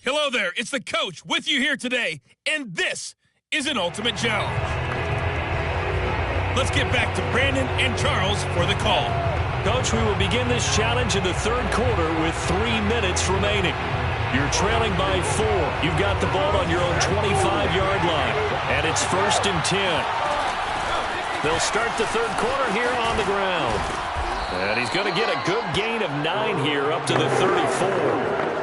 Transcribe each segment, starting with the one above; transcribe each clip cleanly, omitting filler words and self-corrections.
Hello there, it's the coach with you here today, and this is an ultimate challenge. Let's get back to Brandon and Charles for the call. Coach, we will begin this challenge in the third quarter with 3 minutes remaining. You're trailing by 4. You've got the ball on your own 25-yard line, and it's 1st and 10. They'll start the third quarter here on the ground. And he's going to get a good gain of 9 here up to the 34.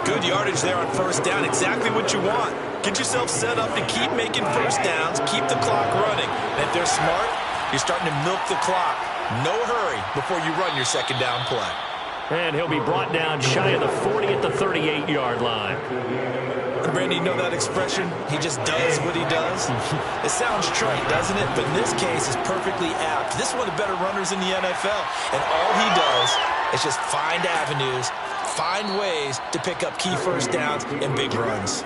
Good yardage there on first down. Exactly what you want. Get yourself set up to keep making first downs, keep the clock running. And if they're smart, you're starting to milk the clock. No hurry before you run your second down play. And he'll be brought down shy of the 40 at the 38-yard line. Randy, you know that expression? He just does what he does? It sounds trite, doesn't it? But in this case, it's perfectly apt. This is one of the better runners in the NFL. And all he does is just find avenues, find ways to pick up key first downs and big runs.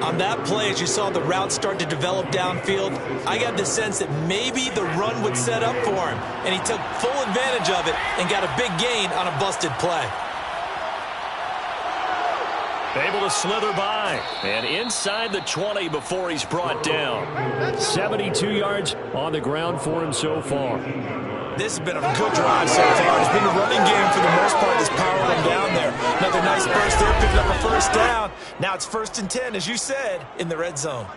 On that play, as you saw the route start to develop downfield, I got the sense that maybe the run would set up for him. And he took full advantage of it and got a big gain on a busted play. Able to slither by. And inside the 20 before he's brought down. 72 yards on the ground for him so far. This has been a good drive so far. It's been a running game for the most part that's powered them down there. Another nice burst there, picking up a first down. Now it's 1st and 10, as you said, in the red zone.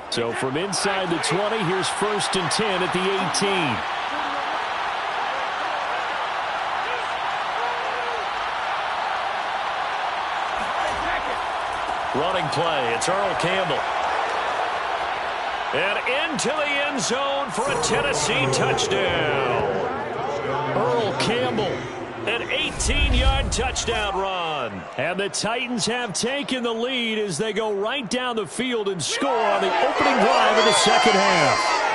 So from inside the 20, here's 1st and 10 at the 18. Running play, it's Earl Campbell. And into the end zone for a Tennessee touchdown. Earl Campbell, an 18-yard touchdown run. And the Titans have taken the lead as they go right down the field and score on the opening drive of the second half.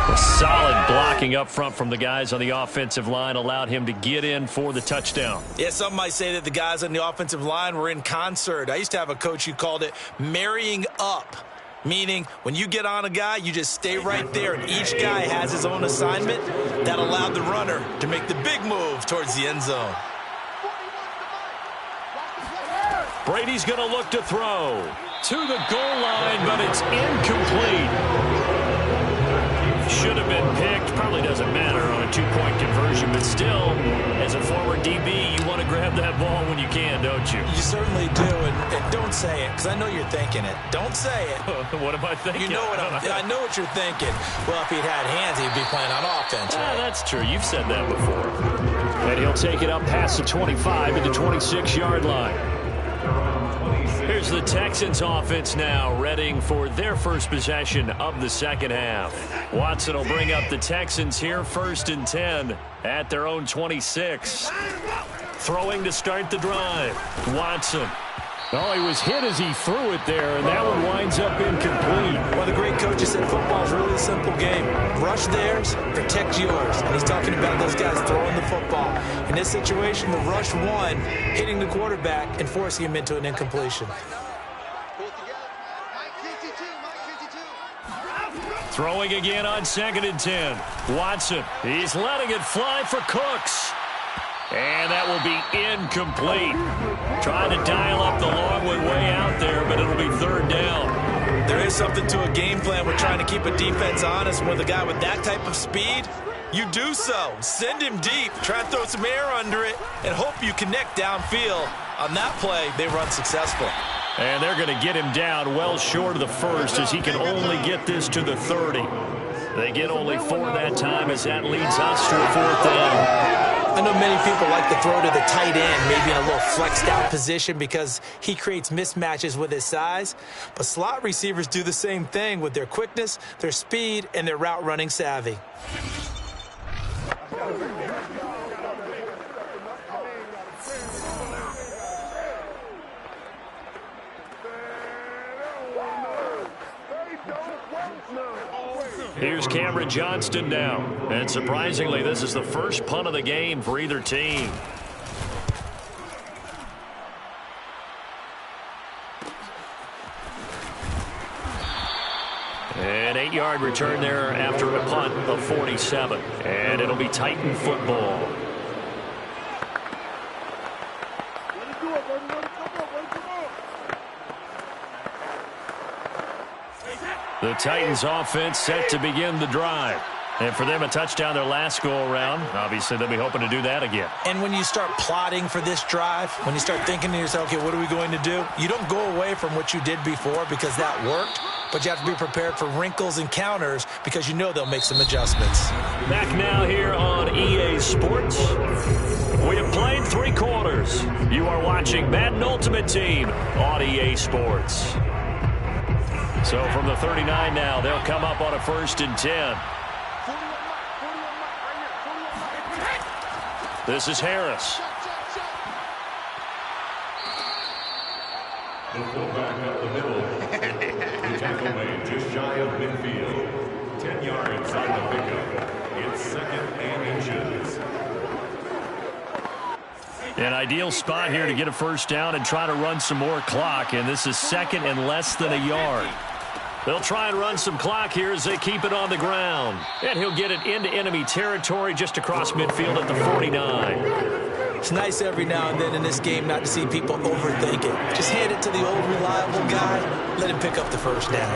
A solid blocking up front from the guys on the offensive line allowed him to get in for the touchdown. Yeah, some might say that the guys on the offensive line were in concert. I used to have a coach who called it marrying up, meaning when you get on a guy, you just stay right there, and each guy has his own assignment. That allowed the runner to make the big move towards the end zone. Brady's going to look to throw to the goal line, but it's incomplete. Should have been picked. Probably doesn't matter on a 2-point conversion, but still, as a former DB, you want to grab that ball when you can, don't you? You certainly do, and don't say it, because I know you're thinking it. Don't say it. What am I thinking? You know what I know what you're thinking. Well, if he'd had hands, he'd be playing on offense. Right? That's true. You've said that before. And he'll take it up past the 25 at the 26-yard line. Here's the Texans offense now, readying for their first possession of the second half. Watson will bring up the Texans here, 1st and 10 at their own 26. Throwing to start the drive. Watson. Oh, he was hit as he threw it there, and that one winds up incomplete. One of the great coaches said football is really a simple game. Rush theirs, protect yours. And he's talking about those guys throwing the football. In this situation, the rush won, hitting the quarterback and forcing him into an incompletion. Throwing again on 2nd and 10. Watson, he's letting it fly for Cooks. And that will be incomplete. Trying to dial up the long way out there, but it'll be 3rd down. There is something to a game plan with trying to keep a defense honest. With a guy with that type of speed, you do so. Send him deep, try and throw some air under it, and hope you connect downfield. On that play, they run successful. And they're going to get him down well short of the first as he can only get this to the 30. They get only 4 that time as that leads us to a 4th down. I know many people like to throw to the tight end, maybe in a little flexed out position because he creates mismatches with his size. But slot receivers do the same thing with their quickness, their speed, and their route running savvy. Here's Cameron Johnston now. And surprisingly, this is the first punt of the game for either team. An 8-yard return there after a punt of 47. And it'll be Titan football. The Titans offense set to begin the drive. And for them, a touchdown their last go-around. Obviously, they'll be hoping to do that again. And when you start plotting for this drive, when you start thinking to yourself, okay, what are we going to do? You don't go away from what you did before because that worked, but you have to be prepared for wrinkles and counters because you know they'll make some adjustments. Back now here on EA Sports. We have played 3 quarters. You are watching Madden Ultimate Team on EA Sports. So from the 39 now, they'll come up on a 1st and 10. This is Harris. The fullback up the middle. The tackle made just shy of midfield. 10 yards on the pickup. It's 2nd and inches. An ideal spot here to get a 1st down and try to run some more clock. And this is 2nd and less than a yard. They'll try and run some clock here as they keep it on the ground. And he'll get it into enemy territory just across midfield at the 49. It's nice every now and then in this game not to see people overthink it. Just hand it to the old reliable guy. Let him pick up the 1st down.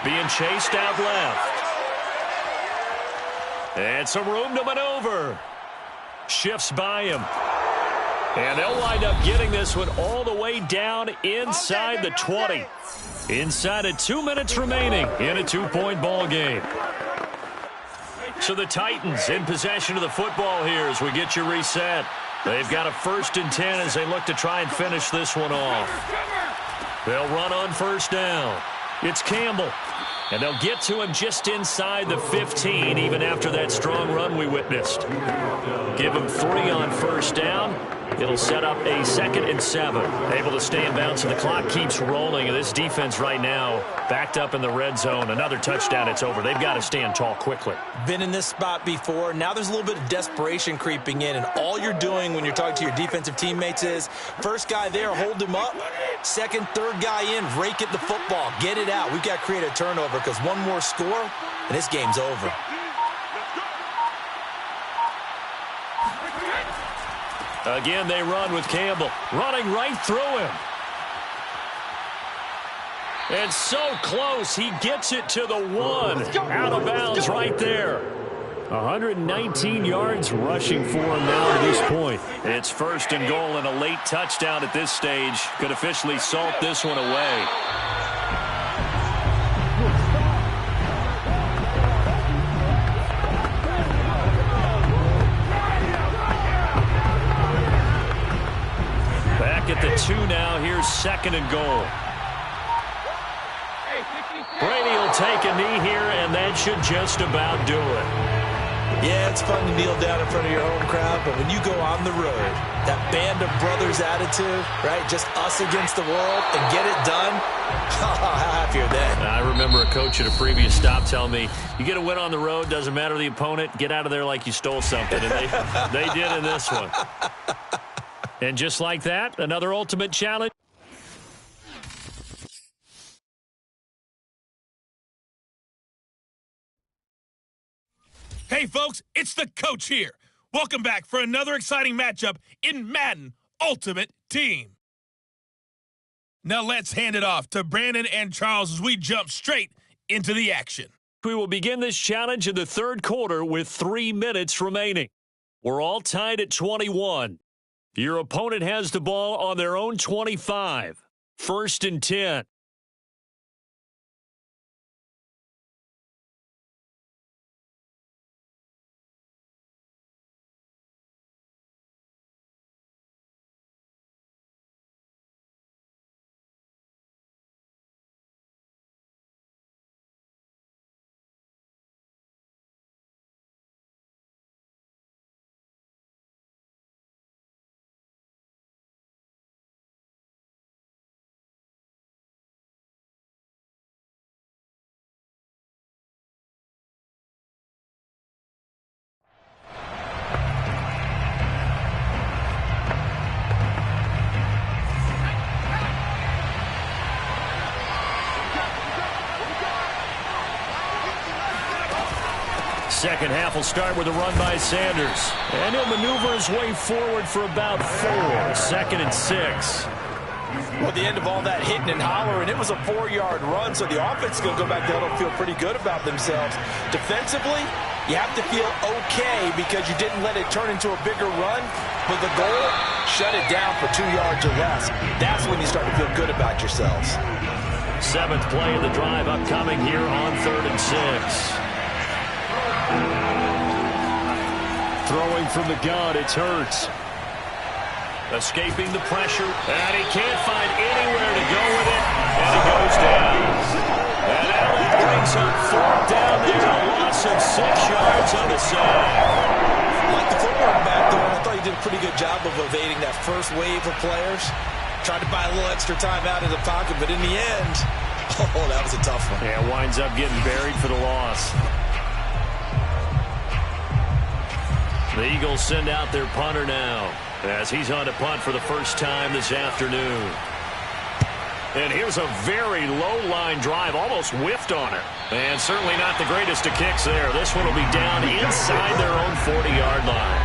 Being chased out left. And some room to maneuver. Shifts by him. And they'll wind up getting this one all the way down inside the 20. Inside of 2 minutes remaining in a 2-point ball game. So the Titans in possession of the football here as we get you reset. They've got a 1st and 10 as they look to try and finish this one off. They'll run on 1st down. It's Campbell. And they'll get to him just inside the 15 even after that strong run we witnessed. Give him 3 on 1st down. It'll set up a 2nd and 7. Able to stay in bounds, and the clock keeps rolling. And this defense right now backed up in the red zone. Another touchdown, it's over. They've got to stand tall quickly. Been in this spot before. Now there's a little bit of desperation creeping in, and all you're doing when you're talking to your defensive teammates is first guy there, hold him up. 2nd, 3rd guy in, rake at the football. Get it out. We've got to create a turnover because one more score, and this game's over. Again, they run with Campbell. Running right through him. And so close, he gets it to the 1. Out of bounds right there. 119 yards rushing for him now to this point. It's 1st and goal, and a late touchdown at this stage could officially salt this one away. At the 2 now, here's 2nd and goal. Brady will take a knee here, and that should just about do it. Yeah, it's fun to kneel down in front of your home crowd, but when you go on the road, that band of brothers attitude, right, just us against the world, and get it done, how happy are they? I remember a coach at a previous stop telling me, you get a win on the road, doesn't matter the opponent, get out of there like you stole something, and they did in this one. And just like that, another ultimate challenge. Hey, folks, it's the coach here. Welcome back for another exciting matchup in Madden Ultimate Team. Now let's hand it off to Brandon and Charles as we jump straight into the action. We will begin this challenge in the 3rd quarter with 3 minutes remaining. We're all tied at 21. Your opponent has the ball on their own 25. 1st and 10. Second half will start with a run by Sanders. And he'll maneuver his way forward for about 4. 2nd and 6. Well, at the end of all that hitting and hollering, it was a 4-yard run, so the offense is going to go back there and feel pretty good about themselves. Defensively, you have to feel okay because you didn't let it turn into a bigger run, but the goal, shut it down for 2 yards or less. That's when you start to feel good about yourselves. 7th play of the drive upcoming here on 3rd and 6. Throwing from the gun, it's Hurts. Escaping the pressure, and he can't find anywhere to go with it, and he goes down. And now that brings up 4th down there, a loss of 6 yards on the sack. Like the footwork back there, I thought he did a pretty good job of evading that first wave of players. Tried to buy a little extra time out of the pocket, but in the end, oh, that was a tough one. Yeah, winds up getting buried for the loss. The Eagles send out their punter now, as he's on to punt for the first time this afternoon. And here's a very low-line drive, almost whiffed on it. And certainly not the greatest of kicks there. This one will be down inside their own 40-yard line.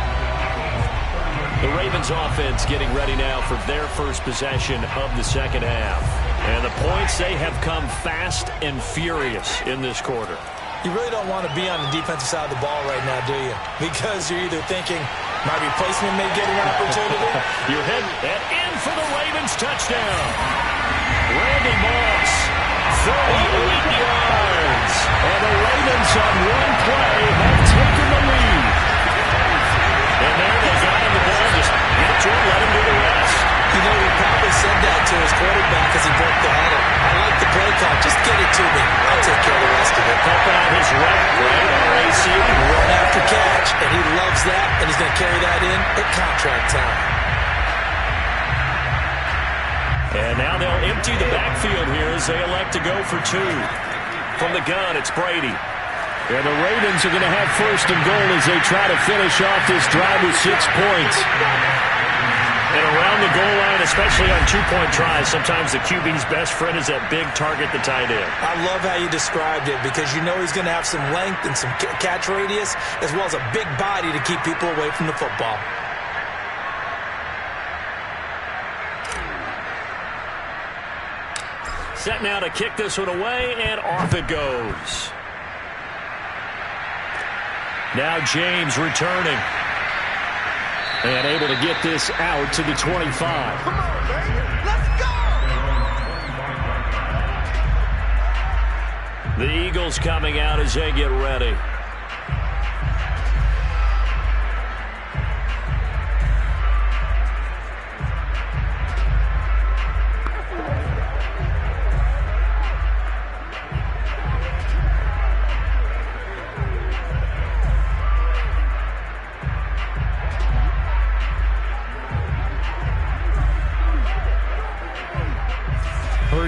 The Ravens offense getting ready now for their first possession of the second half. And the points, they have come fast and furious in this quarter. You really don't want to be on the defensive side of the ball right now, do you? Because you're either thinking my replacement may get an opportunity. You're heading in for the Ravens touchdown. Randy Moss, 38 yards. And the Ravens on one play have taken the lead. And there they got him the ball. Just get it to him, let him do the rest. You know, he probably said that to his quarterback as he broke the huddle. I like the play call. Just get it to me. I'll take care of the rest of it. Helping out his right RAC. Run after catch, and he loves that, and he's going to carry that in at contract time. And now they'll empty the backfield here as they elect to go for 2. From the gun, it's Brady. And the Ravens are going to have 1st and goal as they try to finish off this drive with 6 points. And around the goal line, especially on 2-point tries, sometimes the QB's best friend is that big target, the tight end. I love how you described it because you know he's going to have some length and some catch radius as well as a big body to keep people away from the football. Set now to kick this one away, and off it goes. Now James returning. And able to get this out to the 25. Come on, baby. Let's go! The Eagles coming out as they get ready.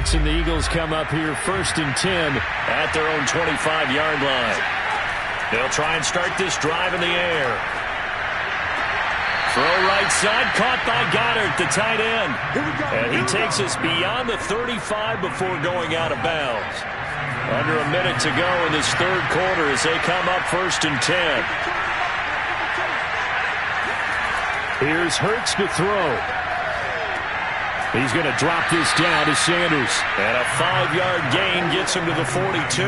And the Eagles come up here 1st and 10 at their own 25-yard line. They'll try and start this drive in the air. Throw right side, caught by Goddard, the tight end. And he takes us beyond the 35 before going out of bounds. Under a minute to go in this 3rd quarter as they come up 1st and 10. Here's Hurts to throw. He's going to drop this down to Sanders. And a 5-yard gain gets him to the 42.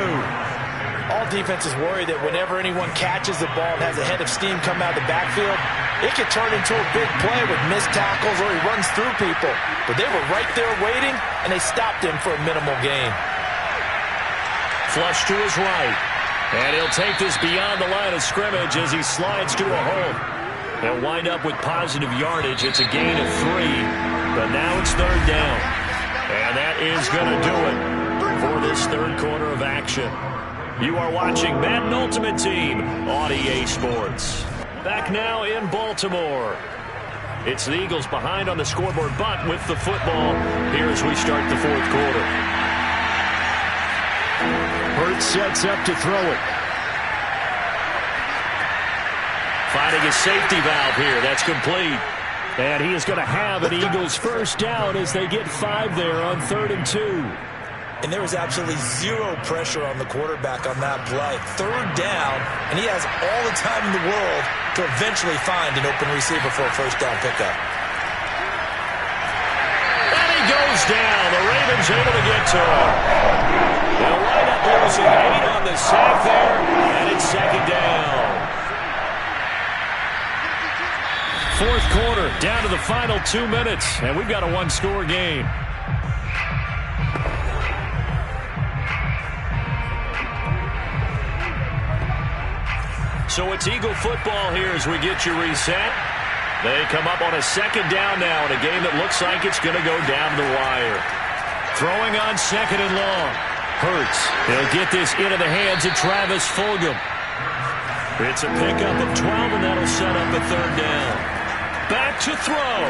All defenses worry that whenever anyone catches the ball and has a head of steam come out of the backfield, it could turn into a big play with missed tackles or he runs through people. But they were right there waiting, and they stopped him for a minimal gain. Flush to his right. And he'll take this beyond the line of scrimmage as he slides to a hole. They'll wind up with positive yardage. It's a gain of 3. But now it's 3rd down. And that is going to do it for this 3rd quarter of action. You are watching Madden Ultimate Team on EA Sports. Back now in Baltimore. It's the Eagles behind on the scoreboard, but with the football here as we start the 4th quarter. Hurts sets up to throw it. Finding a safety valve here. That's complete. And he is going to have an Eagles 1st down as they get 5 there on 3rd and 2. And there was absolutely zero pressure on the quarterback on that play. Third down, and he has all the time in the world to eventually find an open receiver for a first down pickup. And he goes down. The Ravens able to get to him. They'll wind up losing 8 on the sack there, and it's second down. Fourth quarter, down to the final 2 minutes, and we've got a one-score game. So it's Eagle football here as we get you reset. They come up on a second down now in a game that looks like it's going to go down the wire. Throwing on second and long. Hurts. He'll get this into the hands of Travis Fulgham. It's a pickup of 12, and that'll set up a third down. Back to throw.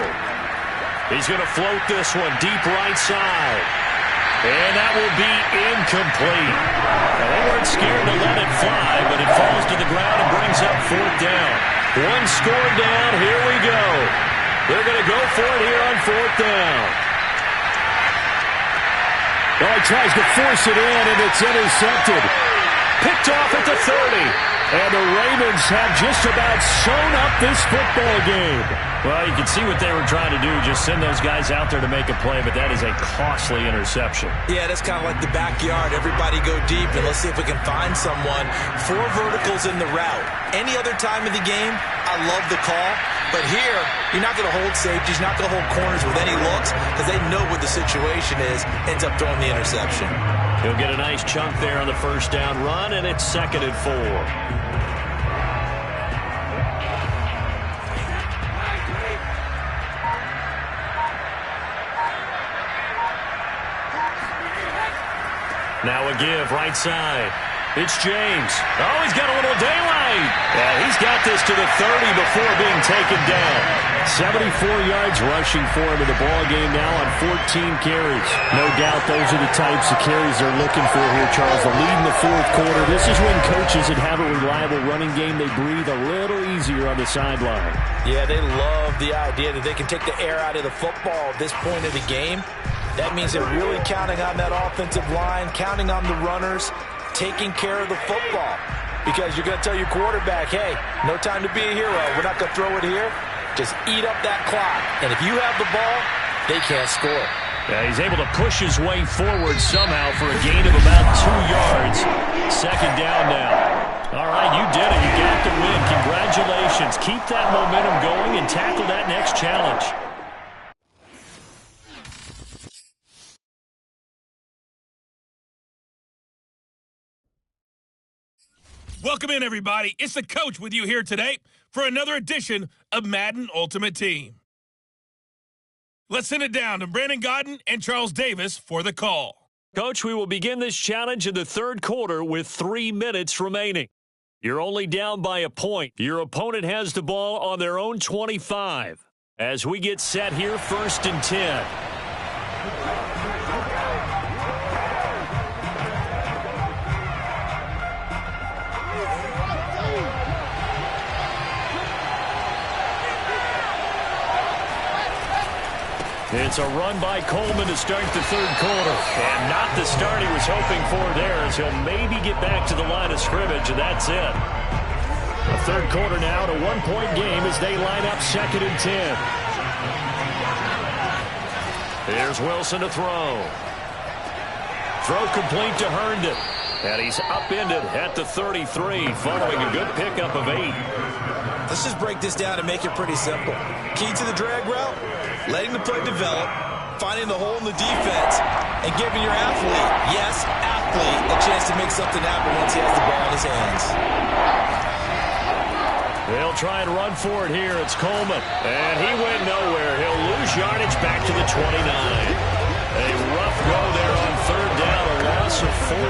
He's going to float this one deep right side. And that will be incomplete. Now, they weren't scared to let it fly, but it falls to the ground and brings up fourth down. One score down. Here we go. They're going to go for it here on fourth down. Well, he tries to force it in, and it's intercepted. Picked off at the 30. And the Ravens have just about sewn up this football game. Well, you can see what they were trying to do, just send those guys out there to make a play, but that is a costly interception. Yeah, that's kind of like the backyard. Everybody go deep, and let's see if we can find someone. 4 verticals in the route. Any other time of the game, I love the call. But here, you're not going to hold safeties, you're not going to hold corners with any looks, because they know what the situation is, ends up throwing the interception. He'll get a nice chunk there on the first down run, and it's second and 4. Now a give, right side. It's James. Oh, he's got a little daylight. Yeah, he's got this to the 30 before being taken down. 74 yards rushing for him in the ball game now on 14 carries. No doubt those are the types of carries they're looking for here, Charles. The lead in the fourth quarter. This is when coaches that have a reliable running game, they breathe a little easier on the sideline. Yeah, they love the idea that they can take the air out of the football at this point of the game. That means they're really counting on that offensive line, counting on the runners, taking care of the football. Because you're going to tell your quarterback, hey, no time to be a hero. We're not going to throw it here. Just eat up that clock. And if you have the ball, they can't score. Yeah, he's able to push his way forward somehow for a gain of about 2 yards. Second down now. All right, you did it. You got the win. Congratulations. Keep that momentum going and tackle that next challenge. Welcome in, everybody. It's the coach with you here today for another edition of Madden Ultimate Team. Let's send it down to Brandon Godden and Charles Davis for the call. Coach, we will begin this challenge in the third quarter with 3 minutes remaining. You're only down by a point. Your opponent has the ball on their own 25. As we get set here, 1st and 10. It's a run by Coleman to start the third quarter. And not the start he was hoping for there, as he'll maybe get back to the line of scrimmage, and that's it. A third quarter now, to 1-point game as they line up 2nd and 10. Here's Wilson to throw. Throw complete to Herndon. And he's upended at the 33, following a good pickup of 8. Let's just break this down and make it pretty simple. Key to the drag route, letting the play develop, finding the hole in the defense, and giving your athlete, yes, athlete, a chance to make something happen once he has the ball in his hands. They'll try and run for it here. It's Coleman. And he went nowhere. He'll lose yardage back to the 29. A rough go there on third down, a loss of 4.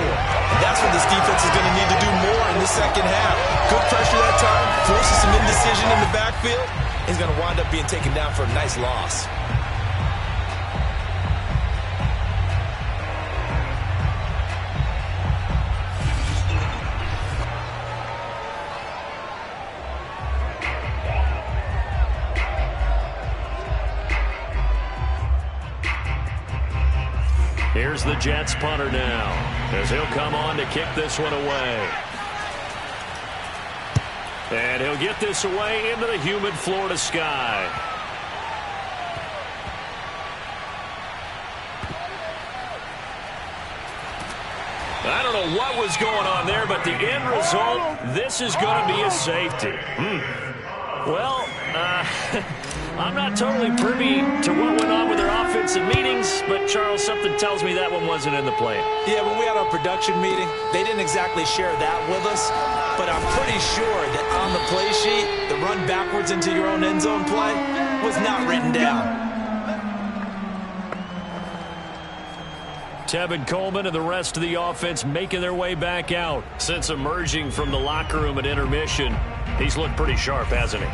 That's what this defense is going to need to do more in the second half. Good pressure that time, forces some indecision in the backfield. He's going to wind up being taken down for a nice loss. Here's the Jets punter now, as he'll come on to kick this one away. And he'll get this away into the humid Florida sky. I don't know what was going on there, but the end result, this is going to be a safety. Well, I'm not totally privy to what went on with their offensive meetings, but, Charles, something tells me that one wasn't in the plan. Yeah, when we had our production meeting, they didn't exactly share that with us, but I'm pretty sure that on the play sheet, the run backwards into your own end zone play was not written down. Tevin Coleman and the rest of the offense making their way back out. Since emerging from the locker room at intermission, he's looked pretty sharp, hasn't he?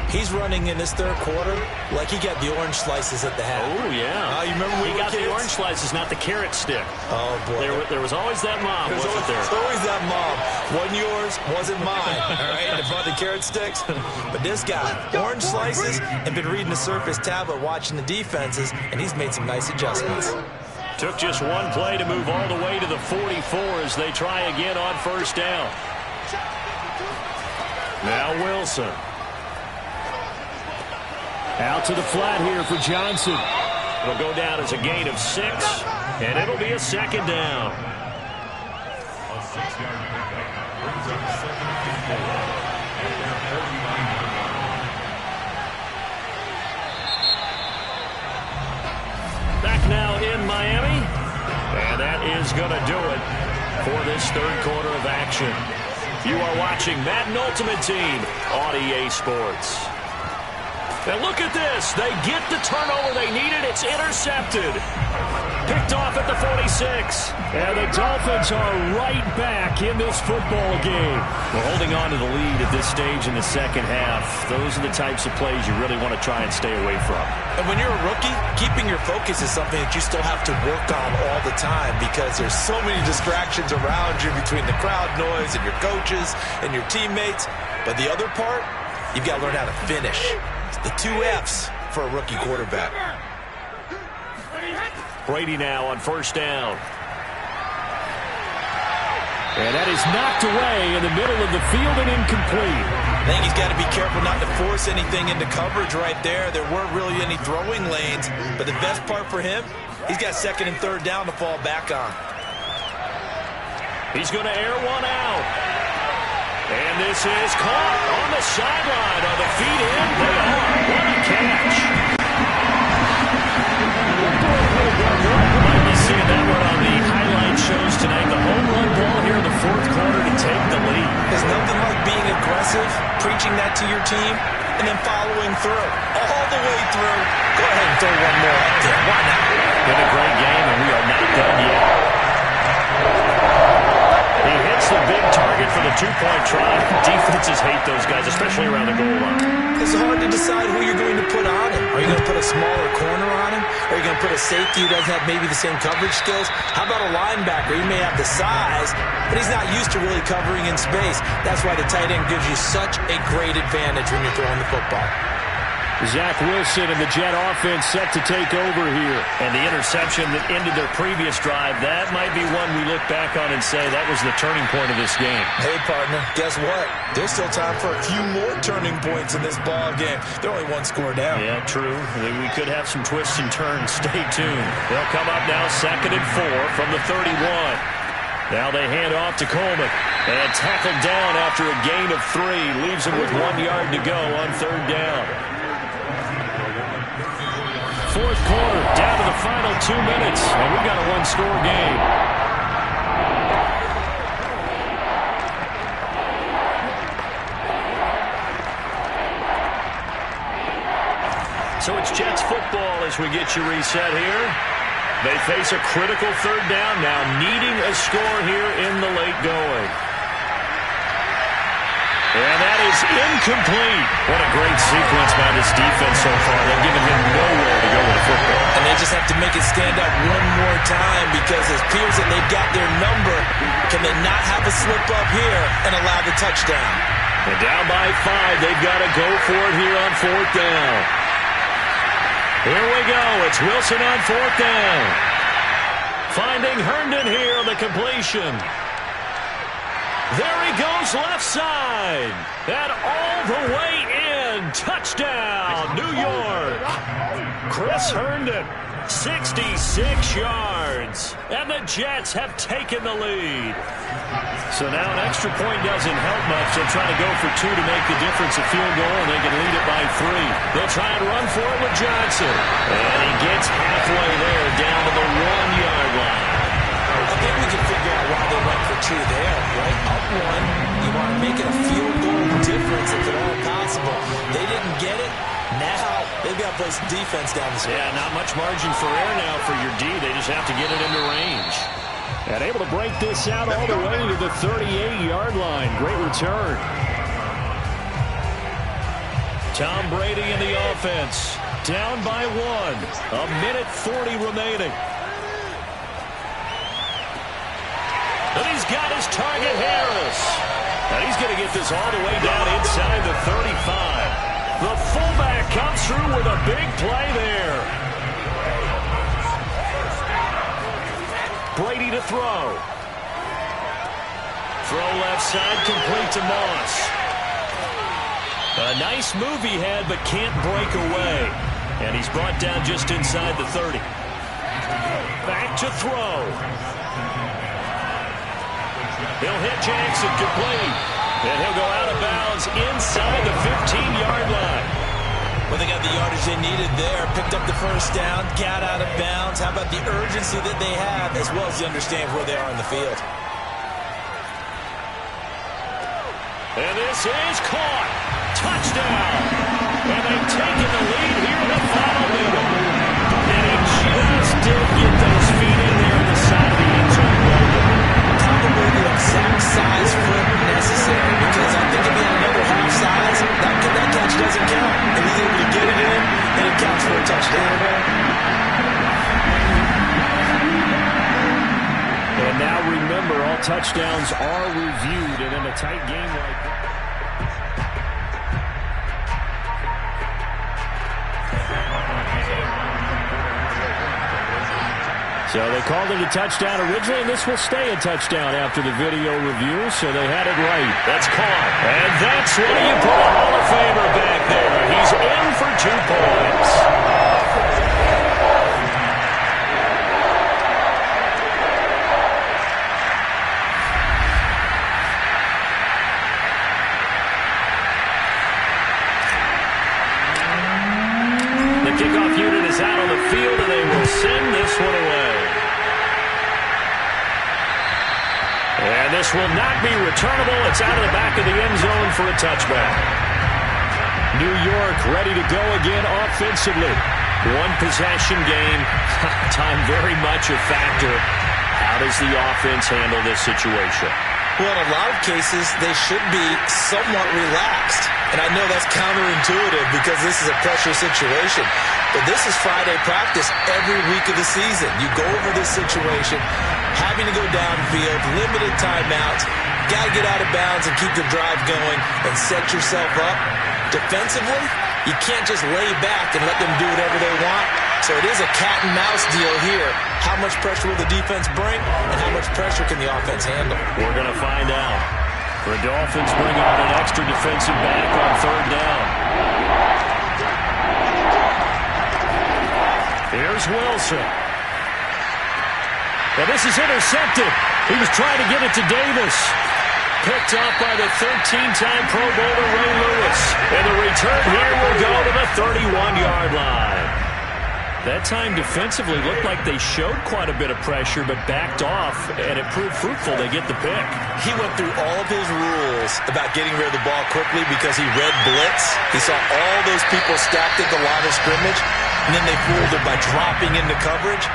He's running in this third quarter like he got the orange slices at the half. Oh, yeah. You remember when he we got were kids? the orange slices, not the carrot stick. Oh, boy. There was always that mom, wasn't there? There's always that mom. Wasn't yours, wasn't mine. All right, in front of the carrot sticks. But this guy, orange slices, and been reading the Surface tablet, watching the defenses, and he's made some nice adjustments. Took just one play to move all the way to the 44 as they try again on first down. Now Wilson. Out to the flat here for Johnson. It'll go down as a gain of 6, and it'll be a second down. A 6-yard pickup brings up second and 4 at their 39-yard line. Back now in Miami, and that is going to do it for this third quarter of action. You are watching Madden Ultimate Team on EA Sports. And look at this. They get the turnover they needed. It's intercepted. Picked off at the 46. And the Dolphins are right back in this football game. We're holding on to the lead at this stage in the second half. Those are the types of plays you really want to try and stay away from. And when you're a rookie, keeping your focus is something that you still have to work on all the time because there's so many distractions around you between the crowd noise and your coaches and your teammates. But the other part, you've got to learn how to finish. The 2 F's for a rookie quarterback. Brady now on first down. And that is knocked away in the middle of the field and incomplete. I think he's got to be careful not to force anything into coverage right there. There weren't really any throwing lanes. But the best part for him, he's got second and third down to fall back on. He's going to air one out. And this is caught on the sideline. Are the feet in? They are. What a catch. Might be seeing that one on the highlight shows tonight. The home run ball here in the fourth quarter to take the lead. There's nothing like being aggressive, preaching that to your team, and then following through. All the way through. Go ahead and throw one more up there. Why not? Been a great game, and we are not done yet. He hits the big target for the 2-point try. Defenses hate those guys, especially around the goal line. It's hard to decide who you're going to put on him. Are you going to put a smaller corner on him? Are you going to put a safety who doesn't have maybe the same coverage skills? How about a linebacker? He may have the size, but he's not used to really covering in space. That's why the tight end gives you such a great advantage when you're throwing the football. Zach Wilson and the Jet offense set to take over here. And the interception that ended their previous drive, that might be one we look back on and say that was the turning point of this game. Hey, partner, guess what? There's still time for a few more turning points in this ball game. They're only 1 score down. Yeah, true. We could have some twists and turns. Stay tuned. They'll come up now second and 4 from the 31. Now they hand off to Coleman. And tackled down after a gain of 3. Leaves him with 1 yard to go on third down. Fourth quarter, down to the final 2 minutes, and we've got a 1-score game. So it's Jets football as we get you reset here. They face a critical third down now, needing a score here in the late going. And that is incomplete. What a great sequence by this defense so far. They've given him nowhere to go with the football. And they just have to make it stand up one more time because it appears that they've got their number. Can they not have a slip up here and allow the touchdown? And down by 5. They've got to go for it here on fourth down. Here we go. It's Wilson on fourth down. Finding Herndon here on the completion. There he goes left side. And all the way in. Touchdown, New York. Chris Herndon, 66 yards. And the Jets have taken the lead. So now an extra point doesn't help much. They'll try to go for two to make the difference a field goal, and they can lead it by 3. They'll try and run for it with Johnson. And he gets halfway there, down to the 1-yard line. I think we can figure out why they went for 2 there, right? Up 1, you want to make it a field goal difference if at all possible. They didn't get it. Now they've got to play some defense down the stretch. Yeah, not much margin for error now for your D. They just have to get it into range. And able to break this out all the way to the 38-yard line. Great return. Tom Brady in the offense. Down by 1. 1:40 remaining. And he's got his target, Harris. And he's going to get this all the way down inside the 35. The fullback comes through with a big play there. Brady to throw. Throw left side, complete to Moss. A nice move he had, but can't break away. And he's brought down just inside the 30. Back to throw. He'll hit Jackson, complete. And he'll go out of bounds inside the 15-yard line. Well, they got the yardage they needed there. Picked up the first down, got out of bounds. How about the urgency that they have, as well as the understand where they are in the field. And this is caught. Touchdown. And they've taken the lead here in the final minute. And he just did get those feet in there on the side of the end zone. Probably the exact size foot necessary, because I think if he had another half size, that catch doesn't count. And he's able to get it in, and it counts for a touchdown. And now remember, all touchdowns are reviewed, and in a tight game like that. So they called it a touchdown originally, and this will stay a touchdown after the video review, so they had it right. That's caught. And that's why you put a Hall of Famer back there. He's in for 2 points. The kickoff unit is out on the field, and they will send this one away. And this will not be returnable. It's out of the back of the end zone for a touchback. New York ready to go again offensively. 1 possession game. Time very much a factor. How does the offense handle this situation? Well, in a lot of cases, they should be somewhat relaxed. And I know that's counterintuitive because this is a pressure situation. But this is Friday practice every week of the season. You go over this situation, having to go downfield, limited timeouts, got to get out of bounds and keep the drive going and set yourself up. Defensively, you can't just lay back and let them do whatever they want. So it is a cat and mouse deal here. How much pressure will the defense bring, and how much pressure can the offense handle? We're going to find out. The Dolphins bring out an extra defensive back on 3rd down. Here's Wilson. And this is intercepted. He was trying to get it to Davis. Picked off by the 13-time Pro Bowler Ray Lewis. And the return here will go to the 31-yard line. That time defensively looked like they showed quite a bit of pressure but backed off, and it proved fruitful. They get the pick. He went through all of his rules about getting rid of the ball quickly because he read blitz. He saw all those people stacked at the line of scrimmage, and then they fooled him by dropping into coverage.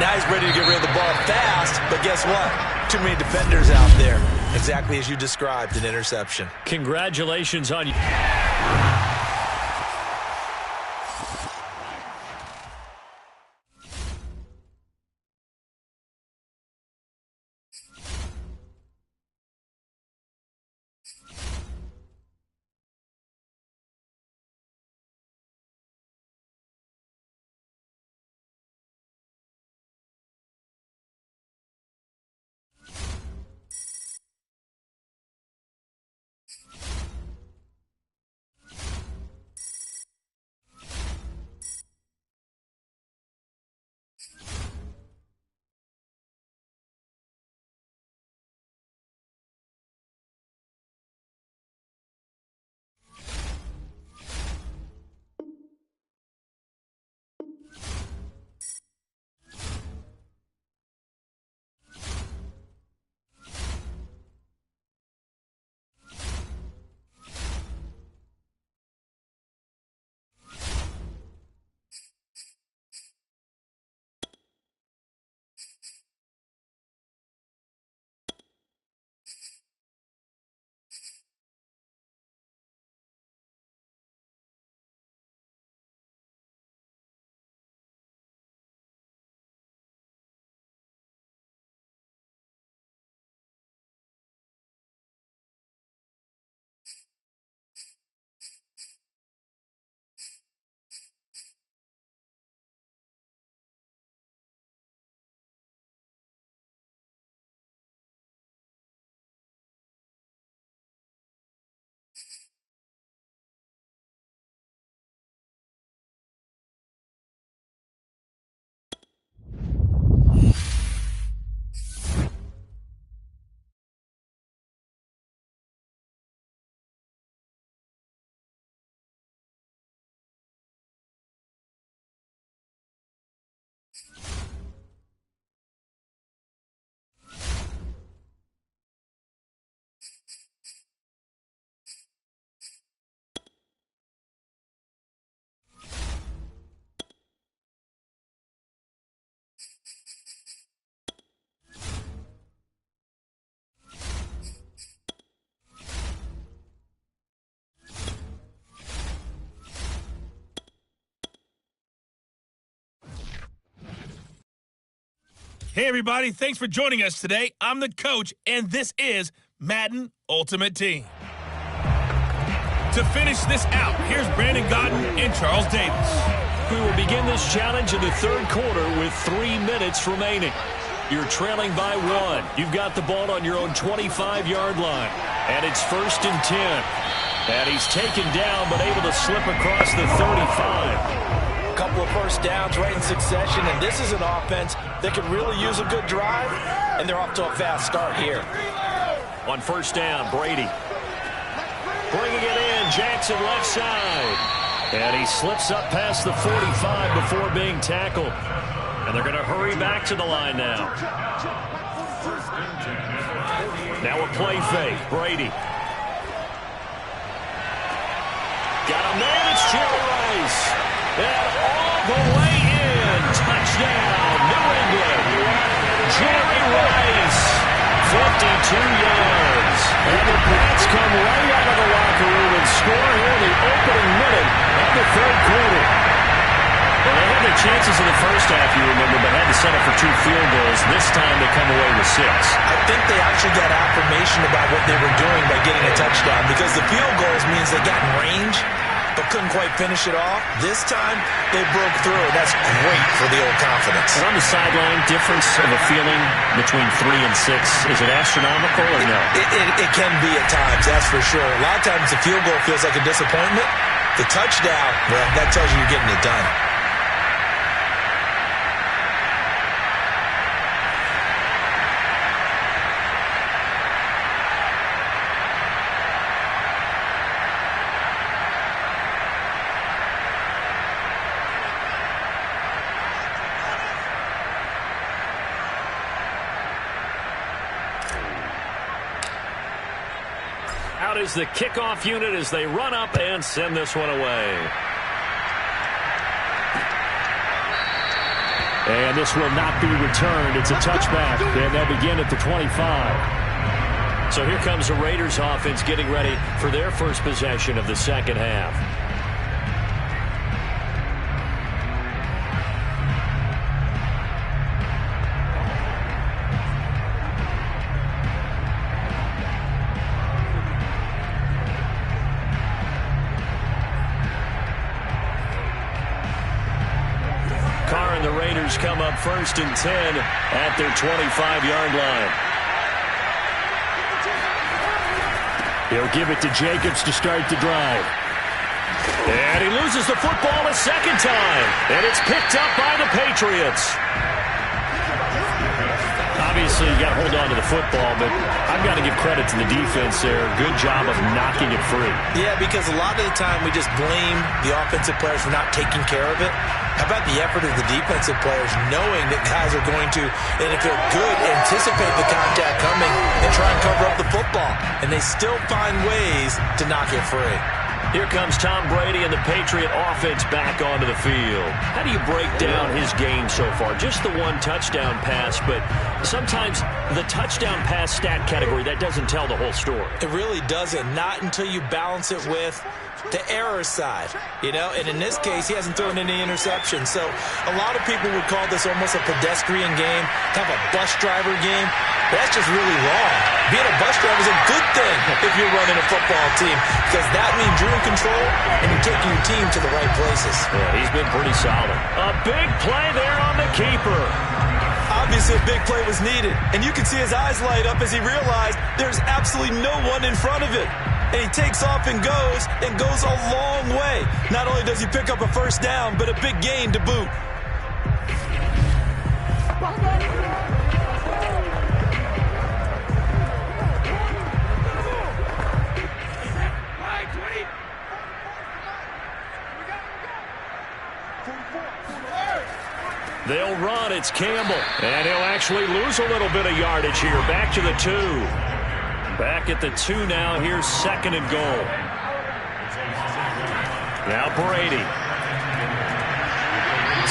Now he's ready to get rid of the ball fast, but guess what? Too many defenders out there. Exactly as you described, an interception. Congratulations on you. Hey, everybody. Thanks for joining us today. I'm the coach, and this is Madden Ultimate Team. To finish this out, here's Brandon Gaudin and Charles Davis. We will begin this challenge in the third quarter with 3 minutes remaining. You're trailing by 1. You've got the ball on your own 25-yard line, and it's 1st and 10. And he's taken down, but able to slip across the 35. A couple of first downs right in succession, and this is an offense that could really use a good drive, and they're off to a fast start here. On 1st down, Brady. Bringing it in, Jackson left side. And he slips up past the 45 before being tackled. And they're going to hurry back to the line now. Now a play fake, Brady. Got a man, it's Jerry Rice. And all the way in, touchdown, New England. Jerry Rice, 52 yards. And the Pats come right out of the locker room and score here in the opening minute of the third quarter. Well, they had their chances in the first half, you remember, but had to settle for 2 field goals. This time they come away with 6. I think they actually got affirmation about what they were doing by getting a touchdown, because the field goals means they got in range but couldn't quite finish it off. This time they broke through, and that's great for the old confidence. And on the sideline, difference of a feeling between 3 and 6, is it astronomical or no? It can be at times, that's for sure. A lot of times the field goal feels like a disappointment. The touchdown, well, that tells you you're getting it done. Out is the kickoff unit as they run up and send this one away. And this will not be returned. It's a touchback, and they'll begin at the 25. So here comes the Raiders offense getting ready for their first possession of the second half. The Raiders come up 1st and 10 at their 25-yard line. He'll give it to Jacobs to start the drive. And he loses the football a second time. And it's picked up by the Patriots. Obviously, you got to hold on to the football, but I've got to give credit to the defense there. Good job of knocking it free. Yeah, because a lot of the time we just blame the offensive players for not taking care of it. How about the effort of the defensive players knowing that guys are going to, and if they're good, anticipate the contact coming and try and cover up the football. And they still find ways to knock it free. Here comes Tom Brady and the Patriot offense back onto the field. How do you break down his game so far? Just the 1 touchdown pass, but sometimes the touchdown pass stat category, that doesn't tell the whole story. It really doesn't. Not until you balance it with the error side, you know, and in this case, he hasn't thrown any interceptions. So a lot of people would call this almost a pedestrian game, kind of a bus driver game. That's just really wrong. Being a bus driver is a good thing if you're running a football team, because that means you're in control and you're taking your team to the right places. Yeah, he's been pretty solid. A big play there on the keeper. Obviously, a big play was needed, and you can see his eyes light up as he realized there's absolutely no one in front of it. And he takes off and goes a long way. Not only does he pick up a first down, but a big gain to boot. They'll run. It's Campbell. And he'll actually lose a little bit of yardage here. Back to the 2. Back at the 2 now. Here's 2nd and goal. Now Brady.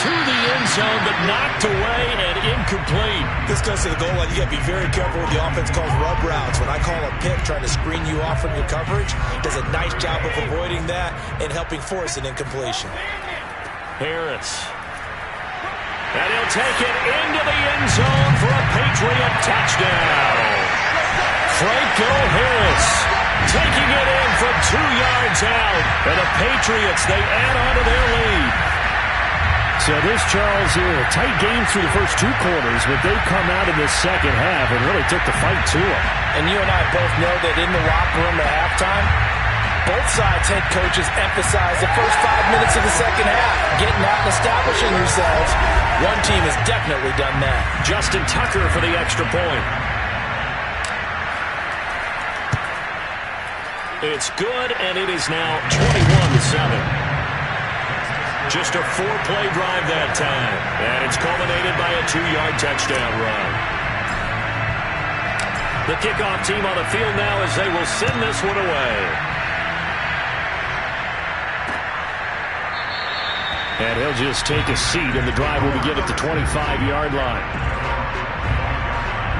To the end zone, but knocked away and incomplete. This goes to the goal line. You got to be very careful with the offense calls rub routes. When I call a pick trying to screen you off from your coverage, does a nice job of avoiding that and helping force an incompletion. Harris. And he'll take it into the end zone for a Patriot touchdown. Franco Harris taking it in from 2 yards out. And the Patriots, they add on to their lead. So this, Charles, a tight game through the first 2 quarters, but they come out in the second half and really took the fight to them. And you and I both know that in the locker room at halftime, both sides' head coaches emphasize the first 5 minutes of the second half, getting out and establishing yourselves. One team has definitely done that. Justin Tucker for the extra point. It's good, and it is now 21-7. Just a 4-play drive that time. And it's culminated by a 2-yard touchdown run. The kickoff team on the field now as they will send this one away. And he'll just take a seat, and the drive will begin at the 25-yard line.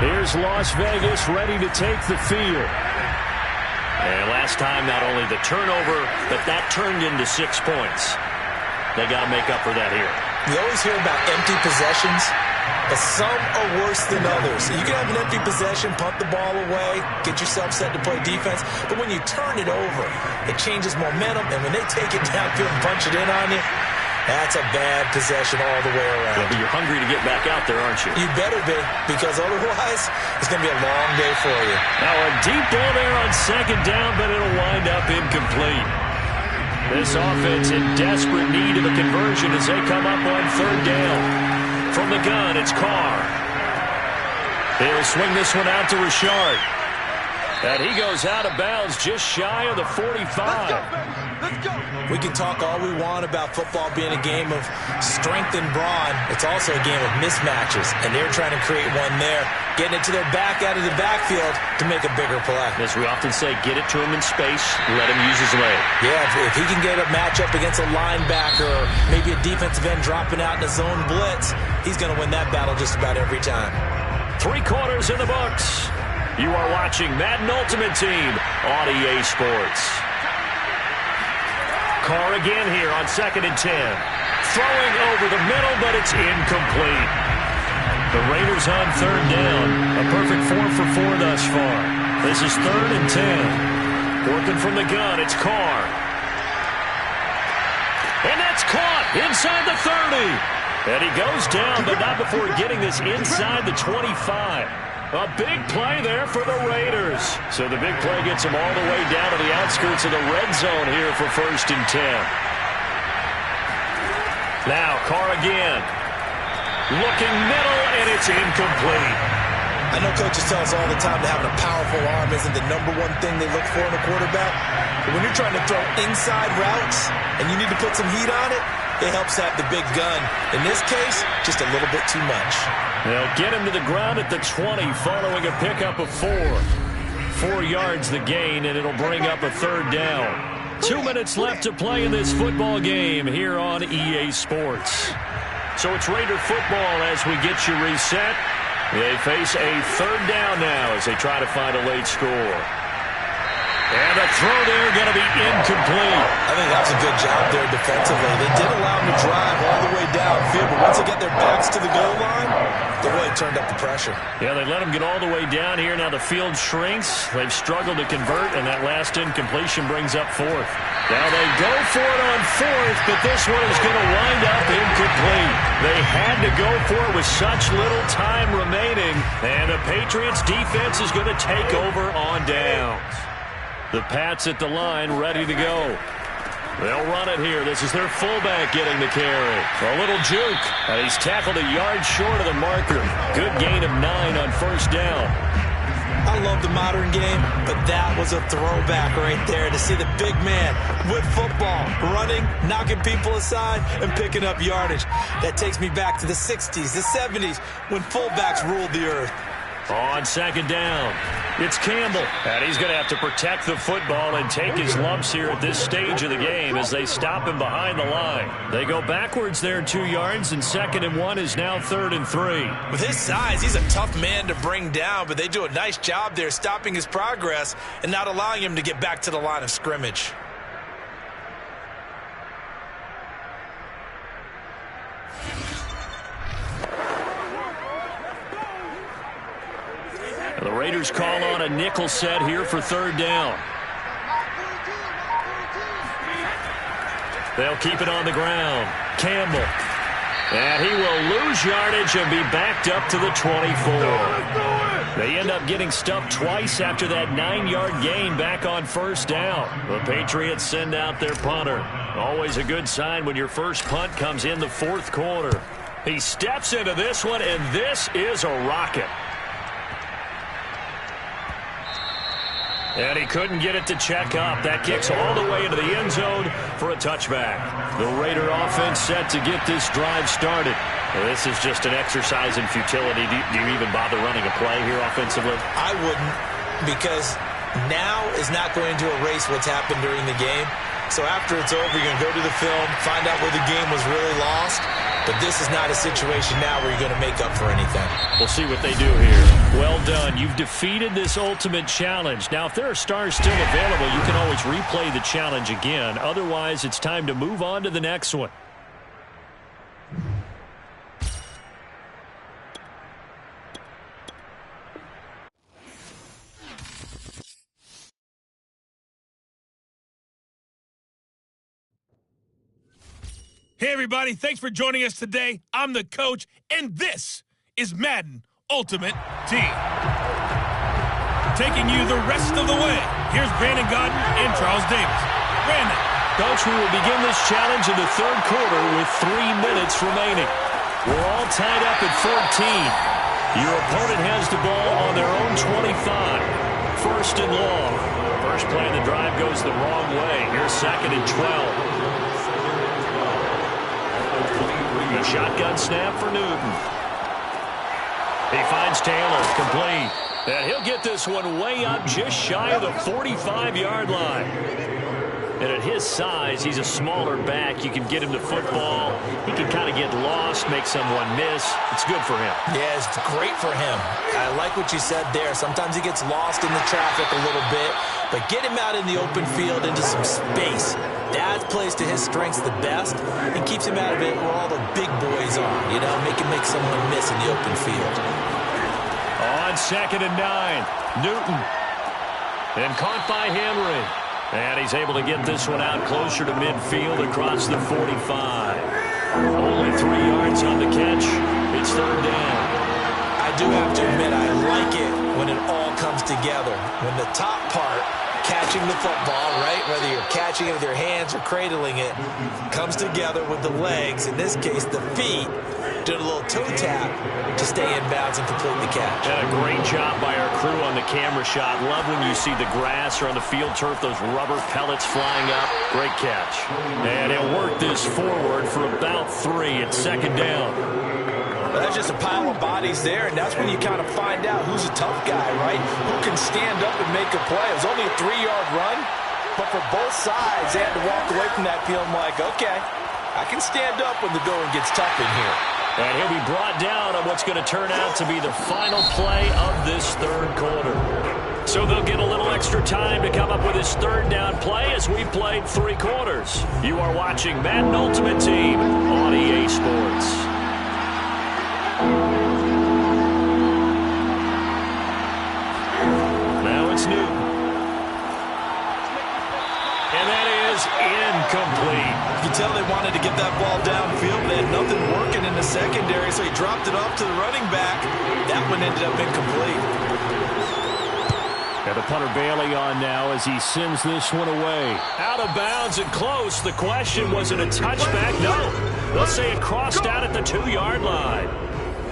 Here's Las Vegas ready to take the field. And last time, not only the turnover, but that turned into 6 points. They got to make up for that here. You always hear about empty possessions, but some are worse than others. You can have an empty possession, punt the ball away, get yourself set to play defense, but when you turn it over, it changes momentum, and when they take it downfield and punch it in on you, that's a bad possession all the way around. Yeah, but you're hungry to get back out there, aren't you? You better be, because otherwise, it's going to be a long day for you. Now a deep ball there on second down, but it'll wind up incomplete. This offense in desperate need of a conversion as they come up on third down. From the gun, it's Carr. He'll swing this one out to Richard. And he goes out of bounds just shy of the 45. Let's go. We can talk all we want about football being a game of strength and brawn. It's also a game of mismatches, and they're trying to create one there, getting it to their back out of the backfield to make a bigger play. As we often say, get it to him in space, let him use his leg. Yeah, if he can get a matchup against a linebacker or maybe a defensive end dropping out in a zone blitz, he's going to win that battle just about every time. 3 quarters in the books. You are watching Madden Ultimate Team on EA Sports. Carr again here on 2nd and 10. Throwing over the middle, but it's incomplete. The Raiders on third down. A perfect 4 for 4 thus far. This is 3rd and 10. Working from the gun, it's Carr. And that's caught inside the 30. And he goes down, but not before getting this inside the 25. A big play there for the Raiders. So the big play gets them all the way down to the outskirts of the red zone here for 1st and 10. Now Carr again. Looking middle, and it's incomplete. I know coaches tell us all the time that having a powerful arm isn't the #1 thing they look for in a quarterback. But when you're trying to throw inside routes and you need to put some heat on it, it helps have the big gun. In this case, just a little bit too much. They'll get him to the ground at the 20 following a pickup of 4. 4 yards the gain, and it'll bring up a 3rd down. 2 minutes left to play in this football game here on EA Sports. So it's Raider football as we get you reset. They face a 3rd down now as they try to find a late score. And the throw there going to be incomplete. I think that was a good job there defensively. They did allow them to drive all the way downfield, but once they get their backs to the goal line, they really turned up the pressure. Yeah, they let them get all the way down here. Now the field shrinks. They've struggled to convert, and that last incompletion brings up 4th. Now they go for it on 4th, but this one is going to wind up incomplete. They had to go for it with such little time remaining, and the Patriots defense is going to take over on downs. The Pats at the line ready to go. They'll run it here. This is their fullback getting the carry. A little juke. And he's tackled a yard short of the marker. Good gain of 9 on 1st down. I love the modern game, but that was a throwback right there to see the big man with football, running, knocking people aside, and picking up yardage. That takes me back to the 60s, the 70s, when fullbacks ruled the earth. On 2nd down, it's Campbell. And he's going to have to protect the football and take his lumps here at this stage of the game as they stop him behind the line. They go backwards there 2 yards, and 2nd and 1 is now 3rd and 3. With his size, he's a tough man to bring down, but they do a nice job there stopping his progress and not allowing him to get back to the line of scrimmage. Raiders call on a nickel set here for third down. They'll keep it on the ground. Campbell. And he will lose yardage and be backed up to the 24. They end up getting stuffed twice after that 9-yard gain back on first down. The Patriots send out their punter. Always a good sign when your first punt comes in the fourth quarter. He steps into this one, and this is a rocket. And he couldn't get it to check up. That kicks all the way into the end zone for a touchback. The Raider offense set to get this drive started. Well, this is just an exercise in futility. Do you even bother running a play here offensively? I wouldn't, because now is not going to erase what's happened during the game. So after it's over, you're going to go to the film, find out where the game was really lost. But this is not a situation now where you're going to make up for anything. We'll see what they do here. Well done. You've defeated this ultimate challenge. Now, if there are stars still available, you can always replay the challenge again. Otherwise, it's time to move on to the next one. Hey, everybody. Thanks for joining us today. I'm the coach, and this is Madden Ultimate Team. Taking you the rest of the way, here's Brandon Godden and Charles Davis. Brandon. Coach, we will begin this challenge in the third quarter with 3 minutes remaining. We're all tied up at 14. Your opponent has the ball on their own 25. First and long. First play of the drive goes the wrong way. Here's second and 12. A shotgun snap for Newton. He finds Taylor, complete. And he'll get this one way up just shy of the 45-yard line. And at his size, he's a smaller back. You can get him to football. He can kind of get lost, make someone miss. It's good for him. Yeah, it's great for him. I like what you said there. Sometimes he gets lost in the traffic a little bit, but get him out in the open field into some space. That plays to his strengths the best and keeps him out of it where all the big boys are. You know, make him make someone miss in the open field. On second and 9, Newton. And caught by Henry. And he's able to get this one out closer to midfield across the 45. Only 3 yards on the catch. It's third down. I do have to admit, I like it when it all comes together. When the top part, catching the football, right, whether you're catching it with your hands or cradling it, comes together with the legs, in this case the feet, doing a little toe tap to stay in bounds and complete the catch. And a great job by our crew on the camera shot. Love when you see the grass or on the field turf, those rubber pellets flying up. Great catch. And he'll work this forward for about 3 at second down. Well, that's just a pile of bodies there, and that's when you kind of find out who's a tough guy, right? Who can stand up and make a play. It was only a 3-yard run, but for both sides, they had to walk away from that field like, okay, I can stand up when the going gets tough in here. And he'll be brought down on what's going to turn out to be the final play of this third quarter. So they'll get a little extra time to come up with his third down play as we played 3 quarters. You are watching Madden Ultimate Team on EA Sports. Now it's Newton. And that is incomplete. You can tell they wanted to get that ball downfield, but they had nothing working in the secondary, so he dropped it off to the running back. That one ended up incomplete. Got the punter Bailey on now as he sends this one away. Out of bounds and close. The question, was it a touchback? No. They'll say it crossed out at the 2-yard line.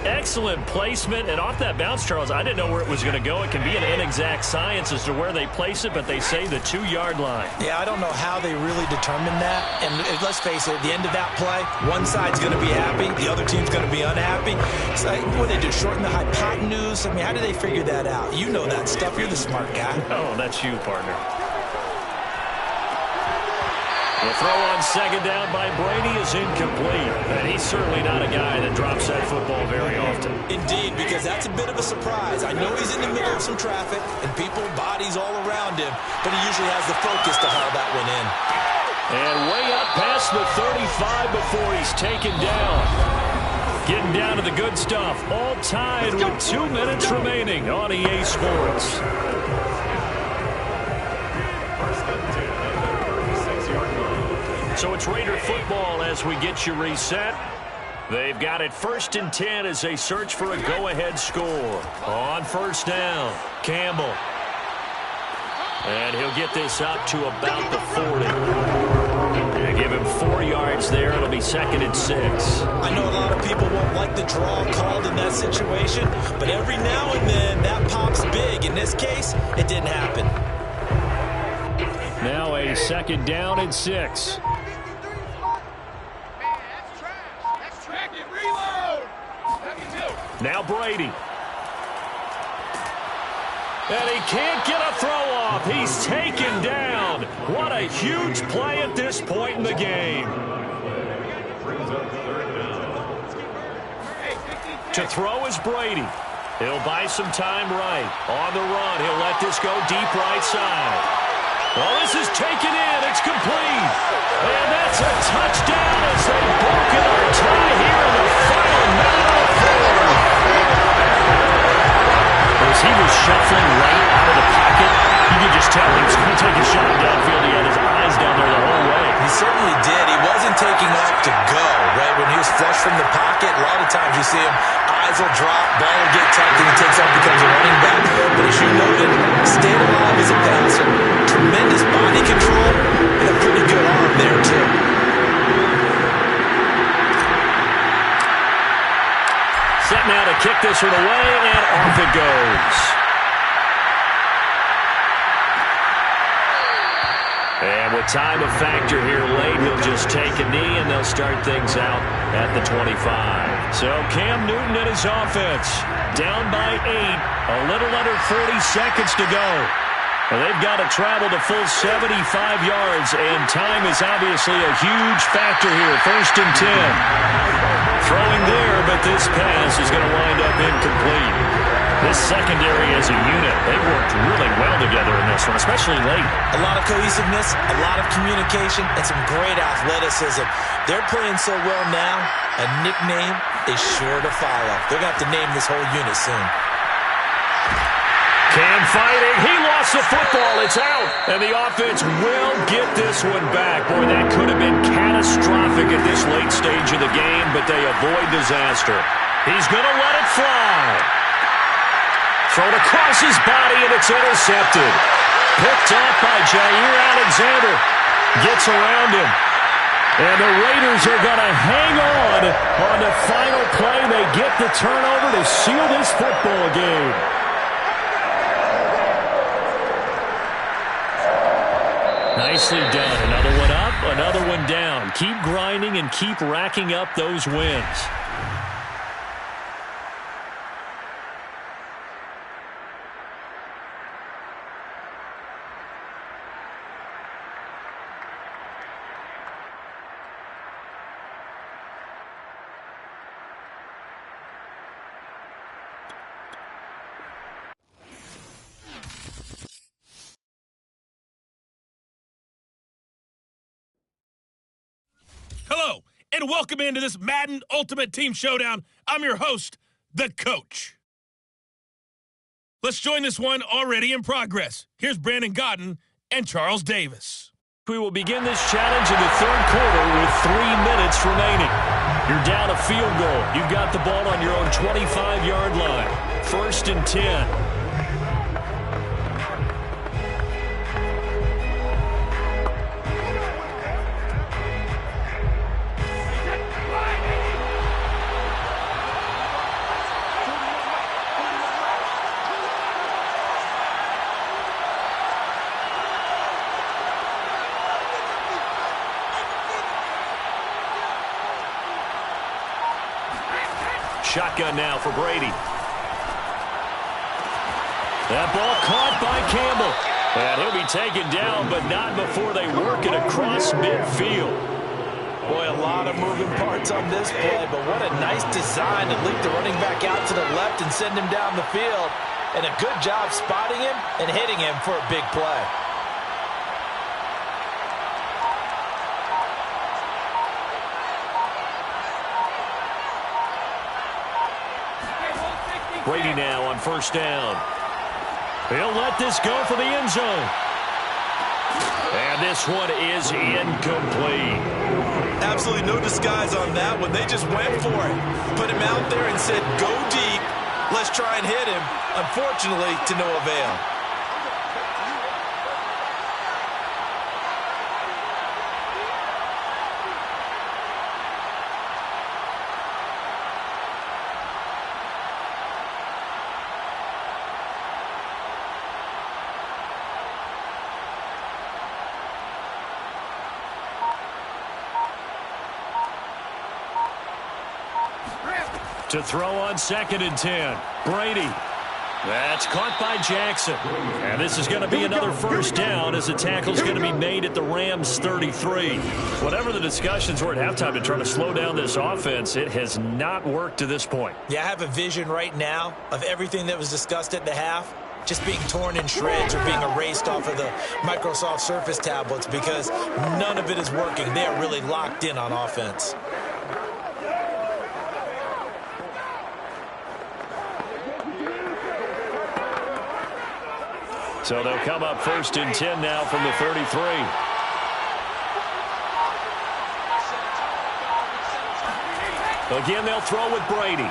Excellent placement, and off that bounce, Charles, I didn't know where it was going to go. It can be an inexact science as to where they place it, but they say the 2-yard line. Yeah, I don't know how they really determined that. And let's face it, at the end of that play, one side's going to be happy, the other team's going to be unhappy. It's like, what they do, shorten the hypotenuse? I mean, how do they figure that out? You know that stuff. You're the smart guy. Oh, that's you, partner. The throw on second down by Brady is incomplete. And he's certainly not a guy that drops that football very often. Indeed, because that's a bit of a surprise. I know he's in the middle of some traffic and people, bodies all around him, but he usually has the focus to haul that one in. And way up past the 35 before he's taken down. Getting down to the good stuff. All tied with 2 minutes remaining on EA Sports. So it's Raider football as we get you reset. They've got it 1st and 10 as they search for a go-ahead score. On first down, Campbell. And he'll get this up to about the 40. They give him 4 yards there. It'll be 2nd and 6. I know a lot of people won't like the draw called in that situation, but every now and then that pops big. In this case, it didn't happen. Now a 2nd down and 6. Now Brady. And he can't get a throw off. He's taken down. What a huge play at this point in the game. To throw is Brady. He'll buy some time right. On the run, he'll let this go deep right side. Well, this is taken in. It's complete. And that's a touchdown as they've broken our tie here in the final minute of the fourth. As he was shuffling right out of the pocket, you could just tell he was going to take a shot downfield. He had his eyes down there the whole way. He certainly did. He wasn't taking off to go, right? When he was flush from the pocket, a lot of times you see him, eyes will drop, ball will get tucked, and he takes off, becomes a running back. But as you noted, stayed alive as a passer. Tremendous body control and a pretty good arm there, too. Set now to kick this one away, and off it goes. And with time a factor here late, he'll just take a knee, and they'll start things out at the 25. So Cam Newton and his offense down by 8, a little under 40 seconds to go. Well, they've got to travel the full 75 yards, and time is obviously a huge factor here. 1st and 10. Throwing there, but this pass is going to wind up incomplete. This secondary as a unit, they worked really well together in this one, especially late. A lot of cohesiveness, a lot of communication, and some great athleticism. They're playing so well now, a nickname is sure to follow. They're going to have to name this whole unit soon. Cam fighting. He lost the football. It's out. And the offense will get this one back. Boy, that could have been catastrophic at this late stage of the game, but they avoid disaster. He's going to let it fly. Thrown across his body, and it's intercepted. Picked up by Jair Alexander. Gets around him. And the Raiders are going to hang on the final play. They get the turnover to seal this football game. Nicely done. Another one up, another one down. Keep grinding and keep racking up those wins. Hello, and welcome into this Madden Ultimate Team Showdown. I'm your host, the Coach. Let's join this one already in progress. Here's Brandon Godden and Charles Davis. We will begin this challenge in the third quarter with 3 minutes remaining. You're down a field goal. You've got the ball on your own 25-yard line. 1st and 10. Shotgun now for Brady. That ball caught by Campbell. And he'll be taken down, but not before they work it across midfield. Boy, a lot of moving parts on this play, but what a nice design to leak the running back out to the left and send him down the field. And a good job spotting him and hitting him for a big play. Brady now on first down. He'll let this go for the end zone. And this one is incomplete. Absolutely no disguise on that one. They just went for it. Put him out there and said, go deep. Let's try and hit him. Unfortunately, to no avail. To throw on 2nd and 10. Brady. That's caught by Jackson. And this is going to be another first down as the tackle's going to be made at the Rams' 33. Whatever the discussions were at halftime to try to slow down this offense, it has not worked to this point. Yeah, I have a vision right now of everything that was discussed at the half just being torn in shreds or being erased off of the Microsoft Surface tablets because none of it is working. They are really locked in on offense. So they'll come up 1st and 10 now from the 33. Again, they'll throw with Brady.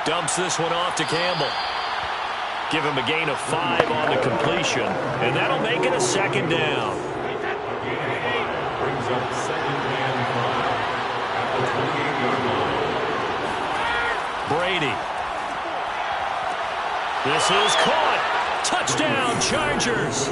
Dumps this one off to Campbell. Give him a gain of 5 on the completion, and that'll make it a 2nd down. Brings up 2nd and 5 at the 28-yard line. Brady. This is caught. Touchdown, Chargers.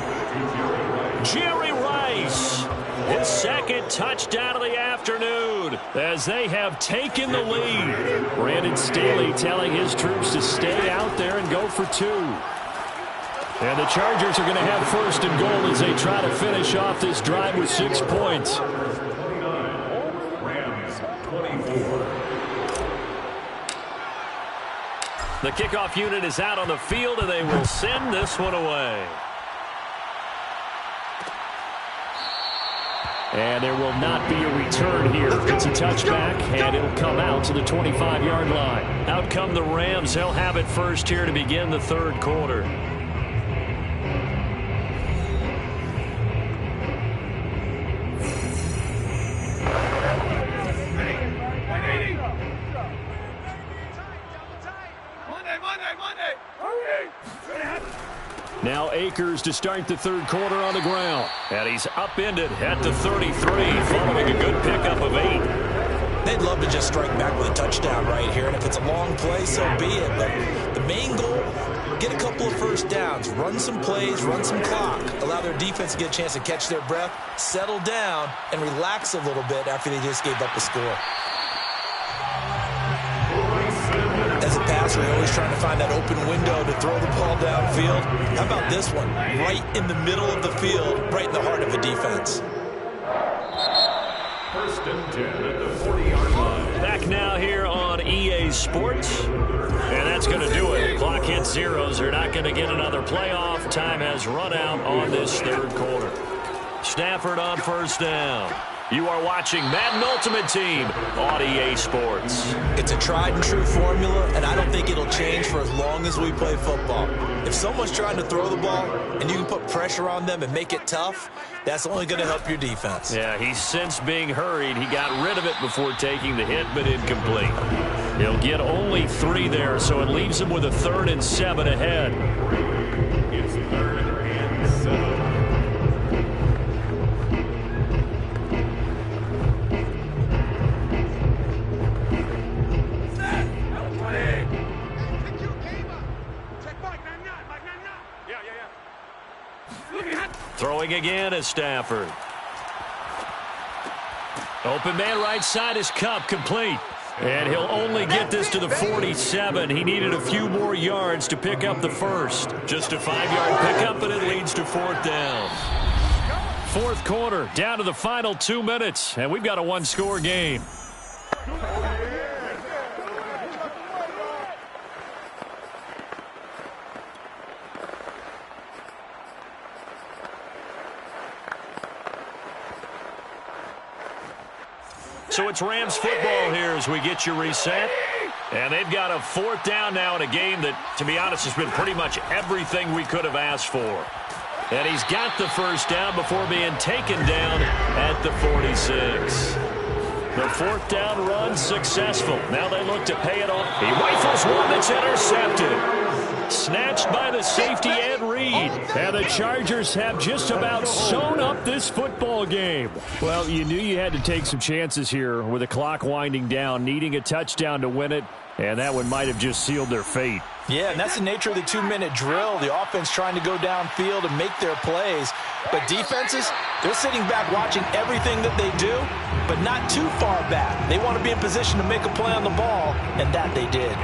Jerry Rice. His 2nd touchdown of the afternoon as they have taken the lead. Brandon Staley telling his troops to stay out there and go for 2. And the Chargers are going to have 1st and goal as they try to finish off this drive with 6 points. 29, Rams 24. The kickoff unit is out on the field, and they will send this one away. And there will not be a return here. It's a touchback, and it'll come out to the 25-yard line. Out come the Rams. They'll have it first here to begin the 3rd quarter. Now Akers to start the 3rd quarter on the ground. And he's upended at the 33, following a good pickup of 8. They'd love to just strike back with a touchdown right here, and if it's a long play, so be it. But the main goal, get a couple of first downs, run some plays, run some clock, allow their defense to get a chance to catch their breath, settle down, and relax a little bit after they just gave up a score. As a passer, you're always trying to find that open window to throw the ball downfield. How about this one? Right in the middle of the field, right in the heart of a defense. 1st and 10 at the 40-yard line. Back now here on EA Sports. And that's going to do it. Clock hits zeros. They're not going to get another playoff. Time has run out on this 3rd quarter. Stafford on first down. You are watching Madden Ultimate Team on EA Sports. It's a tried and true formula, and I don't think it'll change for as long as we play football. If someone's trying to throw the ball and you can put pressure on them and make it tough, that's only going to help your defense. Yeah, he's since being hurried. He got rid of it before taking the hit, but incomplete. He'll get only 3 there, so it leaves him with a 3rd and 7 ahead. It's 3rd and 7. Throwing again is Stafford. Open man right side is Kupp, complete. And he'll only get this to the 47. He needed a few more yards to pick up the 1st. Just a 5-yard pickup, and it leads to 4th down. 4th quarter, down to the final 2 minutes, and we've got a 1-score game. So it's Rams football here as we get you reset. And they've got a 4th down now in a game that, to be honest, has been pretty much everything we could have asked for. And he's got the 1st down before being taken down at the 46. The 4th down run successful. Now they look to pay it off. He rifles one that's intercepted. Snatched by the safety Ed Reed. And the Chargers have just about sewn up this football game. Well, you knew you had to take some chances here with the clock winding down, needing a touchdown to win it, and that one might have just sealed their fate. Yeah, and that's the nature of the 2-minute drill. The offense trying to go downfield and make their plays. But defenses, they're sitting back watching everything that they do, but not too far back. They want to be in position to make a play on the ball, and that they did.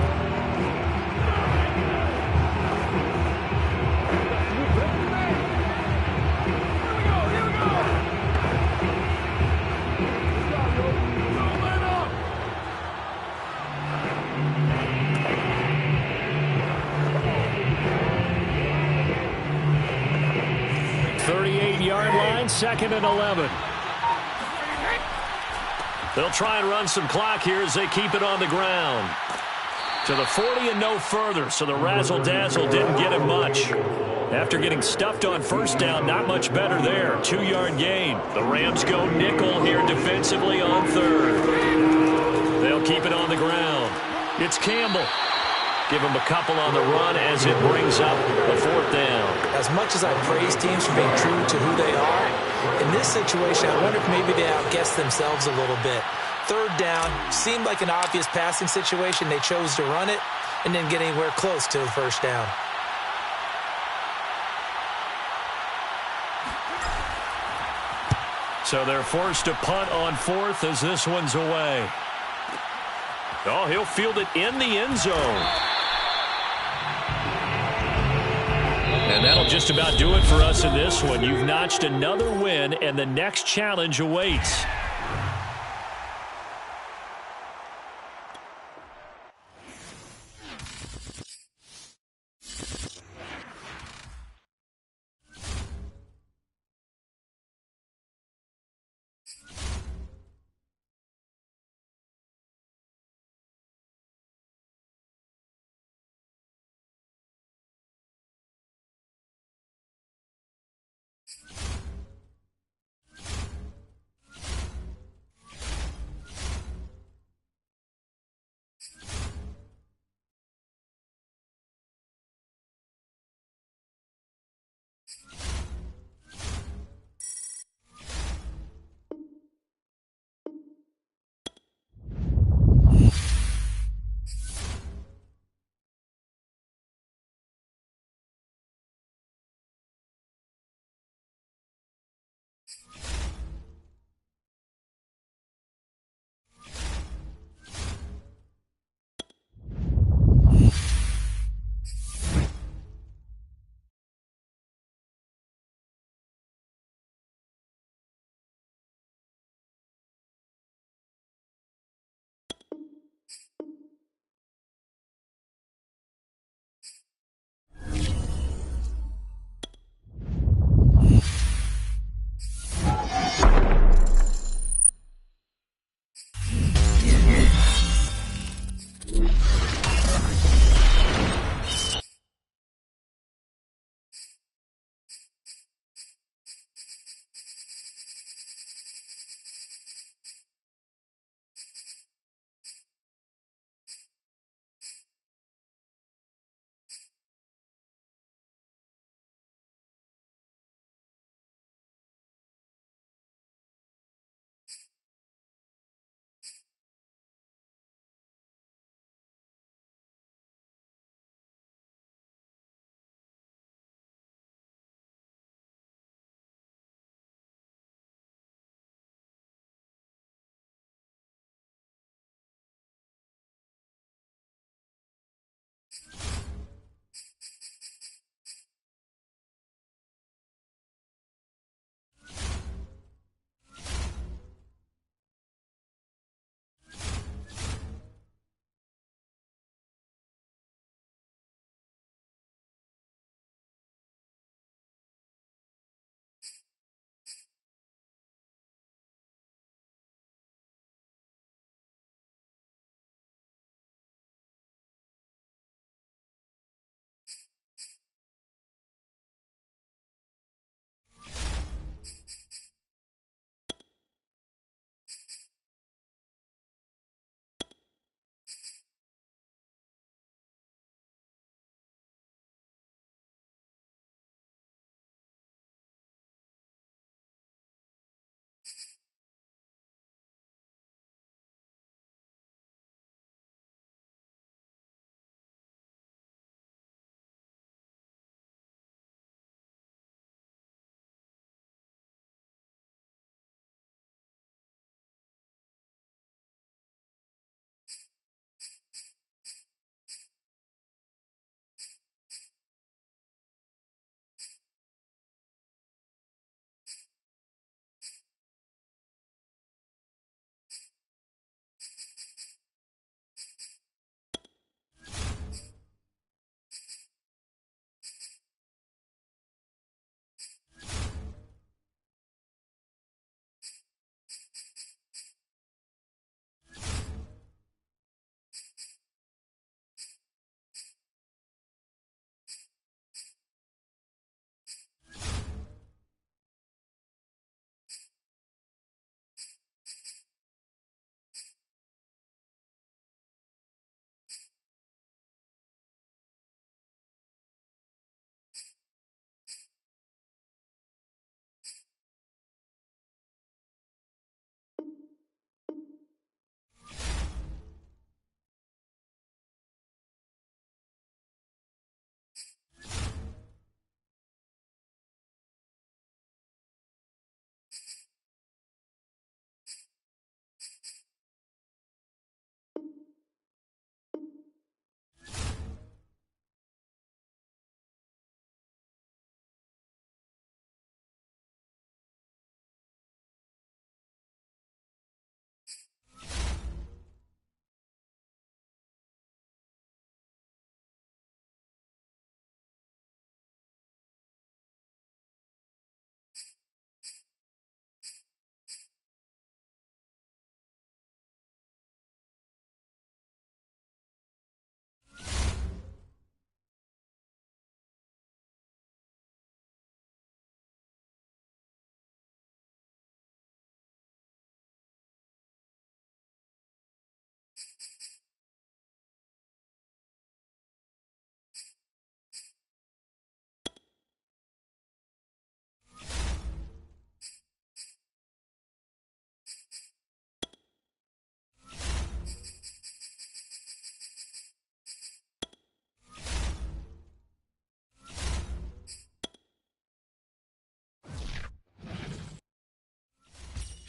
Second and 11. They'll try and run some clock here as they keep it on the ground. To the 40 and no further, so the razzle-dazzle didn't get him much. After getting stuffed on 1st down, not much better there. 2-yard gain. The Rams go nickel here defensively on 3rd. They'll keep it on the ground. It's Campbell. Give him a couple on the run as it brings up the 4th down. As much as I praise teams for being true to who they are, in this situation, I wonder if maybe they outguessed themselves a little bit. 3rd down seemed like an obvious passing situation. They chose to run it and didn't get anywhere close to the 1st down. So they're forced to punt on 4th as this one's away. Oh, he'll field it in the end zone. And that'll just about do it for us in this one. You've notched another win, and the next challenge awaits.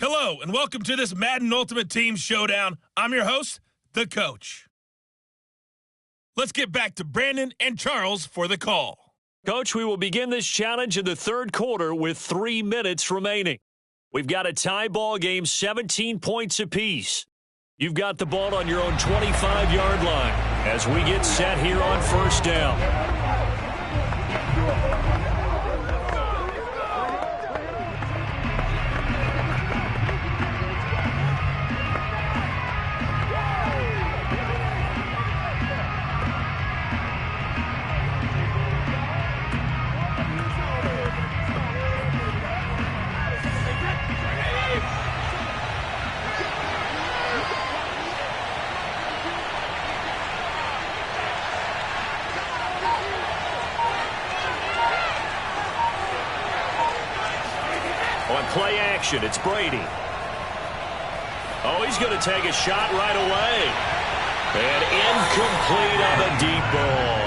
Hello, and welcome to this Madden Ultimate Team Showdown. I'm your host, the Coach. Let's get back to Brandon and Charles for the call. Coach, we will begin this challenge in the third quarter with 3 minutes remaining. We've got a tie ball game, 17 points apiece. You've got the ball on your own 25-yard line as we get set here on first down. On play action, it's Brady. Oh, he's going to take a shot right away. And incomplete on the deep ball.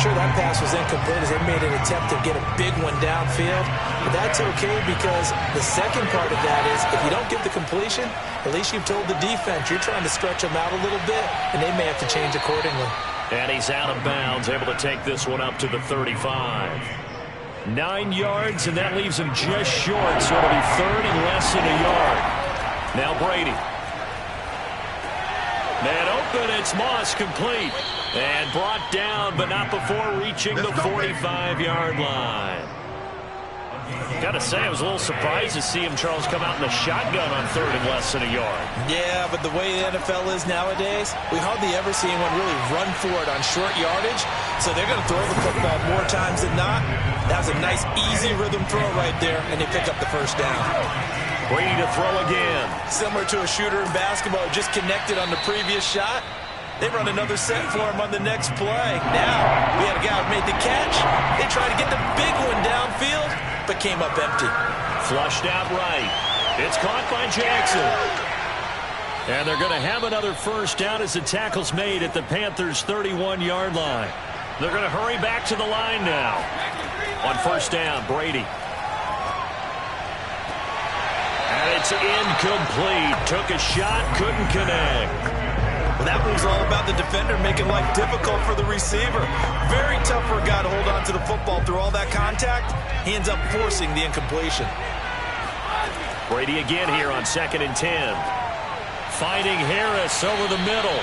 Sure, that pass was incomplete as they made an attempt to get a big one downfield. But that's okay because the second part of that is if you don't get the completion, at least you've told the defense you're trying to stretch them out a little bit, and they may have to change accordingly. And he's out of bounds, able to take this one up to the 35. 9 yards, and that leaves him just short, so it'll be third and less than a yard. Now Brady. Man open, it's Moss, complete. And brought down, but not before reaching the 45-yard line. Got to say, I was a little surprised to see him, Charles, come out in the shotgun on third and less than a yard. Yeah, but the way the NFL is nowadays, we hardly ever see anyone really run for it on short yardage. So they're going to throw the football more times than not. That was a nice, easy rhythm throw right there, and they pick up the first down. Brady to throw again. Similar to a shooter in basketball, just connected on the previous shot. They run another set for him on the next play. Now, we had a guy who made the catch. They tried to get the big one downfield, but came up empty. Flushed out right. It's caught by Jackson. And they're going to have another first down as the tackle's made at the Panthers' 31-yard line. They're going to hurry back to the line now. On first down, Brady. And it's incomplete. Took a shot, couldn't connect. Well, that move's all about the defender making life difficult for the receiver. Very tough for a guy to hold on to the football through all that contact. He ends up forcing the incompletion. Brady again here on 2nd and 10. Finding Harris over the middle.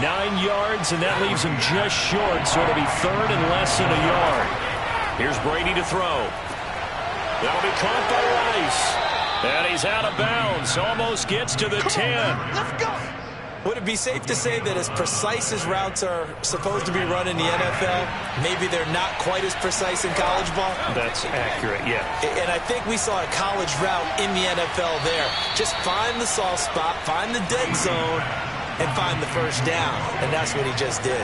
9 yards, and that leaves him just short, so it'll be third and less than a yard. Here's Brady to throw. That'll be caught by Rice. And he's out of bounds. Almost gets to the 10. Let's go. Would it be safe to say that as precise as routes are supposed to be run in the NFL, maybe they're not quite as precise in college ball? That's accurate, yeah. And I think we saw a college route in the NFL there. Just find the soft spot, find the dead zone, and find the first down. And that's what he just did.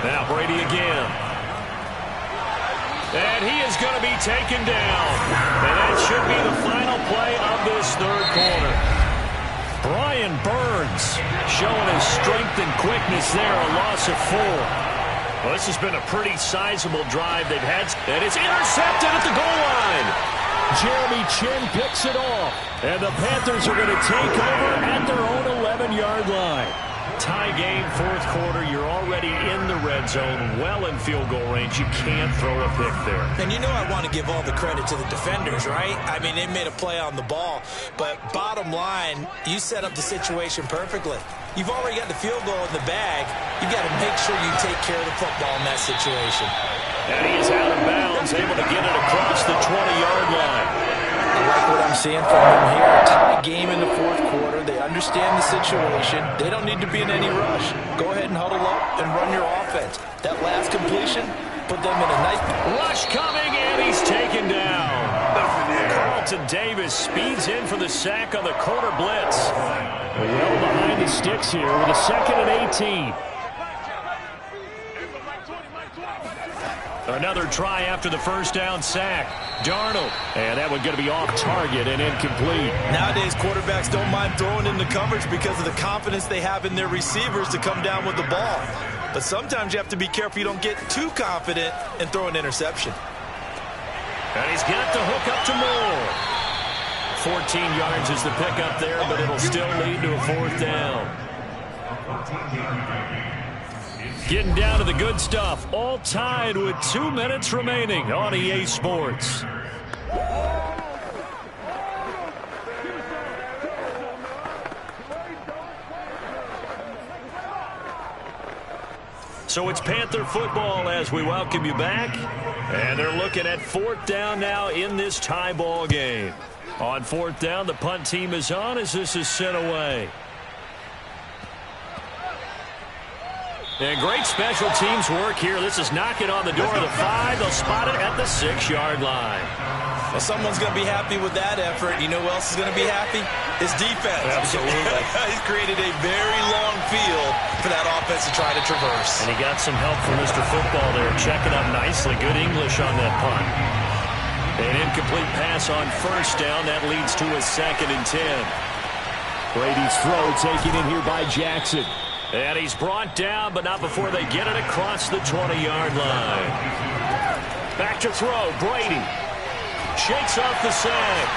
Now Brady again. And he is going to be taken down. And that should be the final play of this third quarter. Brian Burns showing his strength and quickness there, a loss of 4. Well, this has been a pretty sizable drive they've had. And it's intercepted at the goal line. Jeremy Chin picks it off. And the Panthers are going to take over at their own 11-yard line. Tie game, fourth quarter. You're already in the red zone, well in field goal range. You can't throw a pick there. And you know I want to give all the credit to the defenders, right? I mean, they made a play on the ball. But bottom line, you set up the situation perfectly. You've already got the field goal in the bag. You've got to make sure you take care of the football in that situation. And he is out of bounds, able to get it across the 20-yard line. I like what I'm seeing from them here. Tie game in the fourth quarter. They understand the situation. They don't need to be in any rush. Go ahead and huddle up and run your offense. That last completion put them in a nice... Rush coming, and he's taken down. Carl Carlton Davis speeds in for the sack on the corner blitz. Well behind the sticks here with a 2nd and 18. Another try after the first down sack. Darnold. And that one going to be off target and incomplete. Nowadays, quarterbacks don't mind throwing into coverage because of the confidence they have in their receivers to come down with the ball. But sometimes you have to be careful you don't get too confident and throw an interception. And he's got the hook up to Moore. 14 yards is the pickup there, but it'll still lead to a 4th down. Getting down to the good stuff. All tied with 2 minutes remaining on EA Sports. So it's Panther football as we welcome you back. And they're looking at 4th down now in this tie ball game. On 4th down, the punt team is on as this is sent away. And great special teams work here. This is knocking on the door of the 5. They'll spot it at the 6-yard line. Well, someone's going to be happy with that effort. You know who else is going to be happy? His defense. Absolutely. He's created a very long field for that offense to try to traverse. And he got some help from Mr. Football there, checking up nicely. Good English on that punt. An incomplete pass on 1st down. That leads to a 2nd and 10. Brady's throw taken in here by Jackson. And he's brought down, but not before they get it across the 20-yard line. Back to throw. Brady shakes off the sack.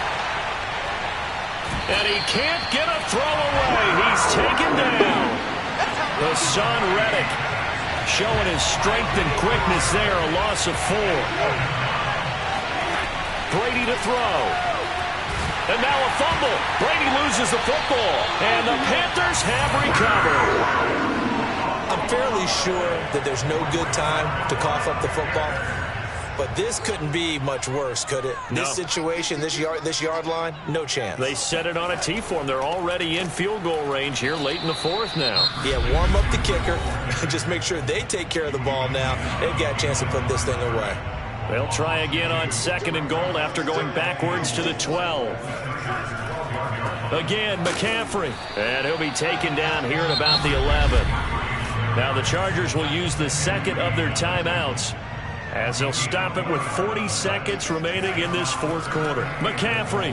And he can't get a throw away. He's taken down. Hassan Reddick showing his strength and quickness there. A loss of 4. Brady to throw. And now a fumble. Brady loses the football. And the Panthers have recovered. I'm fairly sure that there's no good time to cough up the football. But this couldn't be much worse, could it? No. This situation, this yard line, no chance. They set it on a T-form. They're already in field goal range here late in the 4th now. Yeah, warm up the kicker. Just make sure they take care of the ball now. They've got a chance to put this thing away. They'll try again on 2nd and goal after going backwards to the 12. Again, McCaffrey. And he'll be taken down here at about the 11. Now the Chargers will use the 2nd of their timeouts as they'll stop it with 40 seconds remaining in this 4th quarter. McCaffrey.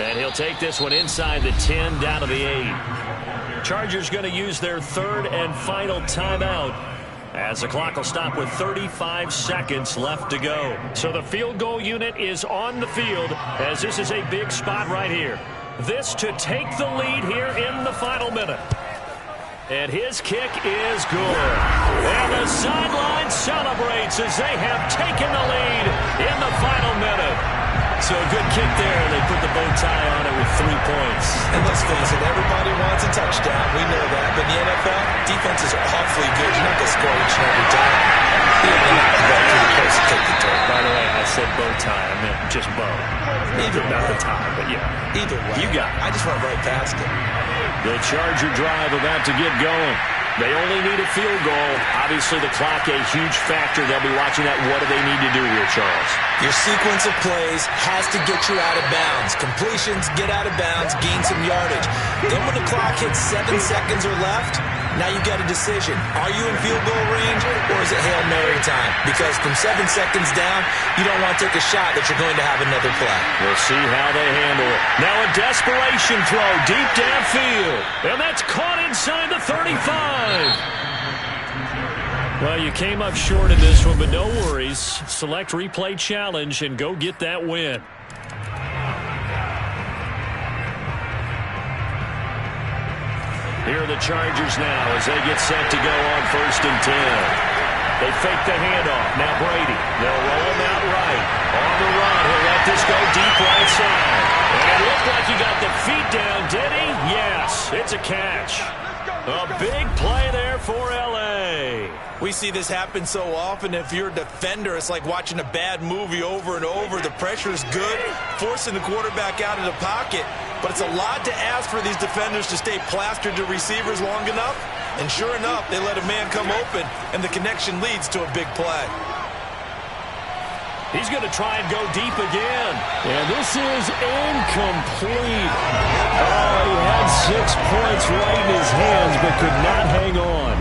And he'll take this one inside the 10 down to the 8. Chargers going to use their 3rd and final timeout as the clock will stop with 35 seconds left to go. So the field goal unit is on the field as this is a big spot right here. This to take the lead here in the final minute. And his kick is good. And the sideline celebrates as they have taken the lead in the final minute. So a good kick there, and they put the bow tie on it with 3 points. And let's face it, everybody wants a touchdown. We know that. But in the NFL, defenses are awfully good. You're not going to score each and every time. By the way, I said bow tie. I meant just bow. Either not the tie, but yeah. Either way. You got it. I just went right past it. The Charger drive about to get going. They only need a field goal. Obviously, the clock a huge factor. They'll be watching that. What do they need to do here, Charles? Your sequence of plays has to get you out of bounds. Completions, get out of bounds, gain some yardage. Then when the clock hits 7 seconds or left, now you got a decision. Are you in field goal range or is it Hail Mary time? Because from 7 seconds down, you don't want to take a shot that you're going to have another play. We'll see how they handle it. Now a desperation throw deep downfield. And that's caught inside the 35. Well, you came up short in this one, but no worries. Select replay challenge and go get that win. Here are the Chargers now as they get set to go on 1st and 10. They fake the handoff. Now Brady. They'll roll him out right. On the run. He'll let this go deep right side. And it looked like he got the feet down, did he? Yes. It's a catch. A big play there for L.A. We see this happen so often. If you're a defender, it's like watching a bad movie over and over. The pressure is good, forcing the quarterback out of the pocket. But it's a lot to ask for these defenders to stay plastered to receivers long enough. And sure enough, they let a man come open, and the connection leads to a big play. He's going to try and go deep again. And this is incomplete. Oh, he had 6 points right in his hands, but could not hang on.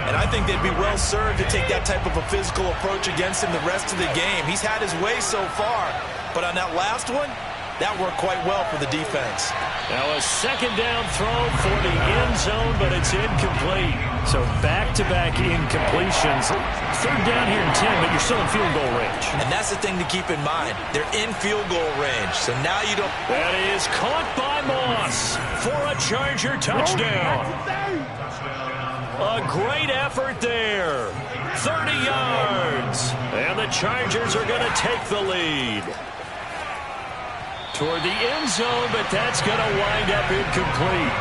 And I think they'd be well served to take that type of a physical approach against him the rest of the game. He's had his way so far, but on that last one, that worked quite well for the defense. Now a second down throw for the end zone, but it's incomplete. So back-to-back incompletions. Third down here in 10, but you're still in field goal range. And that's the thing to keep in mind. They're in field goal range, so now you don't... That is caught by Moss for a Charger touchdown. A great effort there. 30 yards. And the Chargers are going to take the lead. Toward the end zone, but that's going to wind up incomplete.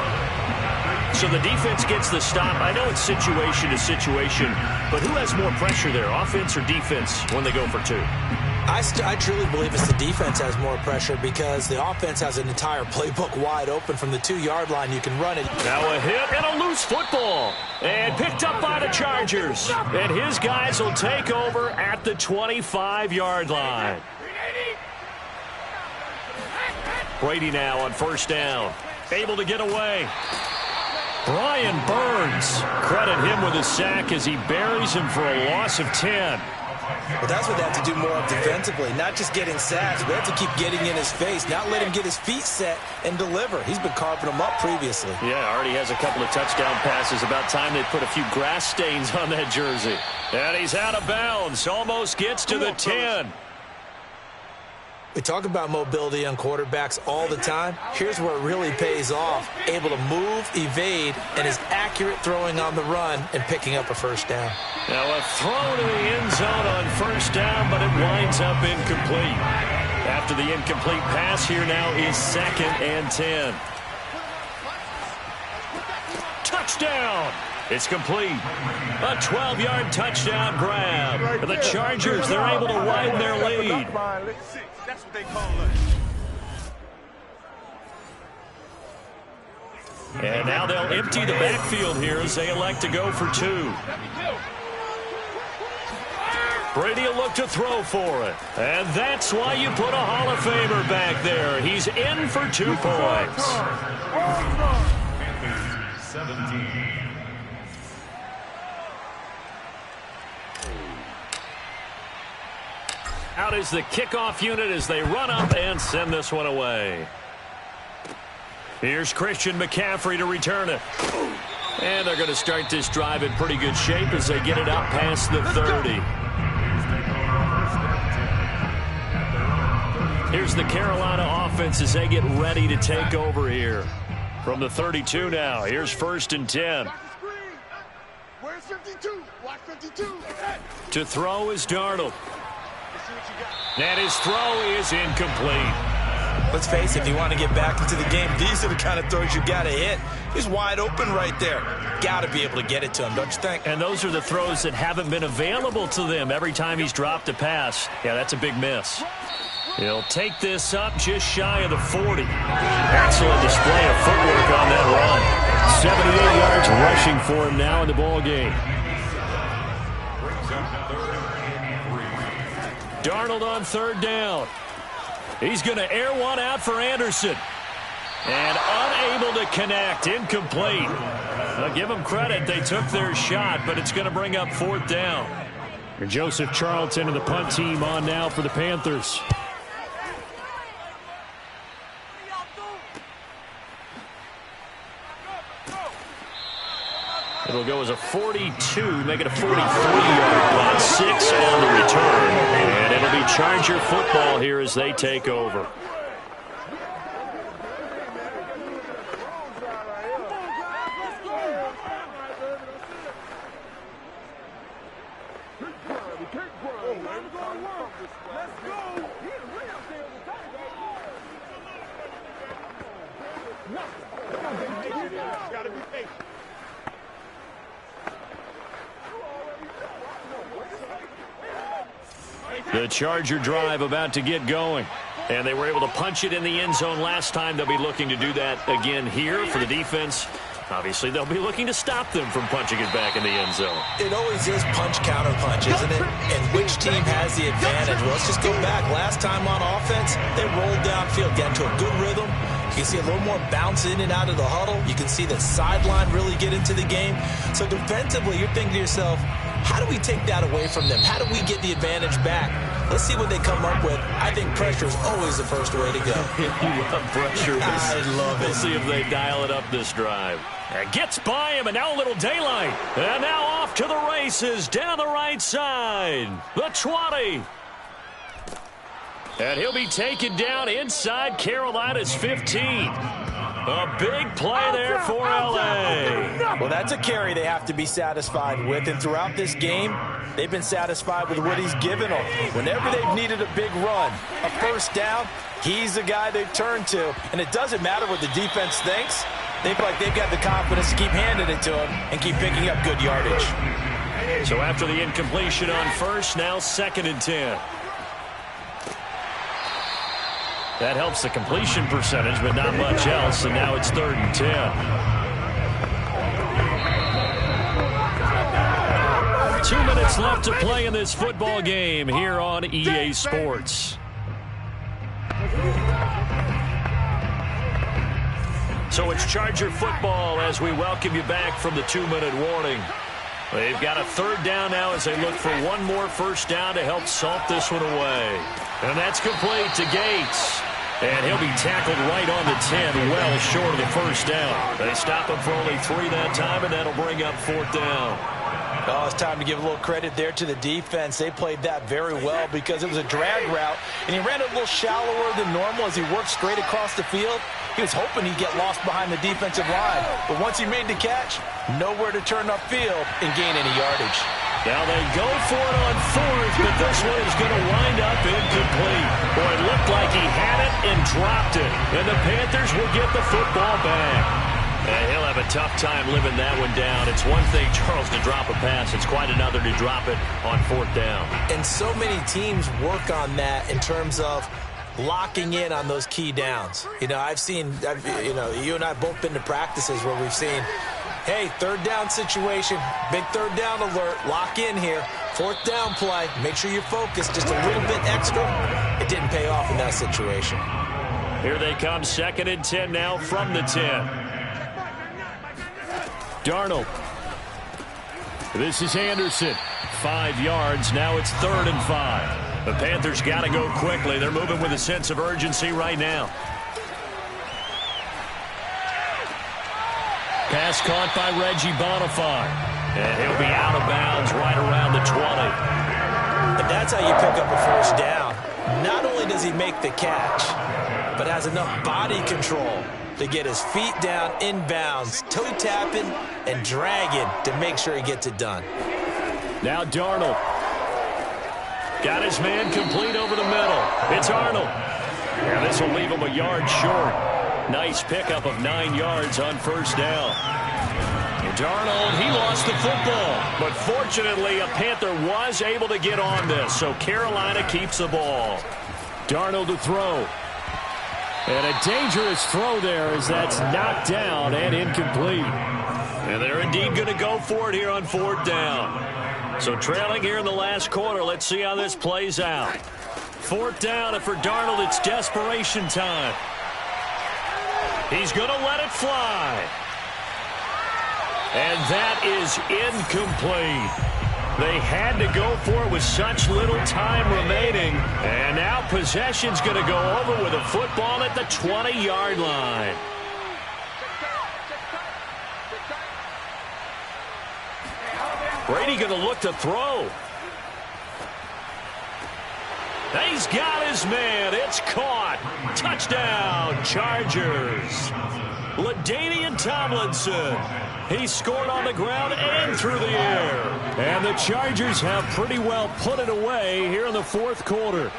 So the defense gets the stop. I know it's situation to situation, but who has more pressure there, offense or defense, when they go for 2? I truly believe it's the defense has more pressure because the offense has an entire playbook wide open from the 2-yard line. You can run it. Now a hit and a loose football. And picked up by the Chargers. And his guys will take over at the 25-yard line. Brady now on first down. Able to get away. Brian Burns. Credit him with a sack as he buries him for a loss of 10. But that's what they have to do more of defensively, not just getting sacks. We have to keep getting in his face, not let him get his feet set and deliver. He's been carving them up previously. Yeah, already has a couple of touchdown passes. About time they put a few grass stains on that jersey. And he's out of bounds. Almost gets to the 10. We talk about mobility on quarterbacks all the time. Here's where it really pays off. Able to move, evade, and is accurate throwing on the run and picking up a first down. Now a throw to the end zone on first down, but it winds up incomplete. After the incomplete pass, here now is 2nd and 10. Touchdown! It's complete. A 12-yard touchdown grab. And the Chargers, they're able to widen their lead. That's what they call us. And now they'll empty the backfield here as they elect to go for 2. Brady will look to throw for it. And that's why you put a Hall of Famer back there. He's in for 2 points. 17. Out is the kickoff unit as they run up and send this one away. Here's Christian McCaffrey to return it. And they're going to start this drive in pretty good shape as they get it up past the 30. Here's the Carolina offense as they get ready to take over here. From the 32 now, here's 1st and 10. Where's 52? Watch 52. To throw is Darnold. And his throw is incomplete. Let's face it, if you want to get back into the game, these are the kind of throws you got to hit. He's wide open right there. Got to be able to get it to him, don't you think? And those are the throws that haven't been available to them every time he's dropped a pass. Yeah, that's a big miss. He'll take this up just shy of the 40. Excellent display of footwork on that run. 78 yards rushing for him now in the ball game. Darnold on 3rd down. He's going to air one out for Anderson. And unable to connect. Incomplete. Now give them credit. They took their shot, but it's going to bring up 4th down. And Joseph Charlton and the punt team on now for the Panthers. It'll go as a 42, make it a 43-yard punt, 6 on the return. And it'll be Charger football here as they take over. The Charger drive about to get going. And they were able to punch it in the end zone last time. They'll be looking to do that again here for the defense. Obviously, they'll be looking to stop them from punching it back in the end zone. It always is punch-counter-punch, isn't it? And which team has the advantage? Well, let's just go back. Last time on offense, they rolled downfield, got into a good rhythm. You can see a little more bounce in and out of the huddle. You can see the sideline really get into the game. So defensively, you're thinking to yourself, how do we take that away from them? How do we get the advantage back? Let's see what they come up with. I think pressure is always the first way to go. You love pressure. I love it. We'll see if they dial it up this drive. And gets by him, and now a little daylight. And now off to the races down the right side. The 20. And he'll be taken down inside Carolina's 15. A big play there for L.A. Well, that's a carry they have to be satisfied with. And throughout this game, they've been satisfied with what he's given them. Whenever they've needed a big run, a first down, he's the guy they've turned to. And it doesn't matter what the defense thinks. They feel like they've got the confidence to keep handing it to him and keep picking up good yardage. So after the incompletion on first, now 2nd and 10. That helps the completion percentage, but not much else, and now it's 3rd and 10. Two minutes left to play in this football game here on EA Sports. So it's Charger football as we welcome you back from the 2-minute warning. They've got a 3rd down now as they look for one more first down to help salt this one away. And that's complete to Gates. And he'll be tackled right on the 10, well short of the first down. They stop him for only 3 that time, and that'll bring up 4th down. Oh, it's time to give a little credit there to the defense. They played that very well because it was a drag route, and he ran a little shallower than normal as he worked straight across the field. He was hoping he'd get lost behind the defensive line, but once he made the catch, nowhere to turn upfield and gain any yardage. Now they go for it on 4th, but this one is going to wind up incomplete. Boy, it looked like he had it and dropped it, and the Panthers will get the football back. And he'll have a tough time living that one down. It's one thing, Charles, to drop a pass. It's quite another to drop it on 4th down. And so many teams work on that in terms of locking in on those key downs. You know, you and I have both been to practices where we've seen, hey, 3rd down situation, big 3rd down alert, lock in here, 4th down play, make sure you're focused just a little bit extra. It didn't pay off in that situation. Here they come, 2nd and 10 now from the 10. Darnold. This is Anderson. 5 yards. Now it's 3rd and 5. The Panthers got to go quickly. They're moving with a sense of urgency right now. Pass caught by Reggie Bonifay. And he'll be out of bounds right around the 20. And that's how you pick up a first down. Not only does he make the catch, but has enough body control to get his feet down inbounds, toe tapping and dragging to make sure he gets it done. Now Darnold. Got his man complete over the middle. It's Arnold. And this will leave him a yard short. Nice pickup of 9 yards on first down. Darnold, he lost the football. But fortunately, a Panther was able to get on this, so Carolina keeps the ball. Darnold to throw. And a dangerous throw there as that's knocked down and incomplete. And they're indeed going to go for it here on 4th down. So trailing here in the last quarter, let's see how this plays out. 4th down, and for Darnold, it's desperation time. He's going to let it fly. And that is incomplete. They had to go for it with such little time remaining. And now possession's going to go over with a football at the 20-yard line. Brady going to look to throw. He's got his man. It's caught. Touchdown, Chargers. LaDainian Tomlinson. He scored on the ground and through the air. And the Chargers have pretty well put it away here in the 4th quarter.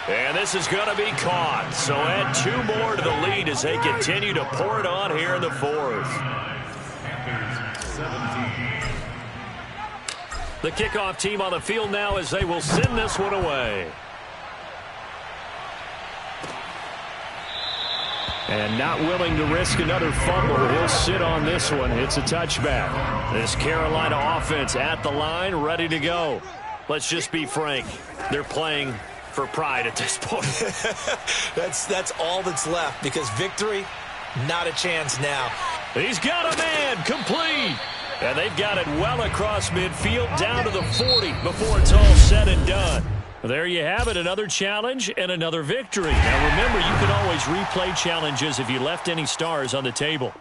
And this is going to be caught. So add 2 more to the lead as they continue to pour it on here in the 4th. The kickoff team on the field now as they will send this one away. And not willing to risk another fumble. He'll sit on this one. It's a touchback. This Carolina offense at the line, ready to go. Let's just be frank. They're playing for pride at this point. That's all that's left, because victory, not a chance now. He's got a man, complete. And they've got it well across midfield, down to the 40 before it's all said and done. There you have it, another challenge and another victory. Now remember, you can always replay challenges if you left any stars on the table.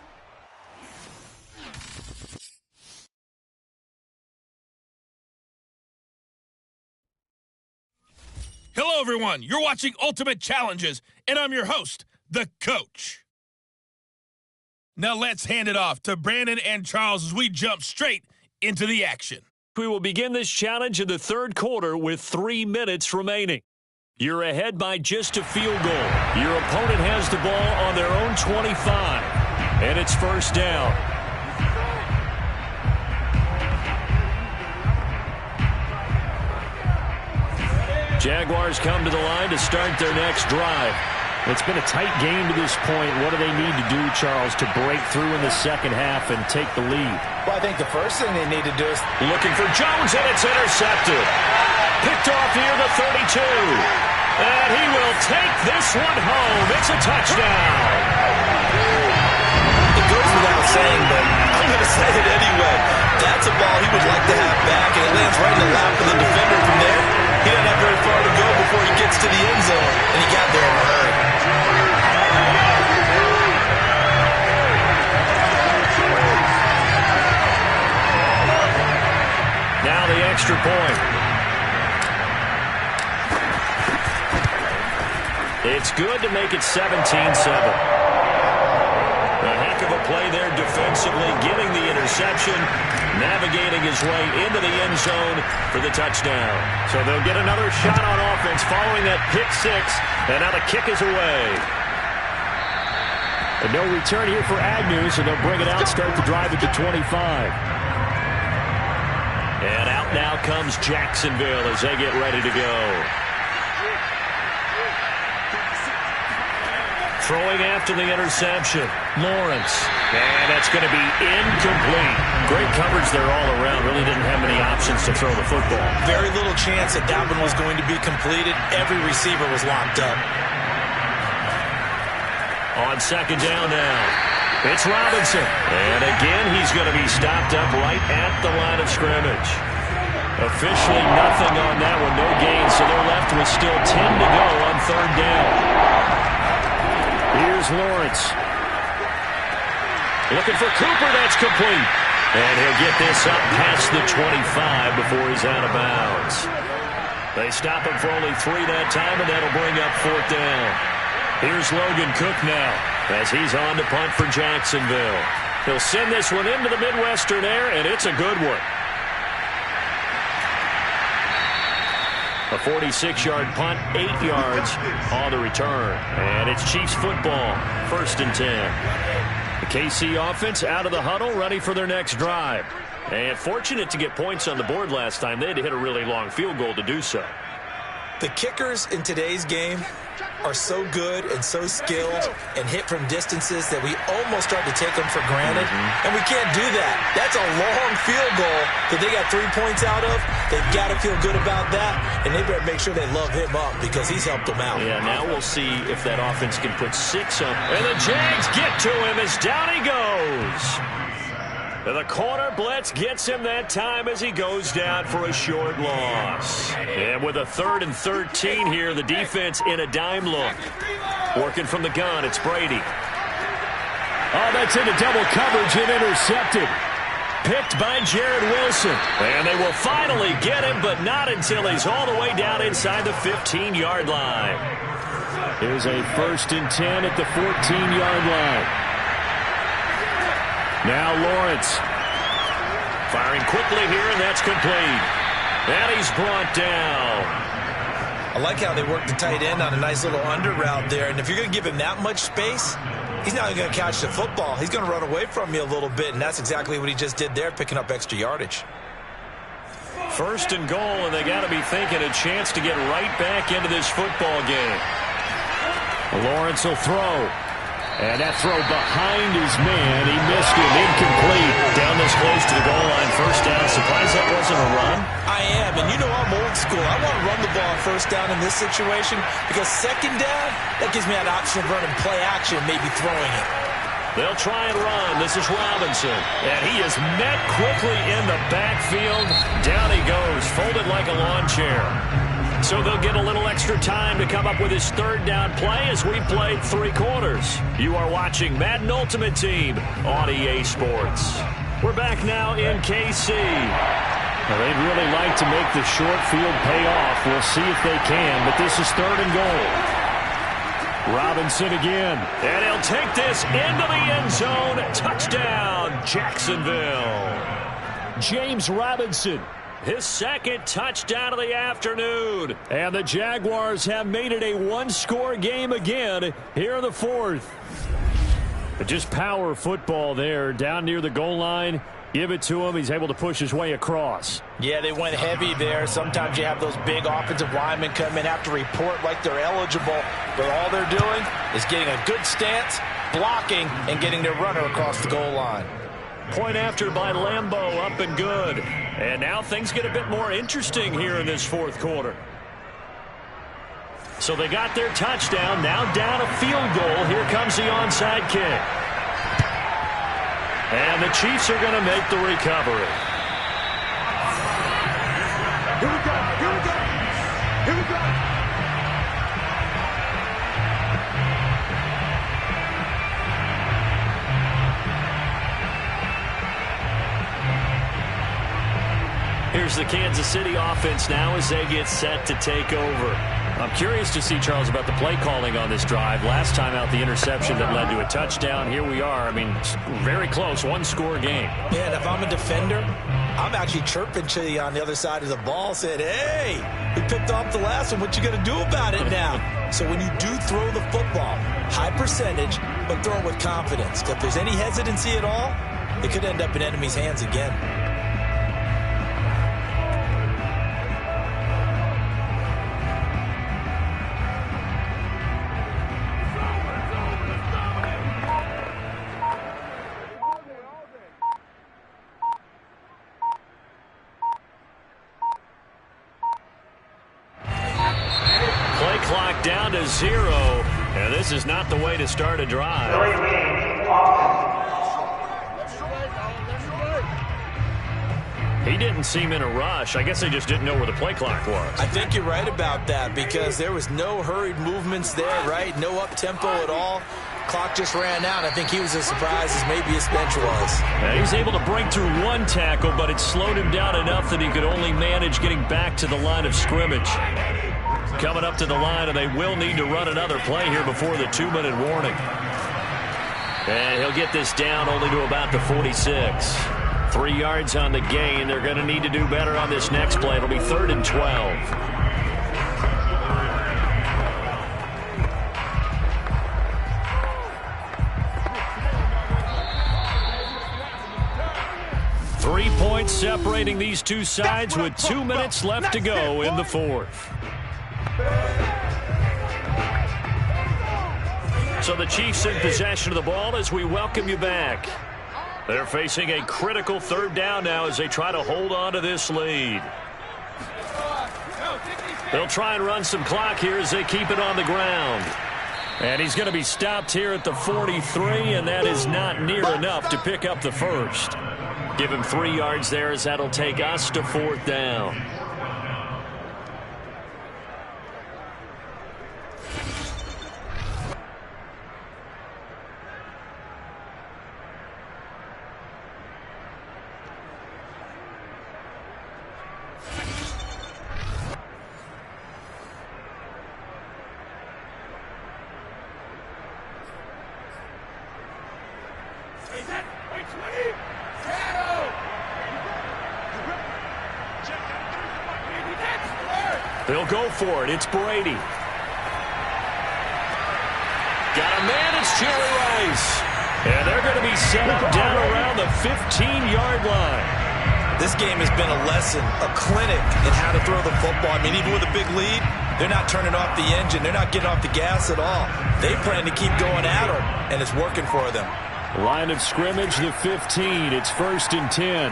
Hello, everyone. You're watching Ultimate Challenges, and I'm your host, the Coach. Now let's hand it off to Brandon and Charles as we jump straight into the action. We will begin this challenge in the third quarter with 3 minutes remaining. You're ahead by just a field goal. Your opponent has the ball on their own 25, and it's first down. Jaguars come to the line to start their next drive. It's been a tight game to this point. What do they need to do, Charles, to break through in the second half and take the lead? Well, I think the first thing they need to do is looking for Jones, and it's intercepted. Picked off near the 32. And he will take this one home. It's a touchdown. It goes without saying, but I'm going to say it anyway. That's a ball he would like to have back, and it lands right in the lap of the defender from there. He doesn't have very far to go before he gets to the end zone, and he got there in a hurry. Now the extra point. It's good to make it 17-7. A heck of a play there defensively, getting the interception, navigating his way into the end zone for the touchdown. So they'll get another shot on offense following that pick six, and now the kick is away. And no return here for Agnew, so they'll bring it out, start the drive at the 25. And out now comes Jacksonville as they get ready to go. Throwing after the interception, Lawrence. And that's going to be incomplete. Great coverage there all around. Really didn't have many options to throw the football. Very little chance that one was going to be completed. Every receiver was locked up. On second down now, it's Robinson. And again, he's going to be stopped up right at the line of scrimmage. Officially nothing on that one, no gain. So they're left with still 10 to go on third down. Here's Lawrence. Looking for Cooper, that's complete. And he'll get this up past the 25 before he's out of bounds. They stop him for only 3 that time, and that'll bring up fourth down. Here's Logan Cook now as he's on to punt for Jacksonville. He'll send this one into the Midwestern air, and it's a good one. A 46-yard punt, 8 yards on the return. And it's Chiefs football, first and 10. The KC offense out of the huddle, ready for their next drive. And fortunate to get points on the board last time. They had to hit a really long field goal to do so. The kickers in today's game are so good and so skilled and hit from distances that we almost start to take them for granted. And we can't do that. That's a long field goal that they got 3 points out of. They've got to feel good about that, and they better make sure they love him up because he's helped them out. Yeah, now we'll see if that offense can put 6 on. And the Jags get to him as down he goes. And the corner blitz gets him that time as he goes down for a short loss. And with a 3rd and 13 here, the defense in a dime look. Working from the gun, it's Brady. Oh, that's into double coverage and intercepted. Picked by Jared Wilson. And they will finally get him, but not until he's all the way down inside the 15-yard line. Here's a 1st and 10 at the 14-yard line. Now Lawrence. Firing quickly here, and that's complete. And he's brought down. I like how they work the tight end on a nice little under route there. And if you're going to give him that much space, he's not going to catch the football. He's going to run away from you a little bit, and that's exactly what he just did there, picking up extra yardage. 1st and goal, and they got to be thinking a chance to get right back into this football game. Lawrence will throw. And that throw behind his man. He missed it. Incomplete. Down this close to the goal line. First down. Surprised that wasn't a run? I am, and you know I'm old school. I want to run the ball on first down in this situation because second down, that gives me that option of running play action, maybe throwing it. They'll try and run. This is Robinson. And he is met quickly in the backfield. Down he goes, folded like a lawn chair. So they'll get a little extra time to come up with his third down play as we played 3 quarters. You are watching Madden Ultimate Team on EA Sports. We're back now in KC. Well, they'd really like to make the short field pay off. We'll see if they can, but this is 3rd and goal. Robinson again. And he'll take this into the end zone. Touchdown, Jacksonville. James Robinson. His second touchdown of the afternoon. And the Jaguars have made it a one-score game again here in the 4th. But just power football there down near the goal line. Give it to him. He's able to push his way across. Yeah, they went heavy there. Sometimes you have those big offensive linemen come in, have to report like they're eligible. But all they're doing is getting a good stance, blocking, and getting their runner across the goal line. Point after by Lambeau, up and good. And now things get a bit more interesting here in this 4th quarter. So they got their touchdown, now down a field goal. Here comes the onside kick. And the Chiefs are going to make the recovery. Here we go, here we go, here we go. Here's the Kansas City offense now as they get set to take over. I'm curious to see, Charles, about the play calling on this drive. Last time out, the interception that led to a touchdown. Here we are. I mean, very close, one-score game. Yeah, and if I'm a defender, I'm actually chirping to you on the other side of the ball, saying, hey, we picked off the last one. What you going to do about it now? So when you do throw the football, high percentage, but throw it with confidence. If there's any hesitancy at all, it could end up in enemy's hands again. Down to 0, and this is not the way to start a drive. He didn't seem in a rush. I guess they just didn't know where the play clock was. I think you're right about that because there was no hurried movements there, right? No up-tempo at all. Clock just ran out. I think he was as surprised as maybe his bench was. And he's able to break through one tackle, but it slowed him down enough that he could only manage getting back to the line of scrimmage. Coming up to the line, and they will need to run another play here before the 2-minute warning. And he'll get this down only to about the 46. 3 yards on the gain. They're going to need to do better on this next play. It'll be 3rd and 12. Three points separating these two sides with 2 minutes left to go in the 4th. So the Chiefs in possession of the ball as we welcome you back. They're facing a critical 3rd down now as they try to hold on to this lead. They'll try and run some clock here as they keep it on the ground. And he's going to be stopped here at the 43, and that is not near enough to pick up the first. Give him 3 yards there as that'll take us to 4th down. They'll go for it. It's Brady. Got a man. It's Jerry Rice. And they're going to be set up down around the 15-yard line. This game has been a lesson, a clinic in how to throw the football. I mean, even with a big lead, They're not turning off the engine. They're not getting off the gas at all. They plan to keep going at them, and it's working for them. Line of scrimmage, the 15. It's 1st and 10.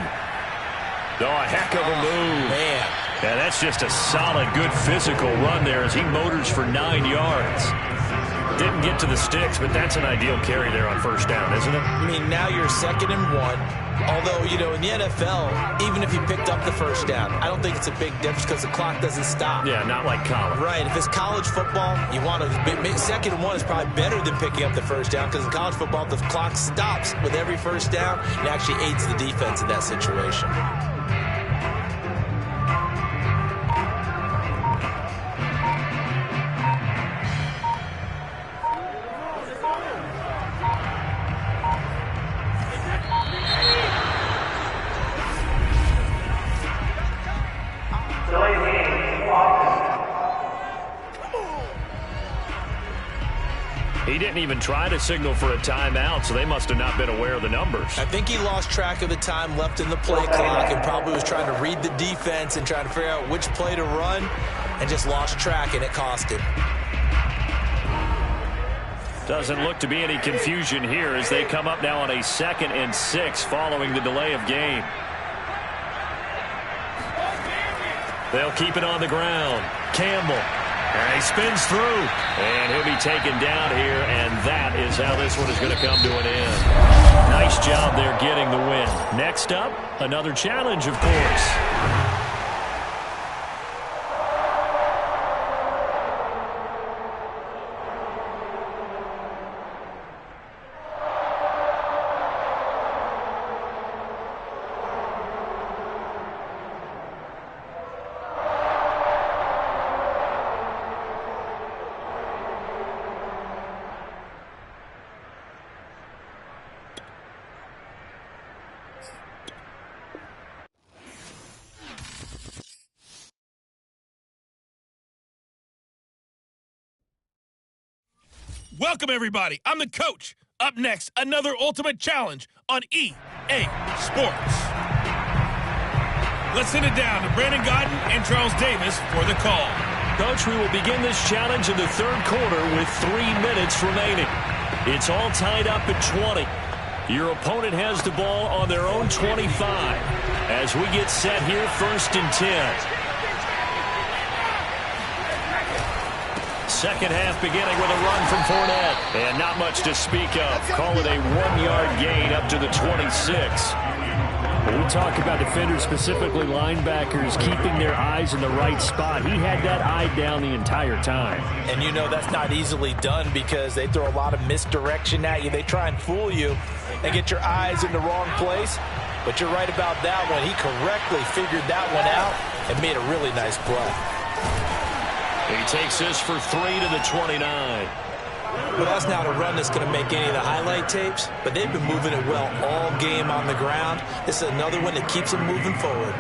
Oh, a heck of a move. Man. Yeah, that's just a solid, good physical run there as he motors for 9 yards. Didn't get to the sticks, but that's an ideal carry there on 1st down, isn't it? I mean, now you're 2nd and 1. Although, you know, in the NFL, even if you picked up the 1st down, I don't think it's a big difference because the clock doesn't stop. Yeah, not like college. Right. If it's college football, you want to 2nd and 1 is probably better than picking up the 1st down because in college football, the clock stops with every 1st down and actually aids the defense in that situation. He didn't even try to signal for a timeout, so they must have not been aware of the numbers. I think he lost track of the time left in the play clock and probably was trying to read the defense and trying to figure out which play to run and just lost track, and it cost him. Doesn't look to be any confusion here as they come up now on a 2nd and 6 following the delay of game. They'll keep it on the ground. Campbell. And he spins through. And he'll be taken down here, and that is how this one is going to come to an end. Nice job there getting the win. Next up, another challenge, of course. Welcome, everybody. I'm the coach. Up next, another ultimate challenge on EA Sports. Let's send it down to Brandon Godden and Charles Davis for the call. Coach, we will begin this challenge in the 3rd quarter with 3 minutes remaining. It's all tied up at 20. Your opponent has the ball on their own 25. As we get set here, 1st and 10. Second half beginning with a run from Fournette. And not much to speak of. Call it a 1-yard gain up to the 26. When we talk about defenders, specifically linebackers, keeping their eyes in the right spot, he had that eye down the entire time. And you know that's not easily done because they throw a lot of misdirection at you. They try and fool you and get your eyes in the wrong place. But you're right about that one. He correctly figured that one out and made a really nice play. He takes this for 3 to the 29. Well, that's not a run that's going to make any of the highlight tapes, but they've been moving it well all game on the ground. This is another one that keeps them moving forward.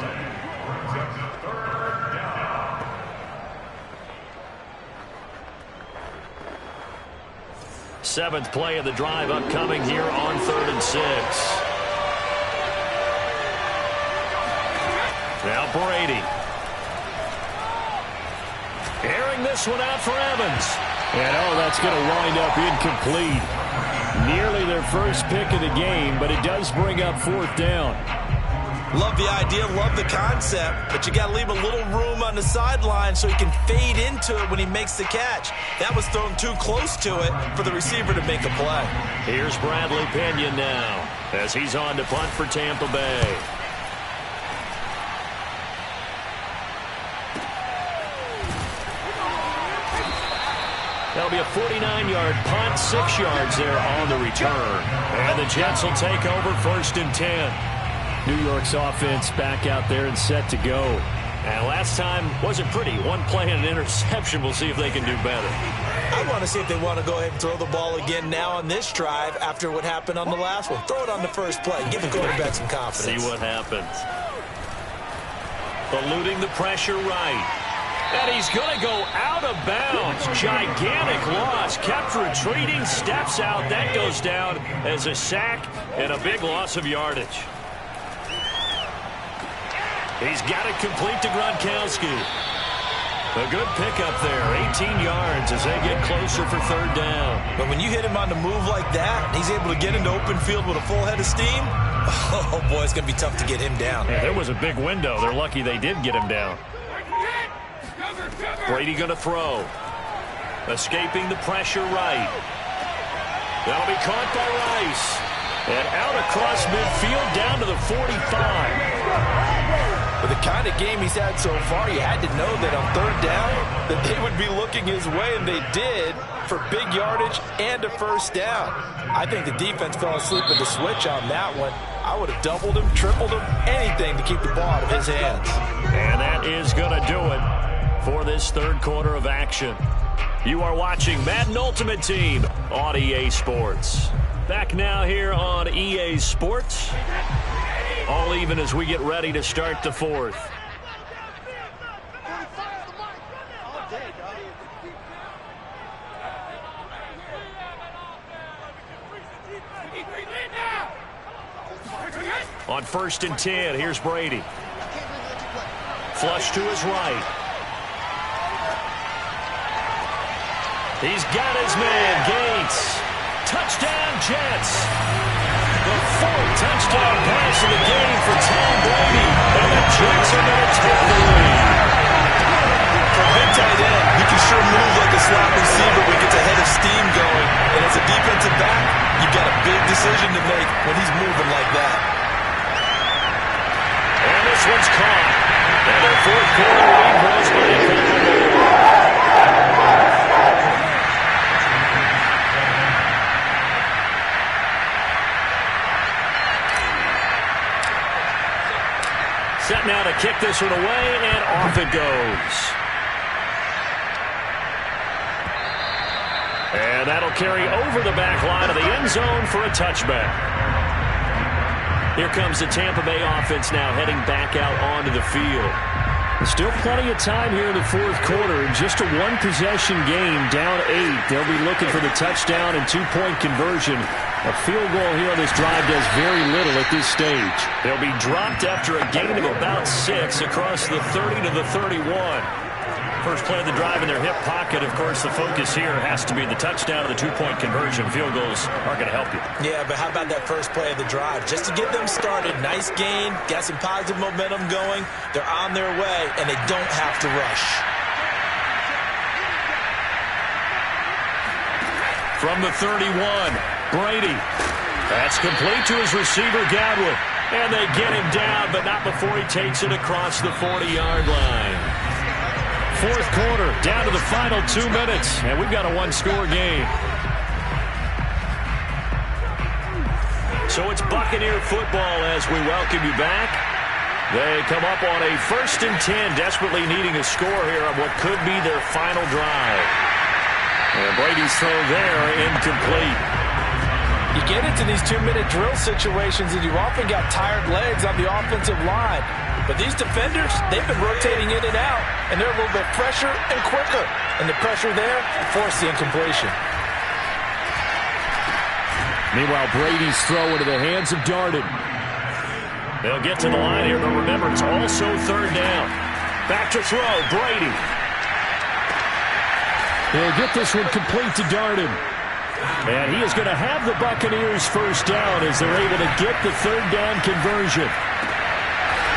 Seventh play of the drive upcoming here on 3rd and 6. Now Brady. Airing this one out for Evans. And, that's going to wind up incomplete. Nearly their first pick of the game, but it does bring up 4th down. Love the idea, love the concept, but you got to leave a little room on the sideline so he can fade into it when he makes the catch. That was thrown too close to it for the receiver to make a play. Here's Bradley Pinion now as he's on to punt for Tampa Bay. That'll be a 49-yard punt, 6 yards there on the return. And the Jets will take over 1st and 10. New York's offense back out there and set to go. And last time wasn't pretty. One play and an interception. We'll see if they can do better. I want to see if they want to go ahead and throw the ball again now on this drive after what happened on the last one. Throw it on the first play. Give the quarterback some confidence. See what happens. Eluding the pressure right. And he's going to go out of bounds. Gigantic loss. Kept retreating. Steps out. That goes down as a sack and a big loss of yardage. He's got it complete to Gronkowski. A good pickup there, 18 yards as they get closer for third down. But when you hit him on the move like that, he's able to get into open field with a full head of steam, oh boy, it's going to be tough to get him down. Yeah, there was a big window. They're lucky they did get him down. Brady going to throw. Escaping the pressure right. That'll be caught by Rice. And out across midfield down to the 45. With the kind of game he's had so far, you had to know that on third down that they would be looking his way, and they did, for big yardage and a first down. I think the defense fell asleep with the switch on that one. I would have doubled him, tripled him, anything to keep the ball out of his hands. And that is going to do it for this third quarter of action. You are watching Madden Ultimate Team on EA Sports. Back now here on EA Sports. All even as we get ready to start the fourth. On 1st and 10, here's Brady. Flush to his right. He's got his man, Gates. Touchdown, Jets. The fourth touchdown pass of the game for Tom Brady. And the Jets are going to take the lead. For a big tight end, he can sure move like a slot receiver when he gets a head of steam going. And as a defensive back, you've got a big decision to make when he's moving like that. And this one's caught. And their fourth quarter lead was by a couple more. Set now to kick this one away, and off it goes. And that'll carry over the back line of the end zone for a touchback. Here comes the Tampa Bay offense now heading back out onto the field. Still plenty of time here in the fourth quarter. Just a one-possession game, down 8. They'll be looking for the touchdown and two-point conversion. A field goal here on this drive does very little at this stage. They'll be dropped after a gain of about 6 across the 30 to the 31. First play of the drive in their hip pocket. Of course, the focus here has to be the touchdown and the two-point conversion. Field goals aren't going to help you. Yeah, but how about that first play of the drive? Just to get them started, nice gain, got some positive momentum going. They're on their way, and they don't have to rush. From the 31, Brady. That's complete to his receiver, Godwin. And they get him down, but not before he takes it across the 40-yard line. Fourth quarter, down to the final 2 minutes, and we've got a one-score game. So it's Buccaneer football as we welcome you back. They come up on a 1st and 10, desperately needing a score here on what could be their final drive. And Brady's throw there, incomplete. You get into these 2-minute drill situations, and you've often got tired legs on the offensive line. But these defenders, they've been rotating in and out, and they're a little bit fresher and quicker. And the pressure there forced the incompletion. Meanwhile, Brady's throw into the hands of Darden. They'll get to the line here, but remember, it's also third down. Back to throw, Brady. He'll get this one complete to Darden. And he is going to have the Buccaneers first down as they're able to get the third down conversion.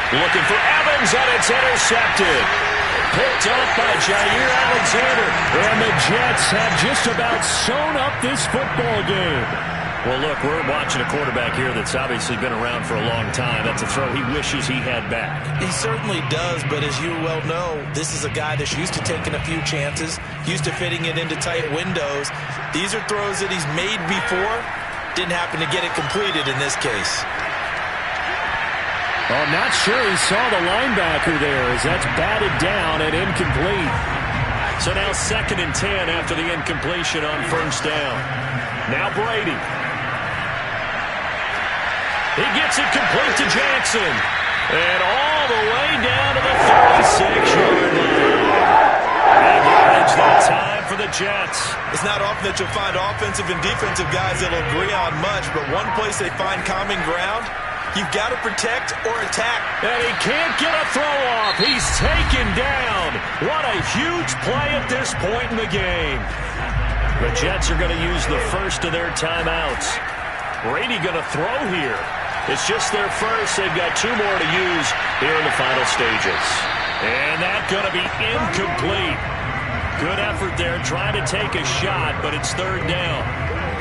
Looking for Evans, and it's intercepted. Picked up by Jair Alexander. And the Jets have just about sewn up this football game. Well, look, we're watching a quarterback here that's obviously been around for a long time. That's a throw he wishes he had back. He certainly does, but as you well know, this is a guy that's used to taking a few chances, used to fitting it into tight windows. These are throws that he's made before. Didn't happen to get it completed in this case. I'm not sure he saw the linebacker there as that's batted down and incomplete. So now 2nd and 10 after the incompletion on first down. Now Brady. He gets it complete to Jackson. And all the way down to the 36-yard line. Big yardage that time for the Jets. It's not often that you'll find offensive and defensive guys that will agree on much, but one place they find common ground, You've got to protect or attack. And he can't get a throw off. He's taken down. What a huge play at this point in the game. The Jets are going to use the first of their timeouts. Brady going to throw here. It's just their first. They've got 2 more to use here in the final stages. And that's going to be incomplete. Good effort there trying to take a shot, but it's 3rd down.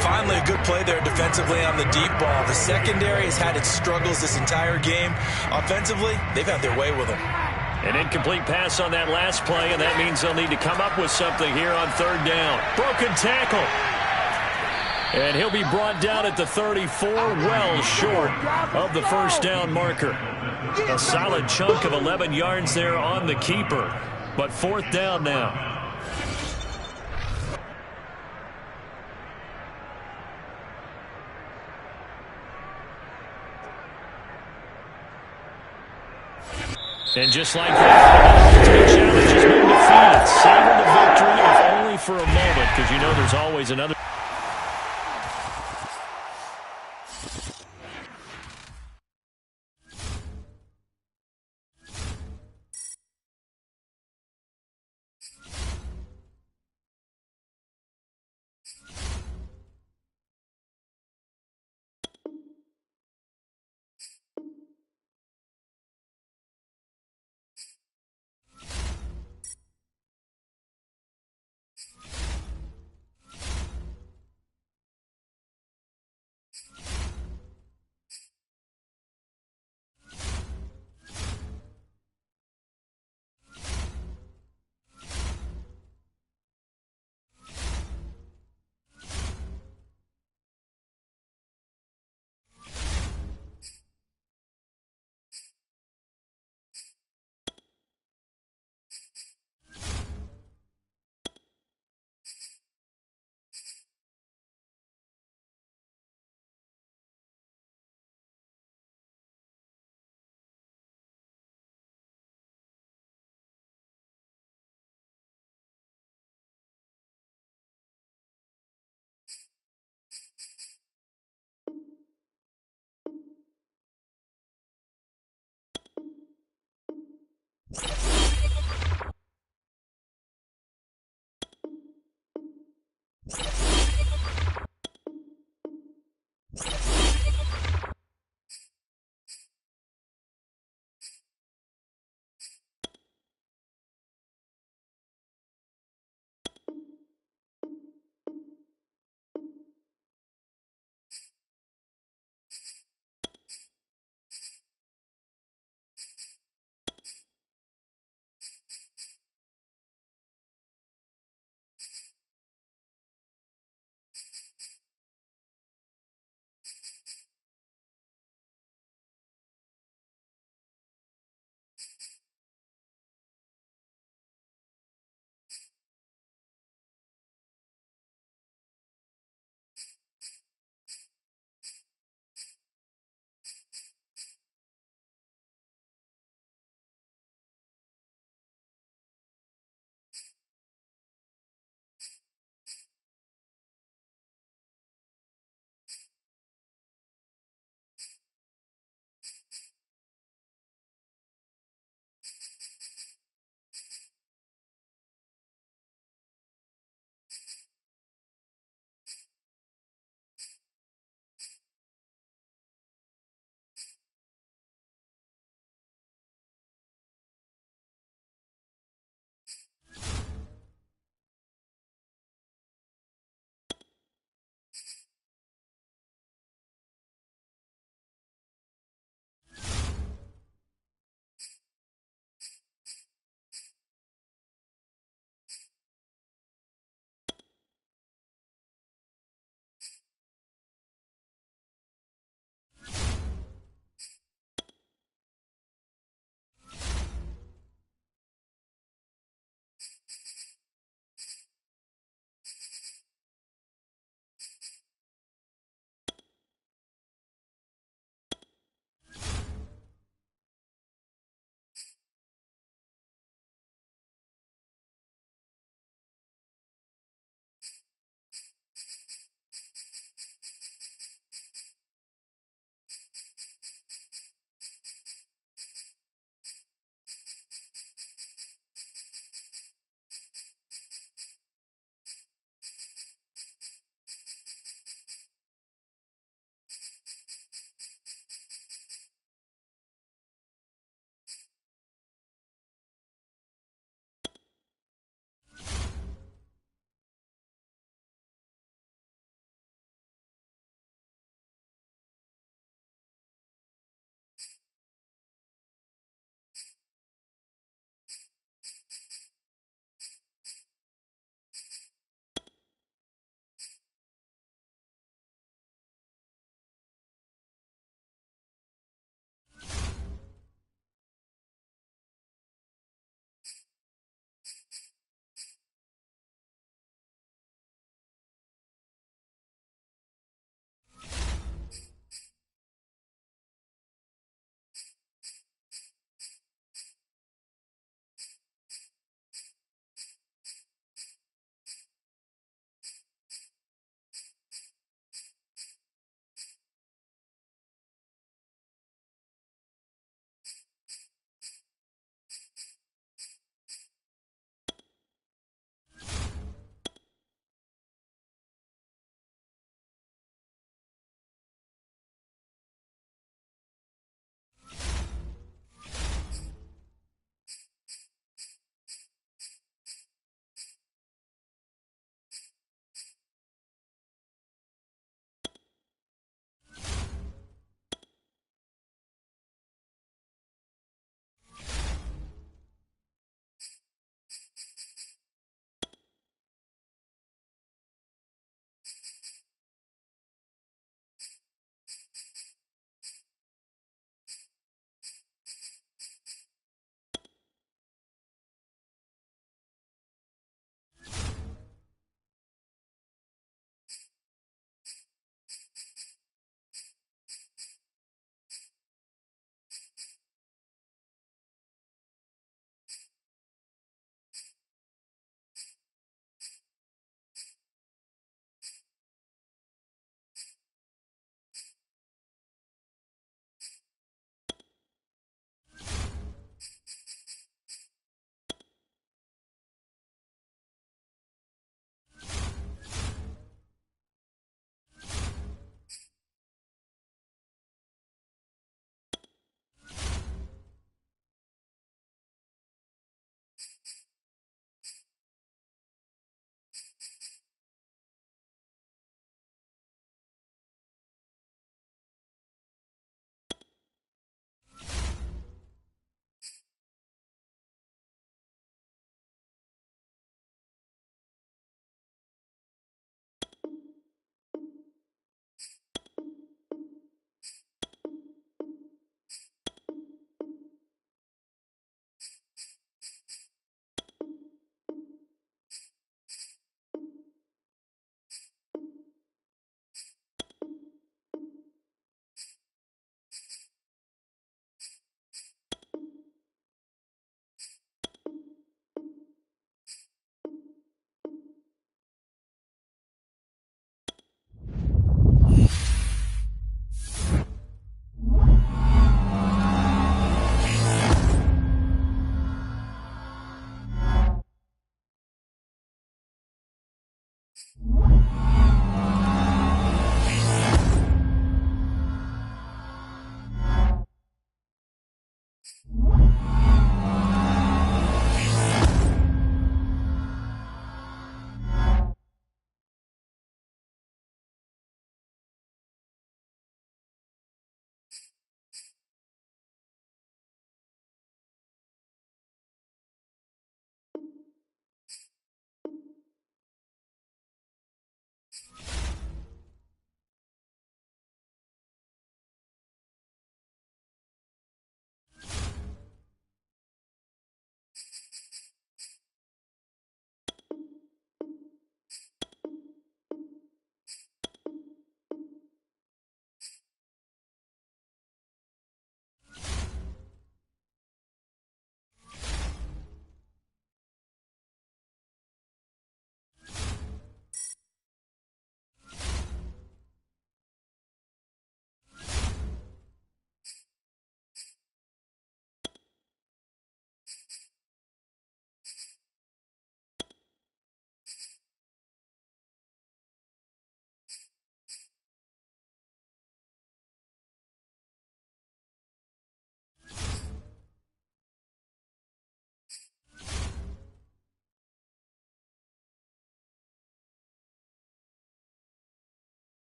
Finally, a good play there defensively on the deep ball. The secondary has had its struggles this entire game. Offensively, they've had their way with them. An incomplete pass on that last play, and that means they'll need to come up with something here on 3rd down. Broken tackle. And he'll be brought down at the 34, well short of the first down marker. A solid chunk of 11 yards there on the keeper, but 4th down now. And just like that, the ultimate challenge has been defeated. Savor the victory, if only for a moment, because you know there's always another.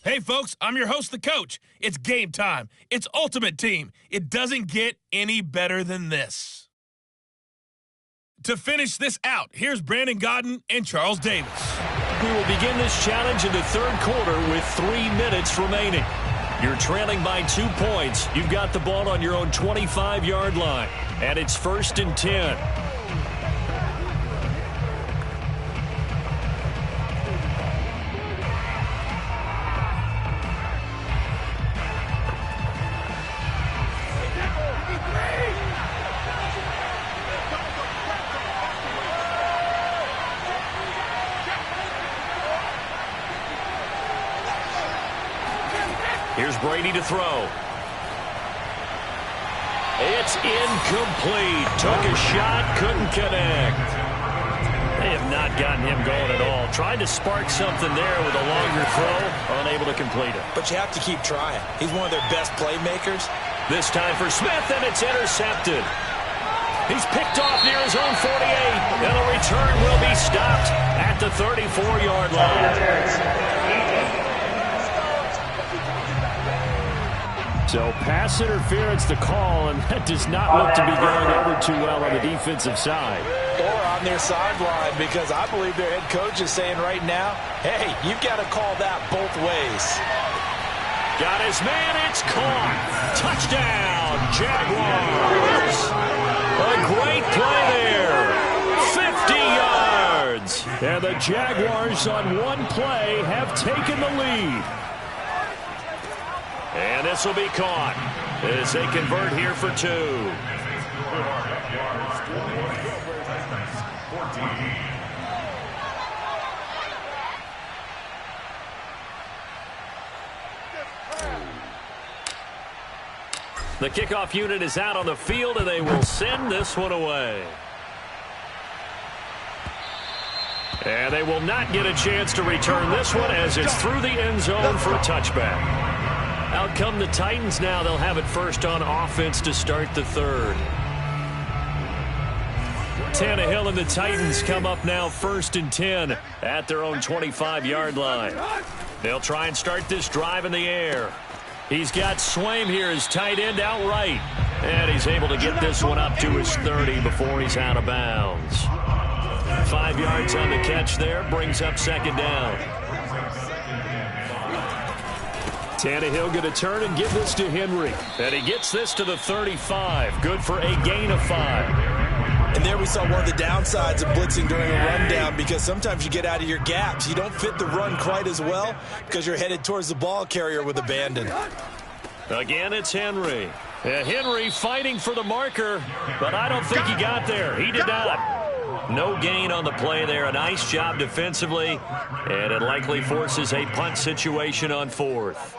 Hey, folks, I'm your host, the coach. It's game time. It's Ultimate Team. It doesn't get any better than this. To finish this out, here's Brandon Godden and Charles Davis. We will begin this challenge in the third quarter with 3 minutes remaining. You're trailing by 2 points. You've got the ball on your own 25-yard line, and it's 1st and 10. Here's Brady to throw. It's incomplete. Took a shot, couldn't connect. They have not gotten him going at all. Tried to spark something there with a longer throw, unable to complete it. But you have to keep trying. He's one of their best playmakers. This time for Smith, and it's intercepted. He's picked off near his own 48, and the return will be stopped at the 34-yard line. So pass interference the call, and that does not look to be going over too well on the defensive side. Or on their sideline, because I believe their head coach is saying right now, hey, you've got to call that both ways. Got his man, it's caught. Touchdown, Jaguars. A great play there. 50 yards. And the Jaguars on one play have taken the lead. And this will be caught as they convert here for 2. The kickoff unit is out on the field, and they will send this one away. And they will not get a chance to return this one as it's through the end zone for a touchback. Out come the Titans now. They'll have it first on offense to start the third. Tannehill and the Titans come up now 1st and 10 at their own 25-yard line. They'll try and start this drive in the air. He's got Swaim here as tight end outright. And he's able to get this one up to his 30 before he's out of bounds. 5 yards on the catch there, brings up 2nd down. Tannehill going to turn and give this to Henry. And he gets this to the 35. Good for a gain of 5. And there we saw one of the downsides of blitzing during a rundown, because sometimes you get out of your gaps. You don't fit the run quite as well because you're headed towards the ball carrier with abandon. Again, it's Henry. Henry fighting for the marker, but I don't think he got there. He did not. No gain on the play there. A nice job defensively, and it likely forces a punt situation on 4th.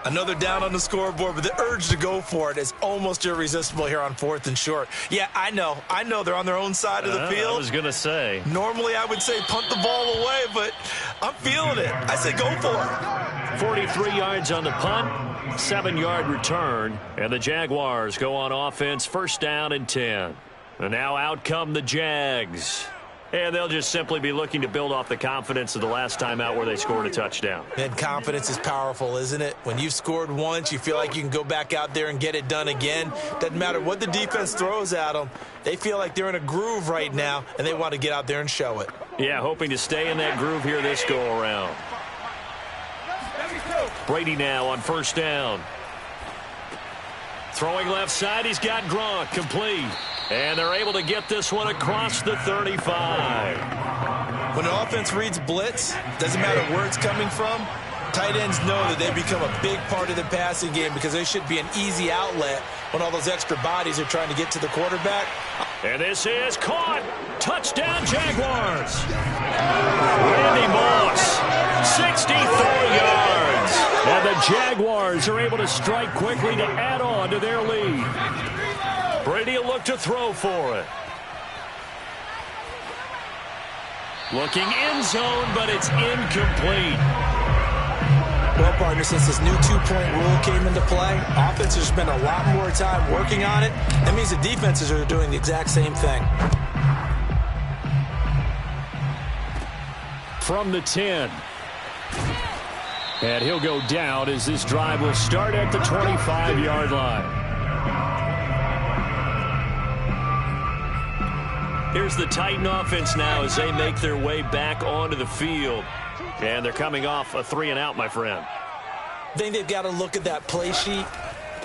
Another down on the scoreboard, but the urge to go for it is almost irresistible here on 4th and short. Yeah, I know they're on their own side of the field. I was going to say. Normally I would say punt the ball away, but I'm feeling it. I say go for it. 43 yards on the punt, 7-yard return, and the Jaguars go on offense 1st down and 10. And now out come the Jags. And they'll just simply be looking to build off the confidence of the last time out where they scored a touchdown. And confidence is powerful, isn't it? When you've scored once, you feel like you can go back out there and get it done again. Doesn't matter what the defense throws at them. They feel like they're in a groove right now, and they want to get out there and show it. Yeah, hoping to stay in that groove here this go-around. Brady now on 1st down. Throwing left side, he's got Gronk complete. And they're able to get this one across the 35. When an offense reads blitz, doesn't matter where it's coming from, tight ends know that they become a big part of the passing game because they should be an easy outlet when all those extra bodies are trying to get to the quarterback. And this is caught. Touchdown, Jaguars. Randy Moss, 64 yards. And the Jaguars are able to strike quickly to add on to their lead. Brady will look to throw for it. Looking end zone, but it's incomplete. Well, partner, since this new two-point rule came into play, offenses spend a lot more time working on it. That means the defenses are doing the exact same thing. From the 10. And he'll go down as this drive will start at the 25-yard line. Here's the Titan offense now as they make their way back onto the field. And they're coming off a 3-and-out, my friend. I think they've got to look at that play sheet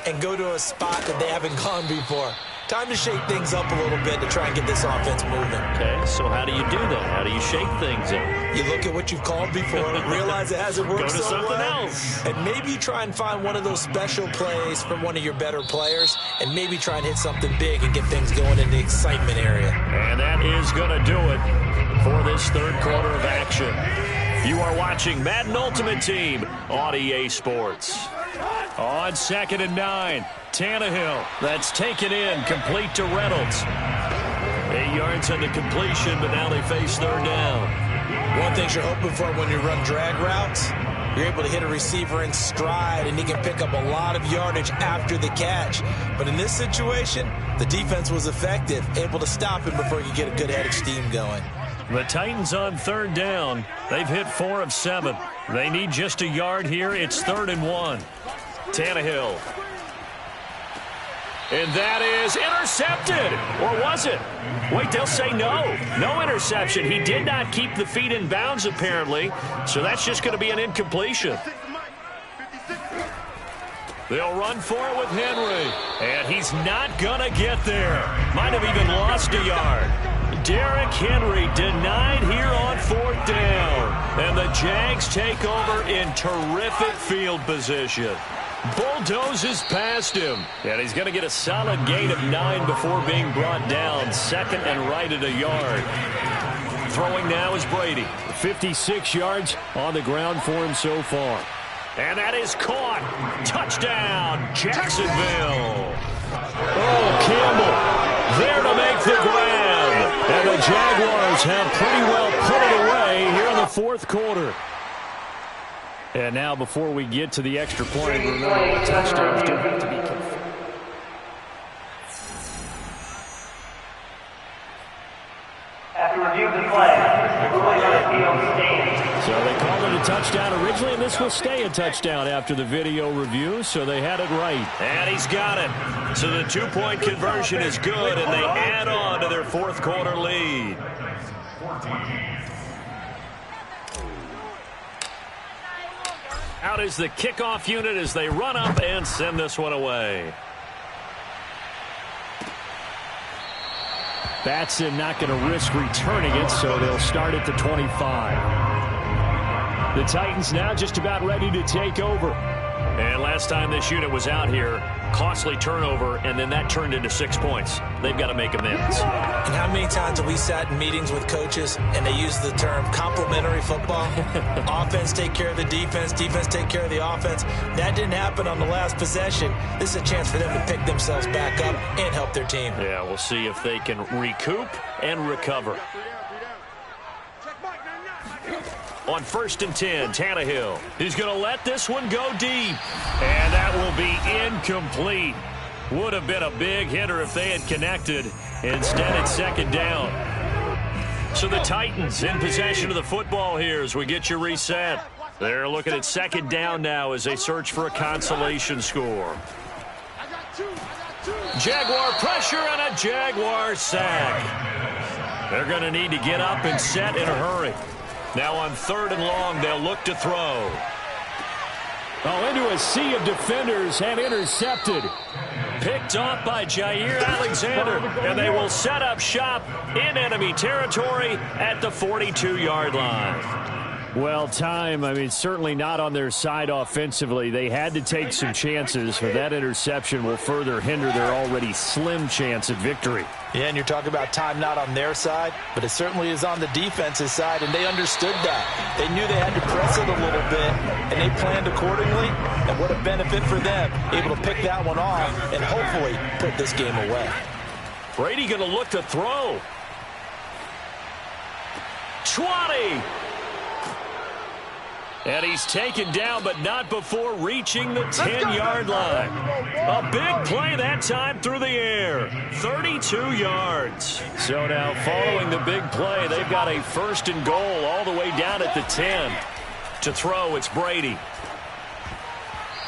and go to a spot that they haven't gone before. Time to shake things up a little bit to try and get this offense moving. Okay, so how do you do that? How do you shake things up? You look at what you've called before, realize it hasn't worked Go to so something well, else. and maybe try and find one of those special plays from one of your better players, and maybe try and hit something big and get things going in the excitement area. And that is going to do it for this third quarter of action. You are watching Madden Ultimate Team on EA Sports. On 2nd and 9, Tannehill. That's taken in, complete to Reynolds. 8 yards on the completion, but now they face third down. One thing you're hoping for when you run drag routes, you're able to hit a receiver in stride, and he can pick up a lot of yardage after the catch. But in this situation, the defense was effective, able to stop him before he could get a good head of steam going. The Titans on third down. They've hit 4 of 7. They need just a yard here. It's 3rd and 1. Tannehill. And that is intercepted. Or was it? Wait, they'll say no. No interception. He did not keep the feet in bounds, apparently. So that's just going to be an incompletion. They'll run for it with Henry. And he's not going to get there. Might have even lost a yard. Derrick Henry denied here on 4th down. And the Jags take over in terrific field position. Bulldozes past him. And he's going to get a solid gain of 9 before being brought down. 2nd and right at a yard. Throwing now is Brady. 56 yards on the ground for him so far. And that is caught. Touchdown, Jacksonville. Oh, Campbell there to make the grab. And the Jaguars have pretty well put it away here in the 4th quarter. And now before we get to the extra point, remember, touchdowns do have to be confirmed. After review of the play, the ruling on the field stands. So they called it a touchdown originally, and this will stay a touchdown after the video review, so they had it right. And he's got it. So the 2-point conversion is good, and they add on to their 4th quarter lead. Out is the kickoff unit as they run up and send this one away. Batson not going to risk returning it, so they'll start at the 25. The Titans now just about ready to take over. And last time this unit was out here, costly turnover, and then that turned into 6 points. They've got to make amends. And how many times have we sat in meetings with coaches and they use the term complementary football? Offense take care of the defense, defense take care of the offense. That didn't happen on the last possession. This is a chance for them to pick themselves back up and help their team. Yeah, we'll see if they can recoup and recover. On 1st and 10, Tannehill. He's going to let this one go deep. And that will be incomplete. Would have been a big hitter if they had connected. Instead, it's 2nd down. So the Titans in possession of the football here as we get you reset. They're looking at 2nd down now as they search for a consolation score. Jaguar pressure and a Jaguar sack. They're going to need to get up and set in a hurry. Now on 3rd and long, they'll look to throw. Oh, into a sea of defenders and intercepted. Picked off by Jair Alexander, and they will set up shop in enemy territory at the 42-yard line. Well, certainly not on their side offensively. They had to take some chances, but that interception will further hinder their already slim chance at victory. Yeah, and you're talking about time not on their side, but it certainly is on the defensive side, and they understood that. They knew they had to press it a little bit, and they planned accordingly, and what a benefit for them, able to pick that one off and hopefully put this game away. Brady going to look to throw. 20. And he's taken down, but not before reaching the 10-yard line. A big play that time through the air. 32 yards. So now following the big play, they've got a 1st and goal all the way down at the 10. To throw, it's Brady.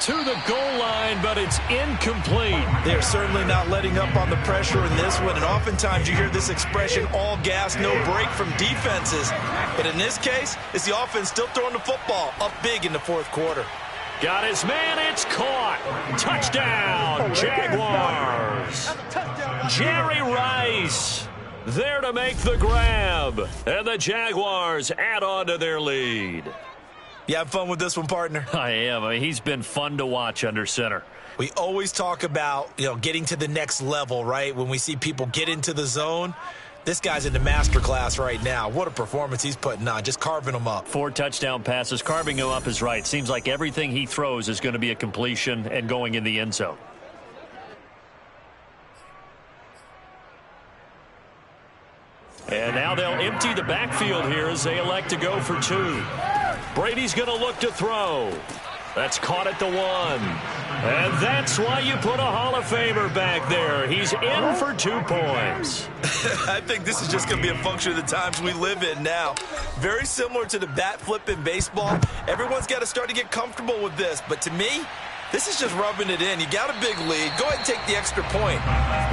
to the goal line, but it's incomplete. They're certainly not letting up on the pressure in this one, and oftentimes you hear this expression, all gas, no break from defenses. But in this case, it's the offense still throwing the football up big in the fourth quarter. Got his man, it's caught. Touchdown, Jaguars. Jerry Rice there to make the grab, and the Jaguars add on to their lead. You have fun with this one, partner? I am. He's been fun to watch under center. We always talk about, getting to the next level, right? When we see people get into the zone, this guy's in the master class right now. What a performance he's putting on, just carving them up. 4 touchdown passes. Carving him up is right. Seems like everything he throws is going to be a completion and going in the end zone. And now they'll empty the backfield here as they elect to go for 2. Brady's going to look to throw. That's caught at the 1. And that's why you put a Hall of Famer back there. He's in for 2 points. I think this is just going to be a function of the times we live in now. Very similar to the bat flip in baseball. Everyone's got to start to get comfortable with this. But to me, this is just rubbing it in. You got a big lead. Go ahead and take the extra point.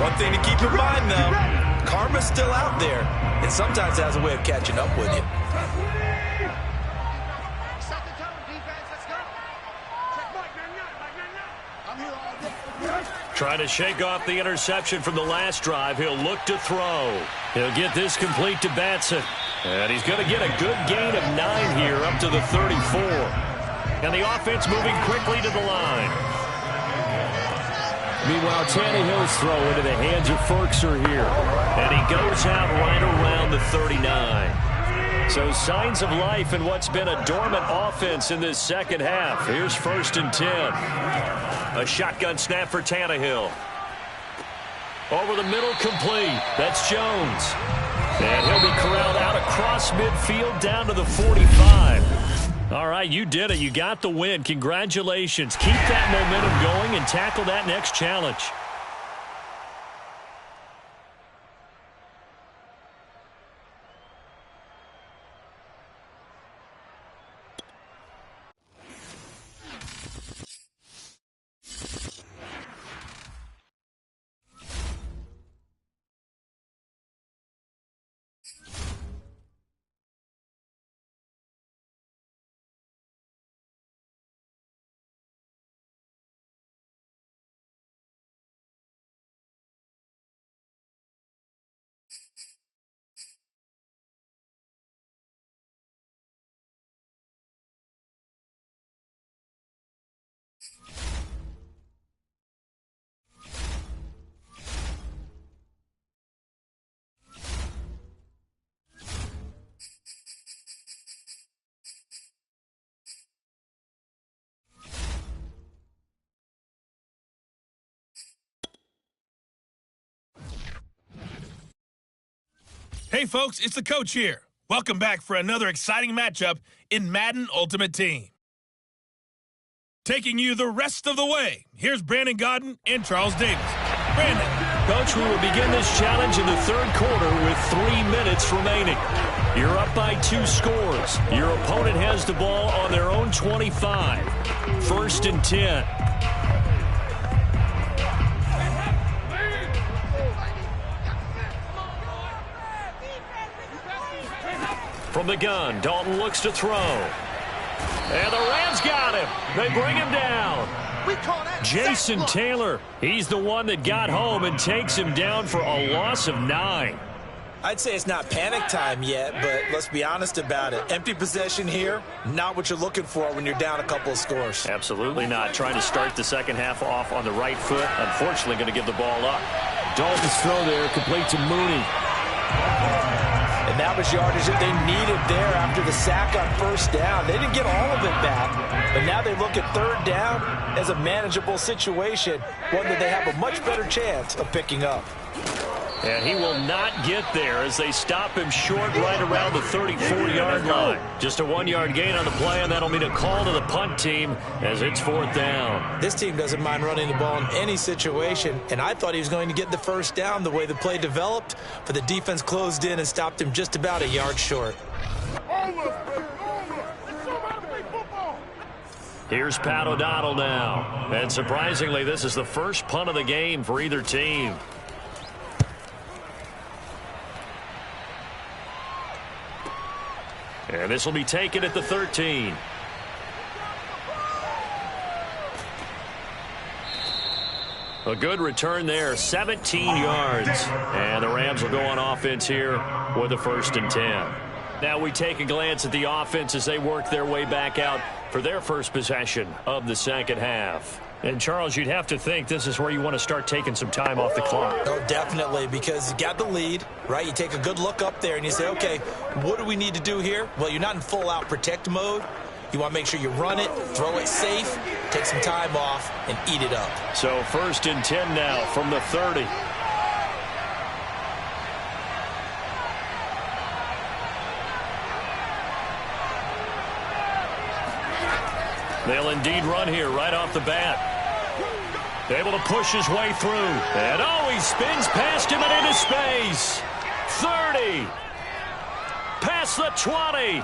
One thing to keep in mind, though, karma's still out there. And sometimes it has a way of catching up with you. Trying to shake off the interception from the last drive. He'll look to throw. He'll get this complete to Batson. And he's going to get a good gain of 9 here up to the 34. And the offense moving quickly to the line. Meanwhile, Tannehill's throw into the hands of Ferkser here. And he goes out right around the 39. So signs of life in what's been a dormant offense in this second half. Here's 1st and 10. A shotgun snap for Tannehill. Over the middle, complete. That's Jones. And he'll be corralled out across midfield down to the 45. All right, you did it. You got the win. Congratulations. Keep that momentum going and tackle that next challenge. Hey folks, it's the coach here. Welcome back for another exciting matchup in Madden Ultimate Team. Taking you the rest of the way, here's Brandon Godden and Charles Davis. Brandon. Coach, we will begin this challenge in the 3rd quarter with 3 minutes remaining. You're up by 2 scores. Your opponent has the ball on their own 25. 1st and 10. From the gun, Dalton looks to throw. And the Rams got him. They bring him down. Jason Taylor, he's the one that got home and takes him down for a loss of 9. I'd say it's not panic time yet, but let's be honest about it. Empty possession here, not what you're looking for when you're down a couple of scores. Absolutely not. Trying to start the second half off on the right foot. Unfortunately, going to give the ball up. Dalton's throw there, complete to Mooney. And that was yardage that they needed there after the sack on 1st down. They didn't get all of it back, but now they look at 3rd down as a manageable situation, one that they have a much better chance of picking up. And he will not get there as they stop him short right around the 34-yard line. Just a 1-yard gain on the play, and that'll mean a call to the punt team as it's 4th down. This team doesn't mind running the ball in any situation, and I thought he was going to get the 1st down the way the play developed, but the defense closed in and stopped him just about a yard short. Here's Pat O'Donnell now. And surprisingly, this is the first punt of the game for either team. And this will be taken at the 13. A good return there, 17 yards. And the Rams will go on offense here with a 1st and 10. Now we take a glance at the offense as they work their way back out for their first possession of the second half. And, Charles, you'd have to think this is where you want to start taking some time off the clock. Oh, definitely, because you got the lead, right? You take a good look up there and you say, okay, what do we need to do here? Well, you're not in full-out protect mode. You want to make sure you run it, throw it safe, take some time off, and eat it up. So 1st and 10 now from the 30. They'll indeed run here right off the bat. Able to push his way through. And he spins past him and into space. 30. Past the 20.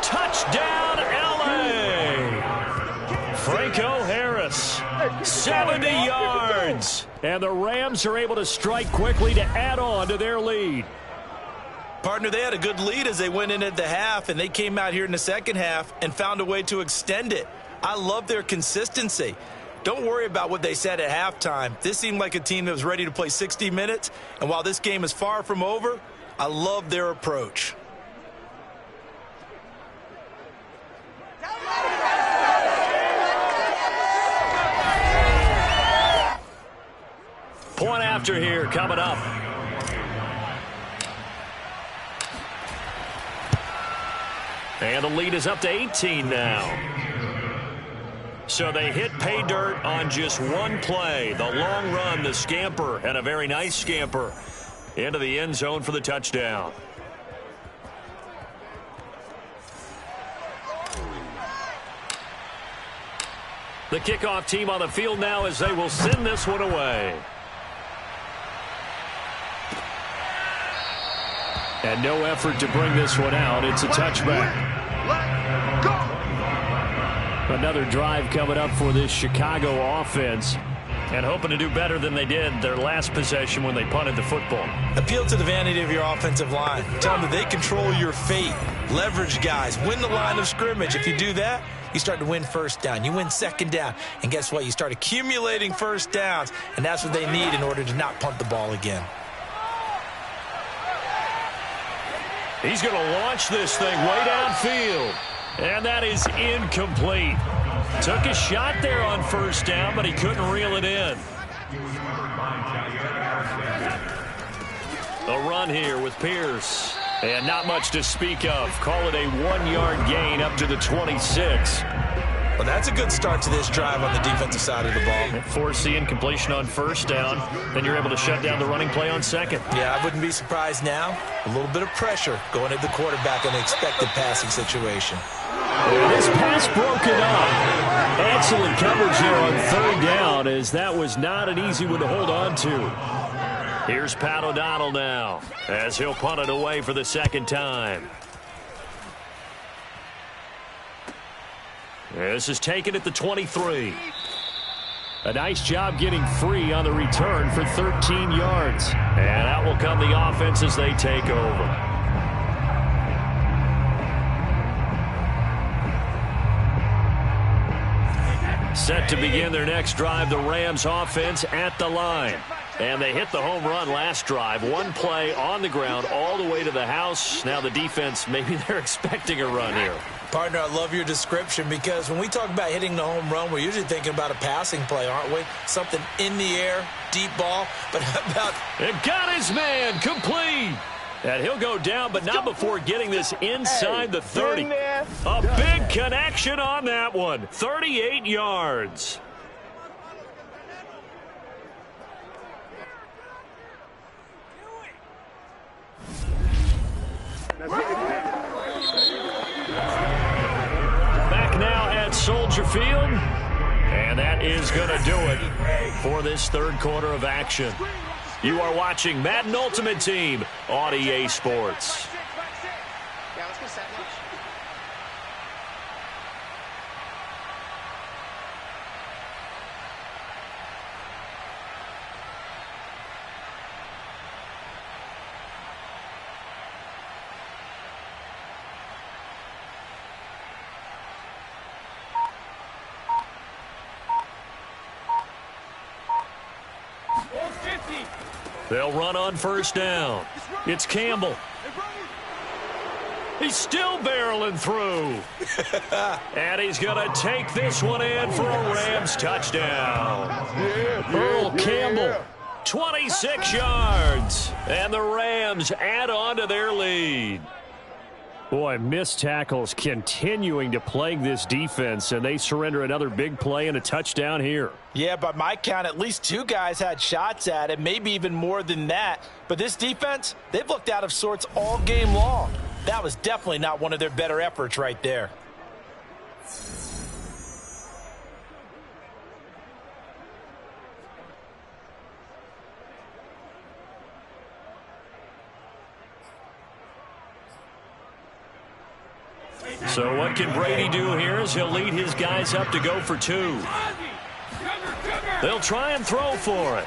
Touchdown, L.A. Franco Harris, 70 yards. And the Rams are able to strike quickly to add on to their lead. Partner, they had a good lead as they went in at the half, and they came out here in the second half and found a way to extend it. I love their consistency. Don't worry about what they said at halftime. This seemed like a team that was ready to play 60 minutes, and while this game is far from over, I love their approach. Point after here coming up. And the lead is up to 18 now. So they hit pay dirt on just one play. The long run, the scamper, and a very nice scamper into the end zone for the touchdown. The kickoff team on the field now as they will send this one away. And no effort to bring this one out. It's a touchback. Another drive coming up for this Chicago offense. And hoping to do better than they did their last possession when they punted the football. Appeal to the vanity of your offensive line. Tell them that they control your fate. Leverage guys. Win the line of scrimmage. If you do that, you start to win first down. You win second down. And guess what? You start accumulating first downs. And that's what they need in order to not punt the ball again. He's going to launch this thing way downfield. And that is incomplete. Took a shot there on first down, but he couldn't reel it in. A run here with Pierce. And not much to speak of. Call it a 1-yard gain up to the 26. Well, that's a good start to this drive on the defensive side of the ball. Force the incompletion on first down. Then you're able to shut down the running play on second. Yeah, I wouldn't be surprised now. A little bit of pressure going at the quarterback in the expected passing situation. This pass broken up. Excellent coverage here on third down, as that was not an easy one to hold on to. Here's Pat O'Donnell now as he'll punt it away for the second time. This is taken at the 23. A nice job getting free on the return for 13 yards. And out will come the offense as they take over. Set to begin their next drive, the Rams offense at the line. And they hit the home run last drive. One play on the ground all the way to the house. Now the defense, maybe they're expecting a run here. Partner, I love your description, because when we talk about hitting the home run, we're usually thinking about a passing play, aren't we? Something in the air, deep ball. But how about... It got his man complete. And he'll go down, but not before getting this inside the 30. A big connection on that one. 38 yards. Back now at Soldier Field. And that is going to do it for this third quarter of action. You are watching Madden Ultimate Team on EA Sports. They'll run on first down. It's Campbell. He's still barreling through. And he's going to take this one in for a Rams touchdown. Earl Campbell, 26 yards. And the Rams add on to their lead. Boy, missed tackles continuing to plague this defense, and they surrender another big play and a touchdown here. Yeah, by my count, at least 2 guys had shots at it, maybe even more than that. But this defense, they've looked out of sorts all game long. That was definitely not one of their better efforts right there. So what can Brady do here is he'll lead his guys up to go for 2. They'll try and throw for it.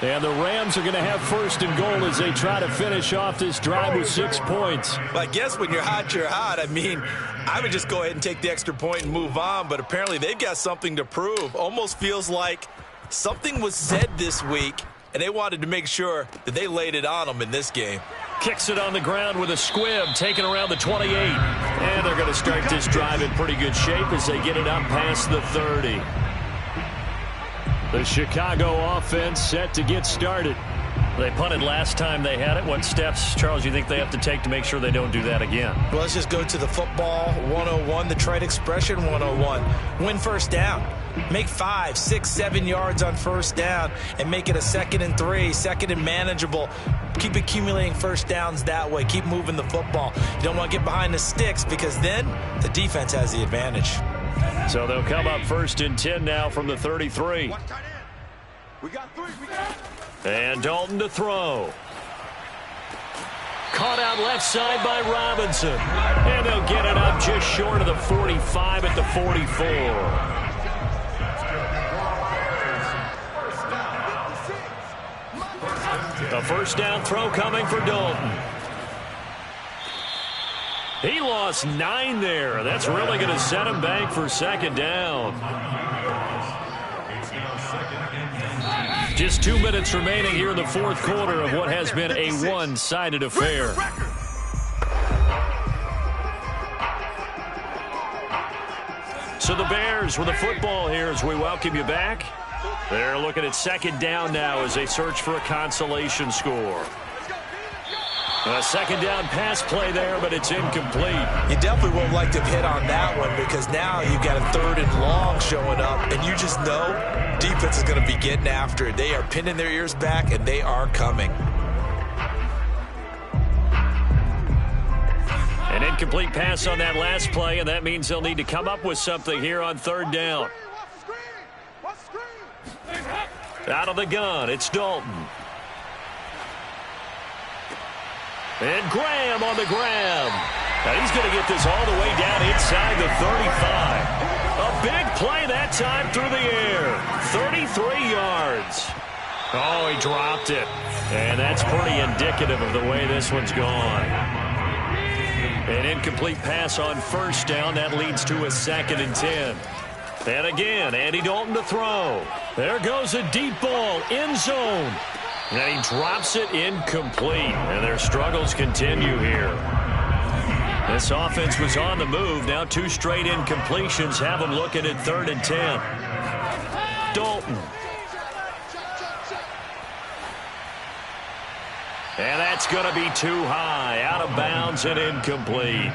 And the Rams are going to have first and goal as they try to finish off this drive with 6 points. Well, I guess when you're hot, you're hot. I mean, I would just go ahead and take the extra point and move on, but apparently they've got something to prove. Almost feels like something was said this week, and they wanted to make sure that they laid it on them in this game. Kicks it on the ground with a squib, taken around the 28. And they're going to start this drive in pretty good shape as they get it up past the 30. The Chicago offense set to get started. They punted last time they had it. What steps, Charles, you think they have to take to make sure they don't do that again? Well, let's just go to the football 101, the trade expression 101. Win first down. Make 5, 6, 7 yards on first down and make it a 2nd and 3, 2nd and manageable. Keep accumulating first downs that way. Keep moving the football. You don't want to get behind the sticks because then the defense has the advantage. So they'll come up 1st and 10 now from the 33. We got 3. And Dalton to throw. Caught out left side by Robinson. And they'll get it up just short of the 45 at the 44. A first down throw coming for Dalton. He lost 9 there. That's really going to set him back for 2nd down. Just 2 minutes remaining here in the 4th quarter of what has been a one-sided affair. So the Bears with the football here as we welcome you back. They're looking at 2nd down now as they search for a consolation score. A 2nd down pass play there, but it's incomplete. You definitely won't like to hit on that one because now you've got a 3rd and long showing up, and you just know defense is going to be getting after it. They are pinning their ears back, and they are coming. An incomplete pass on that last play, and that means they'll need to come up with something here on 3rd down. Out of the gun, it's Dalton. And Graham on the grab. And he's going to get this all the way down inside the 35. A big play that time through the air. 33 yards. Oh, he dropped it. And that's pretty indicative of the way this one's gone. An incomplete pass on first down. That leads to a 2nd and 10. And again, Andy Dalton to throw. There goes a deep ball, end zone. And he drops it incomplete. And their struggles continue here. This offense was on the move. Now 2 straight incompletions have them looking at 3rd and 10. Dalton. And that's going to be too high. Out of bounds and incomplete.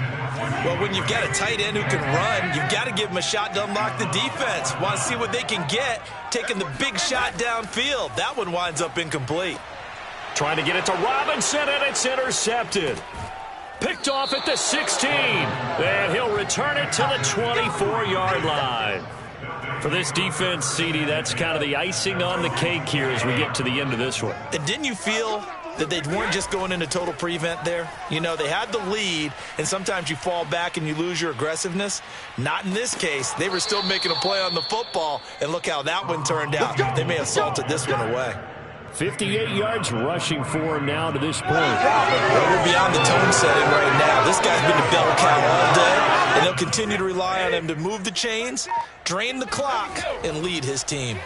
Well, when you've got a tight end who can run, you've got to give him a shot to unlock the defense. Want to see what they can get, taking the big shot downfield. That one winds up incomplete. Trying to get it to Robinson, and it's intercepted. Picked off at the 16. And he'll return it to the 24-yard line. For this defense, CD, that's kind of the icing on the cake here as we get to the end of this one. And didn't you feel that they weren't just going into total prevent there? You know, they had the lead, and sometimes you fall back and you lose your aggressiveness. Not in this case. They were still making a play on the football, and look how that one turned out. They may have salted this one away. 58 yards rushing for him now to this point. Well, we're beyond the tone setting right now. This guy's been the bell cow all day, and they'll continue to rely on him to move the chains, drain the clock, and lead his team.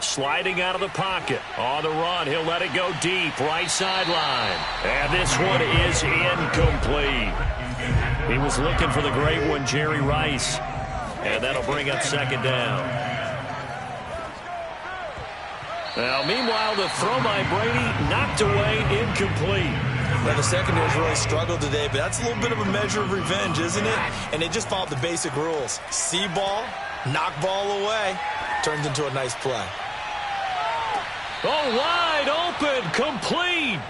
sliding out of the pocket. On the run, he'll let it go deep, right sideline. And this one is incomplete. He was looking for the great one, Jerry Rice. And that'll bring up second down. Now, meanwhile, the throw by Brady knocked away, incomplete. Now, the secondary's really struggled today, but that's a little bit of a measure of revenge, isn't it? And they just followed the basic rules. See ball, knock ball away. Turns into a nice play. Oh, wide open, complete.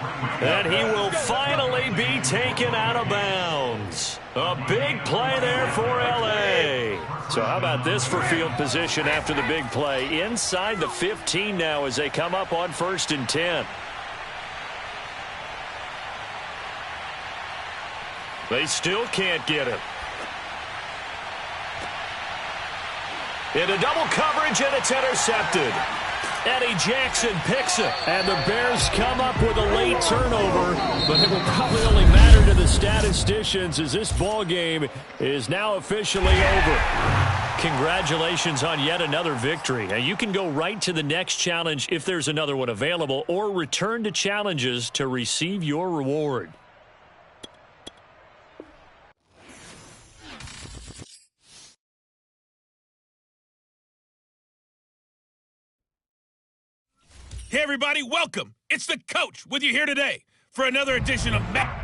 And he will finally be taken out of bounds. A big play there for L.A. So how about this for field position after the big play? Inside the 15 now as they come up on 1st and 10. They still can't get him. Into double coverage, and it's intercepted. Eddie Jackson picks it. And the Bears come up with a late turnover, but it will probably only matter to the statisticians as this ball game is now officially over. Congratulations on yet another victory. Now, you can go right to the next challenge if there's another one available, or return to challenges to receive your reward. Hey, everybody, welcome. It's the coach with you here today for another edition of Madden.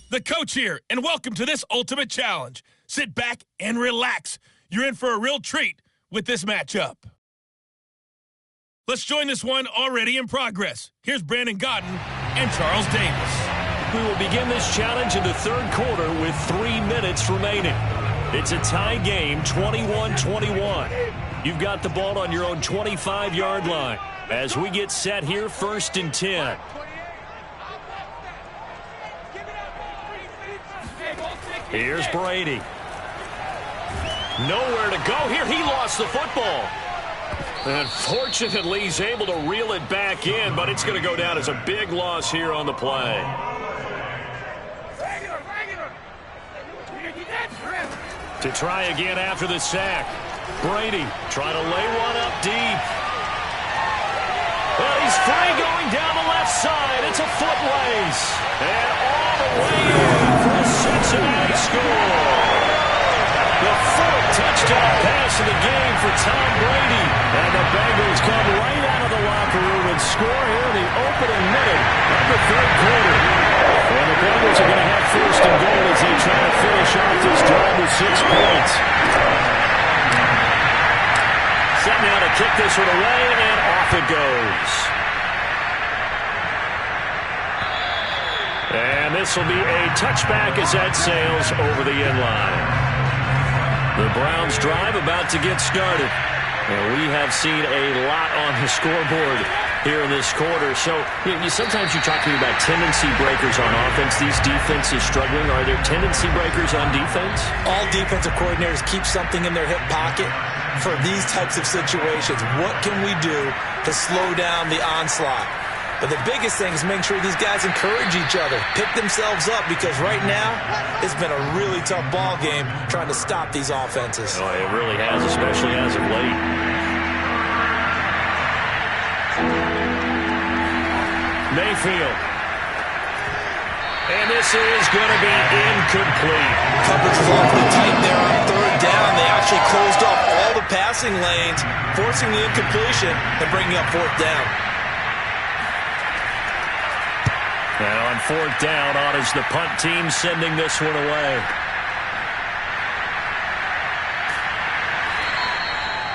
The coach here, and welcome to this ultimate challenge. Sit back and relax. You're in for a real treat with this matchup. Let's join this one already in progress. Here's Brandon Godden and Charles Davis. We will begin this challenge in the third quarter with 3 minutes remaining. It's a tie game, 21-21. You've got the ball on your own 25-yard line as we get set here, 1st and 10. Here's Brady. Nowhere to go here. He lost the football. Unfortunately, he's able to reel it back in, but it's going to go down as a big loss here on the play. To try again after the sack. Brady trying to lay one up deep. Well, he's free going down the left side. It's a foot race. And all the way in for a Cincinnati score. The 4th touchdown pass of the game for Tom Brady. And the Bengals come right out of the locker room and score here in the opening minute of the 3rd quarter. And the Bengals are going to have 1st and goal as they try to finish off this drive with 6 points. Set now to kick this one away, and off it goes. And this will be a touchback as that sails over the end line. The Browns drive about to get started. And we have seen a lot on the scoreboard here in this quarter. So sometimes you talk to me about tendency breakers on offense. These defenses struggling. Are there tendency breakers on defense? All defensive coordinators keep something in their hip pocket for these types of situations. What can we do to slow down the onslaught? But the biggest thing is making sure these guys encourage each other, pick themselves up, because right now it's been a really tough ball game trying to stop these offenses. Oh, it really has, especially as of late. Mayfield. And this is going to be incomplete. Coverage is awfully tight there on 3rd down. They actually closed off all the passing lanes, forcing the incompletion and bringing up 4th down. And on 4th down, on is the punt team sending this one away.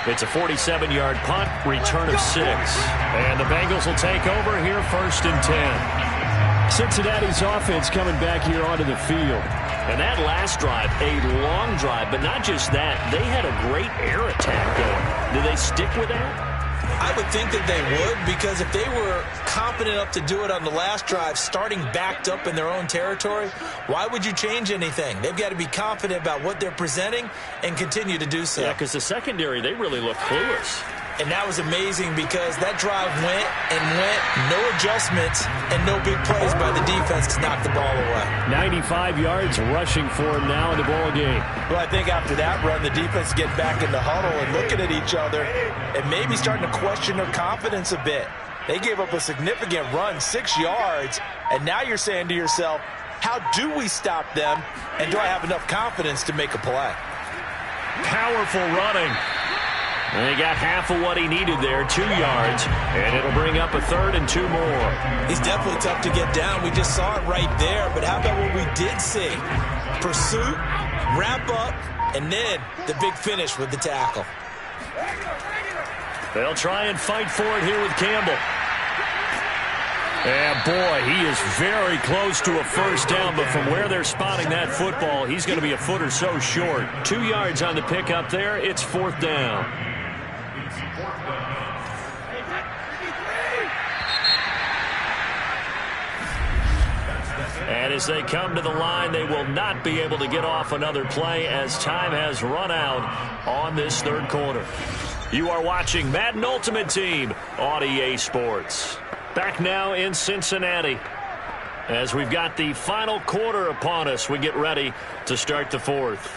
It's a 47-yard punt, return of 6. And the Bengals will take over here, 1st and 10. Cincinnati's offense coming back here onto the field. And that last drive, a long drive, but not just that. They had a great air attack going. Do they stick with that? I would think that they would, because if they were confident enough to do it on the last drive, starting backed up in their own territory, why would you change anything? They've got to be confident about what they're presenting and continue to do so. Yeah, because the secondary, they really look clueless. And that was amazing because that drive went and went, no adjustments and no big plays by the defense to knock the ball away. 95 yards rushing for him now in the ball game. Well, I think after that run, the defense get back in the huddle and looking at each other and maybe starting to question their confidence a bit. They gave up a significant run, 6 yards, and now you're saying to yourself, how do we stop them, and do I have enough confidence to make a play? Powerful running. And he got half of what he needed there, 2 yards, and it'll bring up a 3rd and 2 more. He's definitely tough to get down. We just saw it right there, but how about what we did see? Pursuit, wrap up, and then the big finish with the tackle. They'll try and fight for it here with Campbell. And boy, he is very close to a 1st down, but from where they're spotting that football, he's going to be a foot or so short. 2 yards on the pickup there. It's 4th down. And as they come to the line, they will not be able to get off another play as time has run out on this 3rd quarter. You are watching Madden Ultimate Team on EA Sports. Back now in Cincinnati. As we've got the final quarter upon us, we get ready to start the 4th.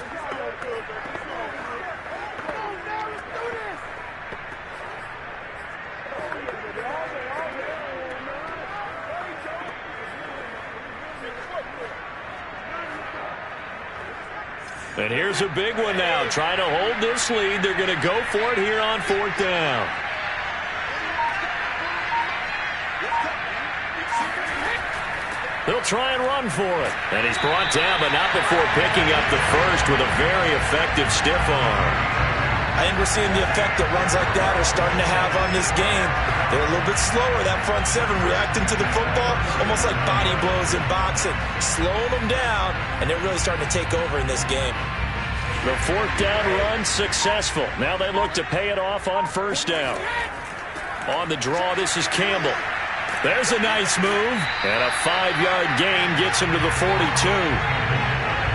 And here's a big one now. Trying to hold this lead. They're going to go for it here on 4th down. They'll try and run for it. And he's brought down, but not before picking up the first with a very effective stiff arm. I think we're seeing the effect that runs like that are starting to have on this game. They're a little bit slower, that front 7, reacting to the football, almost like body blows in boxing, slowing them down, and they're really starting to take over in this game. The fourth down run successful. Now they look to pay it off on first down. On the draw, this is Campbell. There's a nice move. And a 5-yard gain gets him to the 42.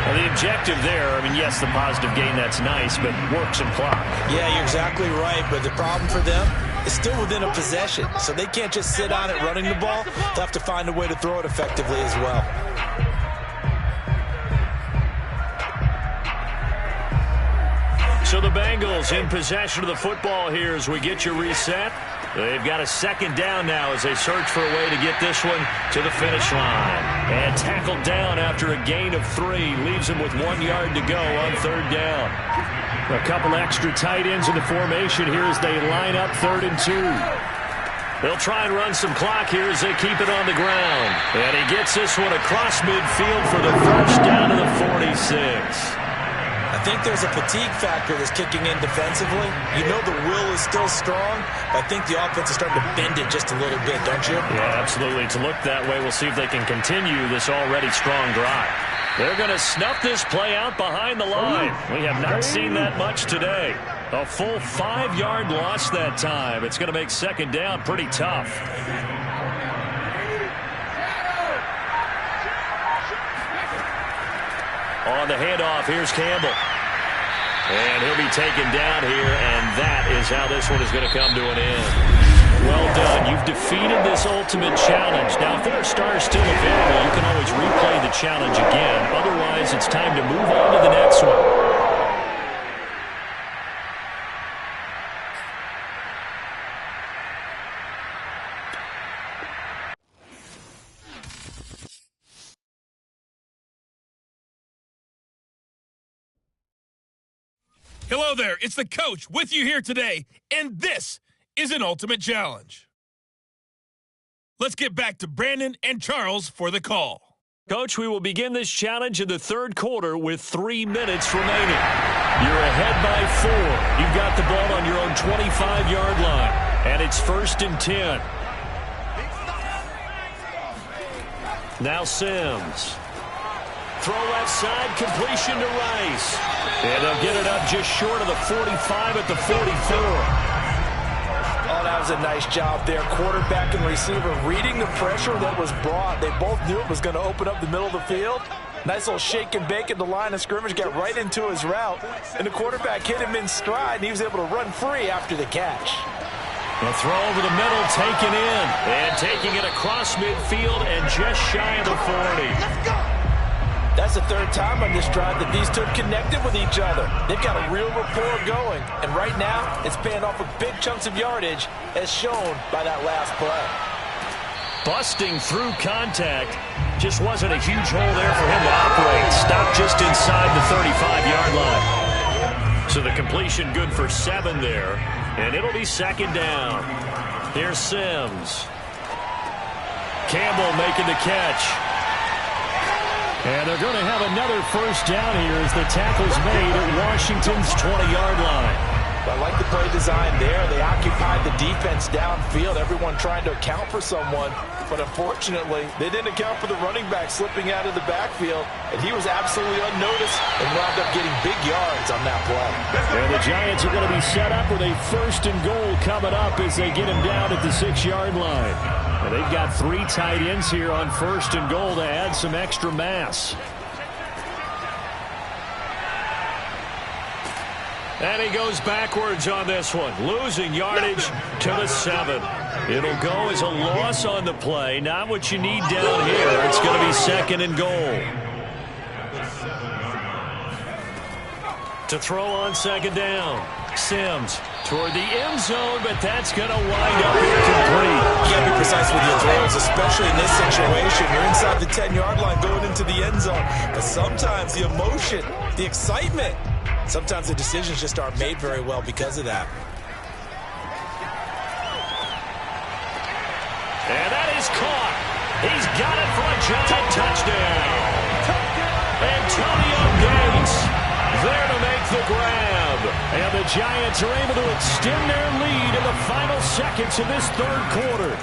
Well, the objective there, I mean, yes, the positive gain, that's nice, but work some clock. Yeah, you're exactly right, but the problem for them is still within a possession, so they can't just sit on it running the ball. They'll have to find a way to throw it effectively as well. So the Bengals in possession of the football here as we get you reset. They've got a second down now as they search for a way to get this one to the finish line. And tackled down after a gain of 3. Leaves him with 1 yard to go on third down. A couple extra tight ends in the formation here as they line up 3rd and 2. They'll try and run some clock here as they keep it on the ground. And he gets this one across midfield for the first down to the 46. I think there's a fatigue factor that's kicking in defensively. You know the will is still strong, but I think the offense is starting to bend it just a little bit, don't you? Yeah, absolutely. To look that way, we'll see if they can continue this already strong drive. They're going to snuff this play out behind the line. We have not seen that much today. A full 5-yard loss that time. It's going to make second down pretty tough. On the handoff, here's Campbell. And he'll be taken down here, and that is how this one is going to come to an end. Well done. You've defeated this ultimate challenge. Now, if there are stars still available, you can always replay the challenge again. Otherwise, it's time to move on to the next one. Hello there, it's the coach with you here today, and this is an ultimate challenge. Let's get back to Brandon and Charles for the call. Coach, we will begin this challenge in the third quarter with 3 minutes remaining. You're ahead by 4. You've got the ball on your own 25-yard line, and it's 1st and 10. Now Sims. Throw left side, completion to Rice. And they'll get it up just short of the 45 at the 44. Oh, that was a nice job there. Quarterback and receiver reading the pressure that was brought. They both knew it was going to open up the middle of the field. Nice little shake and bake at the line of scrimmage, got right into his route. And the quarterback hit him in stride, and he was able to run free after the catch. The throw over the middle, taken in. And taking it across midfield and just shy of the 40. Let's go! That's the third time on this drive that these two have connected with each other. They've got a real rapport going. And right now, it's paying off with big chunks of yardage, as shown by that last play. Busting through contact. Just wasn't a huge hole there for him to operate. Stopped just inside the 35-yard line. So the completion good for 7 there. And it'll be second down. Here's Sims. Campbell making the catch. And they're going to have another first down here as the tackle's made at Washington's 20-yard line. I like the play design there. They occupied the defense downfield, everyone trying to account for someone. But unfortunately, they didn't account for the running back slipping out of the backfield. And he was absolutely unnoticed and wound up getting big yards on that play. And the Giants are going to be set up with a 1st and goal coming up as they get him down at the 6-yard line. And they've got 3 tight ends here on 1st and goal to add some extra mass. And he goes backwards on this one, losing yardage to the 7. It'll go as a loss on the play. Not what you need down here. It's going to be 2nd and goal. To throw on 2nd down. Sims toward the end zone, but that's going to wind up incomplete. You got to be precise with your throws, especially in this situation. You're inside the 10-yard line going into the end zone. But sometimes the emotion, the excitement, sometimes the decisions just aren't made very well because of that. And that is caught. He's got it for a giant touchdown. Antonio Gates there to make the grab. And the Giants are able to extend their lead in the final seconds of this third quarter.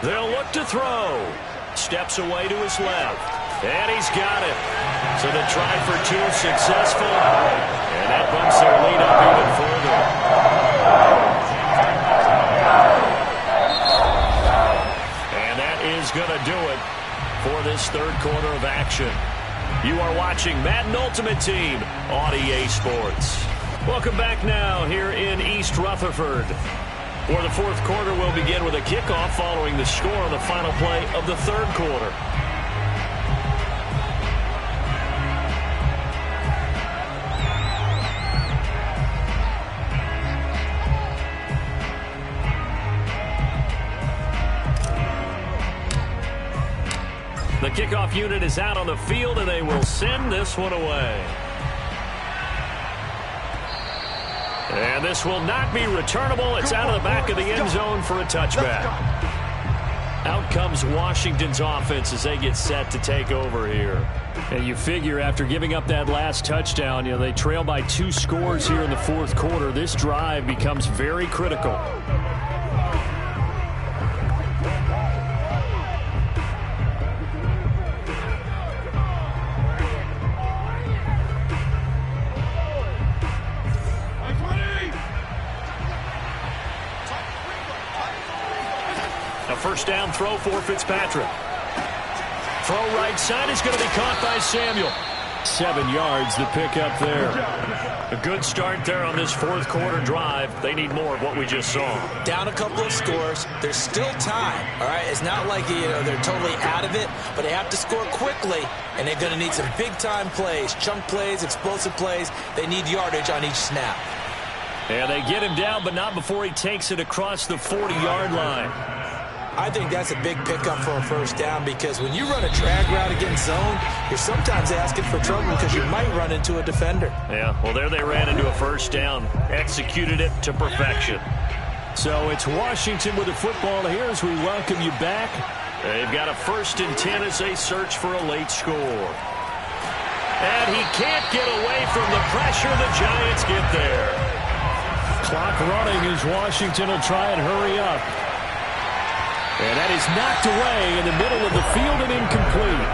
They'll look to throw. Steps away to his left. And he's got it. So the try for two successful, and that bumps their lead up even further. And that is going to do it for this third quarter of action. You are watching Madden Ultimate Team on EA Sports. Welcome back now here in East Rutherford. For the fourth quarter, we'll begin with a kickoff following the score on the final play of the third quarter. The kickoff unit is out on the field, and they will send this one away. And this will not be returnable. It's out of the back of the end zone for a touchback. Out comes Washington's offense as they get set to take over here. And you figure after giving up that last touchdown, they trail by 2 scores here in the fourth quarter. This drive becomes very critical. First down throw for Fitzpatrick. Throw right side is going to be caught by Samuel. 7 yards the pick up there. A good start there on this fourth quarter drive. They need more of what we just saw. Down a couple of scores. There's still time. All right, it's not like they're totally out of it, but they have to score quickly, and they're going to need some big-time plays, chunk plays, explosive plays. They need yardage on each snap. And they get him down, but not before he takes it across the 40-yard line. I think that's a big pickup for a first down because when you run a drag route against zone, you're sometimes asking for trouble because you might run into a defender. Yeah, well, there they ran into a first down, executed it to perfection. So it's Washington with the football here as we welcome you back. They've got a 1st and 10 as they search for a late score. And he can't get away from the pressure. The Giants get there. Clock running as Washington will try and hurry up. And that is knocked away in the middle of the field and incomplete.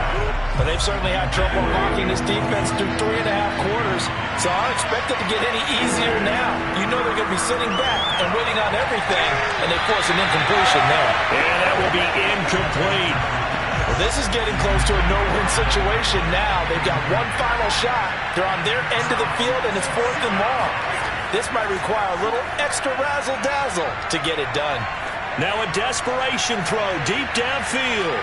But they've certainly had trouble blocking this defense through 3.5 quarters, so I don't expect it to get any easier now. You know they're going to be sitting back and waiting on everything, and they force an incompletion there. And that will be incomplete. Well, this is getting close to a no-win situation now. They've got one final shot. They're on their end of the field, and it's 4th and long. This might require a little extra razzle-dazzle to get it done. Now a desperation throw deep downfield.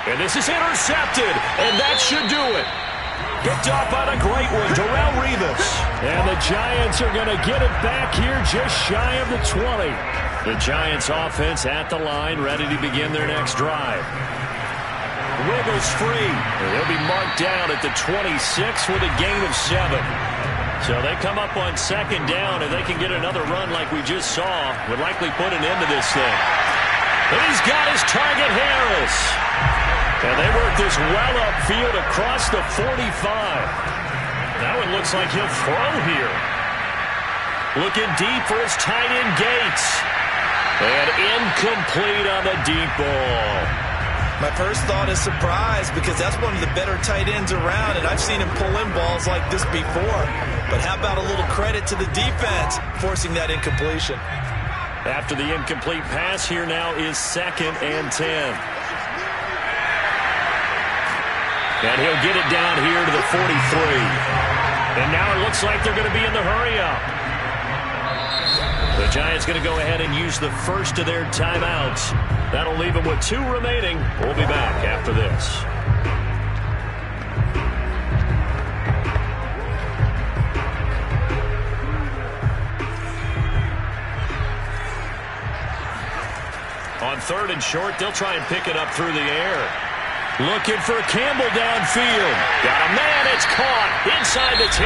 And this is intercepted, and that should do it. Picked off by the great one, Darrelle Revis. And the Giants are going to get it back here just shy of the 20. The Giants offense at the line, ready to begin their next drive. Revis free. And they'll be marked down at the 26 with a gain of 7. So they come up on 2nd down. If they can get another run like we just saw, would likely put an end to this thing. And he's got his target, Harris. And they work this well upfield across the 45. Now it looks like he'll throw here. Looking deep for his tight end, Gates. And incomplete on the deep ball. My first thought is surprise because that's one of the better tight ends around, and I've seen him pull in balls like this before. But how about a little credit to the defense forcing that incompletion? After the incomplete pass, here now is 2nd and 10. And he'll get it down here to the 43. And now it looks like they're going to be in the hurry-up. The Giants going to go ahead and use the first of their timeouts. That'll leave them with 2 remaining. We'll be back after this. On 3rd and short, they'll try and pick it up through the air. Looking for Campbell downfield. Got a man, it's caught inside the 10.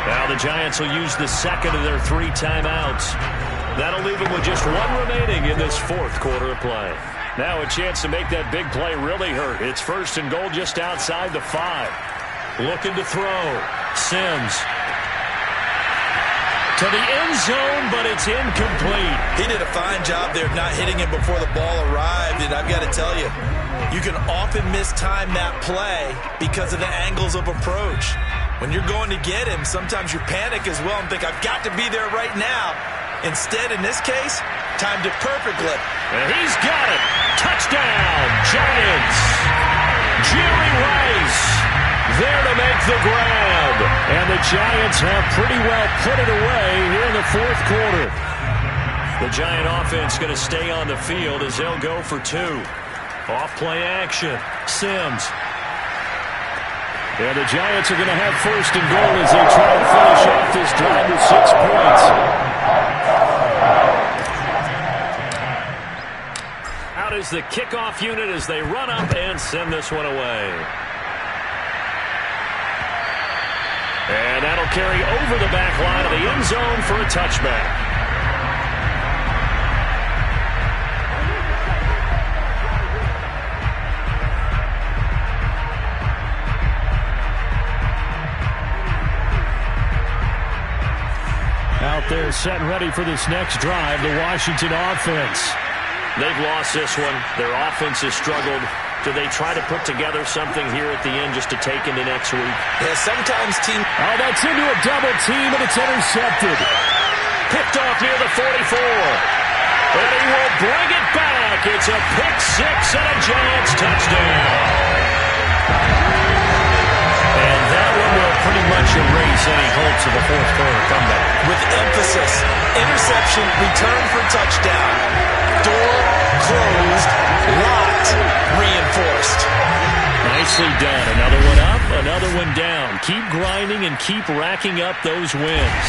Now the Giants will use the 2nd of their 3 timeouts. That'll leave them with just 1 remaining in this 4th quarter of play. Now a chance to make that big play really hurt. It's 1st and goal just outside the 5. Looking to throw. Sims. To the end zone, but it's incomplete. He did a fine job there not hitting him before the ball arrived, and I've got to tell you, you can often mistime that play because of the angles of approach. When you're going to get him, sometimes you panic as well and think, I've got to be there right now. Instead, in this case, timed it perfectly. And he's got it. Touchdown, Giants. Jerry Rice there to make the grab. And the Giants have pretty well put it away here in the fourth quarter. The Giant offense going to stay on the field as they'll go for two. Off play action. Sims. And the Giants are going to have first and goal as they try to finish off this drive with 6 points. Out is the kickoff unit as they run up and send this one away. And that'll carry over the back line of the end zone for a touchback. Out there set and ready for this next drive, the Washington offense. They've lost this one. Their offense has struggled. Do they try to put together something here at the end just to take into next week? Yeah, sometimes team... Oh, that's into a double team, and it's intercepted. Picked off near the 44. And he will bring it back. It's a pick six and a Giants touchdown. And that one will pretty much erase any hopes of a fourth quarter comeback. With emphasis, interception, return for touchdown. Door closed, locked, reinforced. Nicely done. Another one up, another one down. Keep grinding and keep racking up those wins.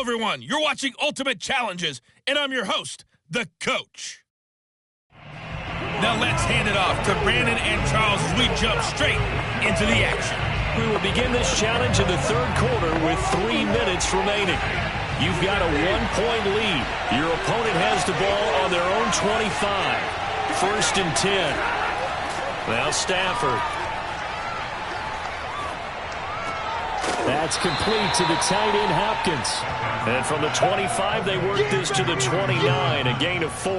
everyone. You're watching Ultimate Challenges, and I'm your host, the Coach. Now let's hand it off to Brandon and Charles as we jump straight into the action. We will begin this challenge in the third quarter with 3 minutes remaining. You've got a 1-point lead. Your opponent has the ball on their own 25. 1st and 10. Now Stafford. That's complete to the tight end, Hopkins. And from the 25, they work this to the 29, a gain of 4.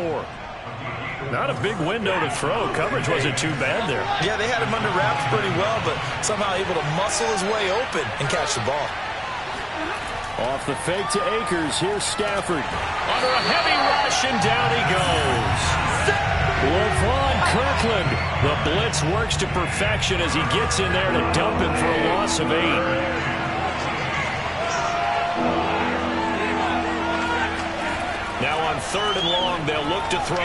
Not a big window to throw. Coverage wasn't too bad there. Yeah, they had him under wraps pretty well, but somehow able to muscle his way open and catch the ball. Off the fake to Akers. Here's Stafford. Under a heavy rush, and down he goes. LaVon Kirkland. The blitz works to perfection as he gets in there to dump him for a loss of 8. Now on 3rd and long, they'll look to throw.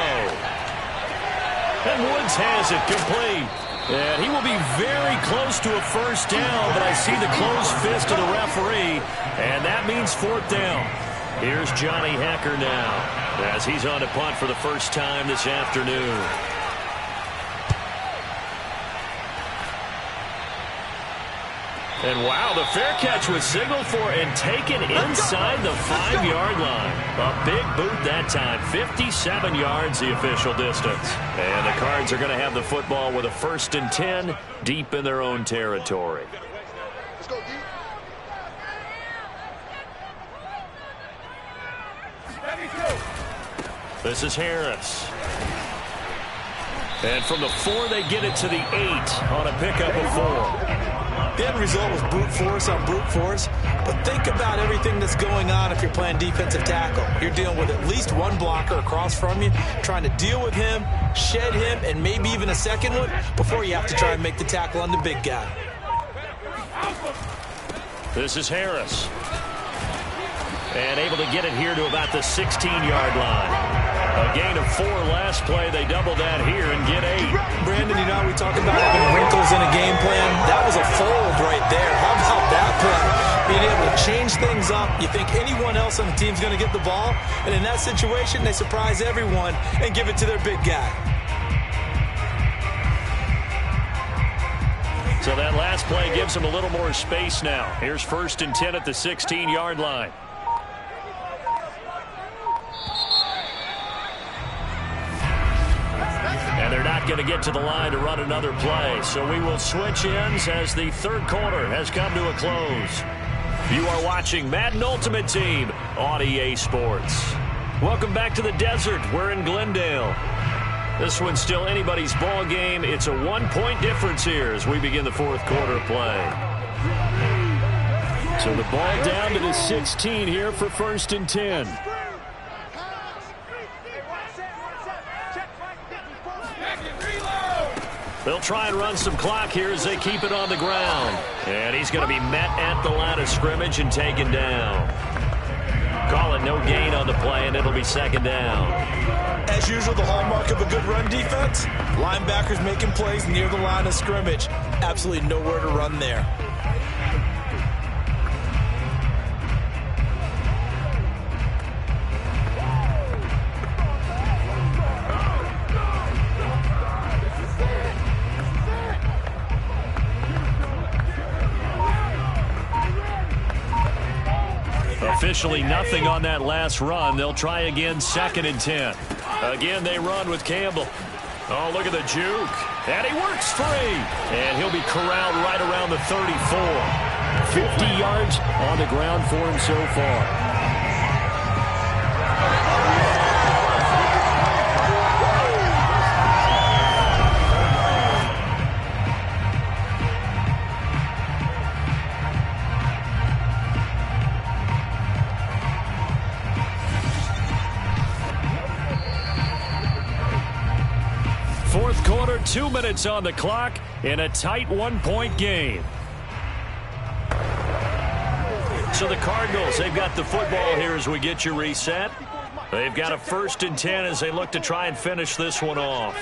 And Woods has it complete. And he will be very close to a first down, but I see the closed fist of the referee, and that means 4th down. Here's Johnny Hecker now, as he's on to punt for the first time this afternoon. And wow, the fair catch was signaled for and taken inside the 5-yard line. A big boot that time. 57 yards the official distance. And the Cards are going to have the football with a 1st and 10 deep in their own territory. This is Harris. And from the 4, they get it to the 8 on a pickup of 4. The end result was brute force on brute force, but think about everything that's going on if you're playing defensive tackle. You're dealing with at least one blocker across from you, trying to deal with him, shed him, and maybe even a second one before you have to try and make the tackle on the big guy. This is Harris. And able to get it here to about the 16-yard line. A gain of 4 last play. They double that here and get 8. Brandon, you know, we talk about having wrinkles in a game plan. That was a fold right there. How about that play? Being able to change things up. You think anyone else on the team's going to get the ball, and in that situation, they surprise everyone and give it to their big guy. So that last play gives them a little more space now. Here's 1st and 10 at the 16-yard line. And they're not going to get to the line to run another play. So we will switch ends as the third quarter has come to a close. You are watching Madden Ultimate Team on EA Sports. Welcome back to the desert. We're in Glendale. This one's still anybody's ball game. It's a 1-point difference here as we begin the fourth quarter play. So the ball down to the 16 here for 1st and 10. They'll try and run some clock here as they keep it on the ground. And he's going to be met at the line of scrimmage and taken down. Call it no gain on the play, and it'll be 2nd down. As usual, the hallmark of a good run defense, linebackers making plays near the line of scrimmage. Absolutely nowhere to run there. Officially nothing on that last run. They'll try again, 2nd and 10. Again, they run with Campbell. Oh, look at the juke. And he works free. And he'll be corralled right around the 34. 50 yards on the ground for him so far. Fourth quarter, 2 minutes on the clock in a tight 1-point game. So the Cardinals, they've got the football here as we get you reset. They've got a 1st and 10 as they look to try and finish this one off.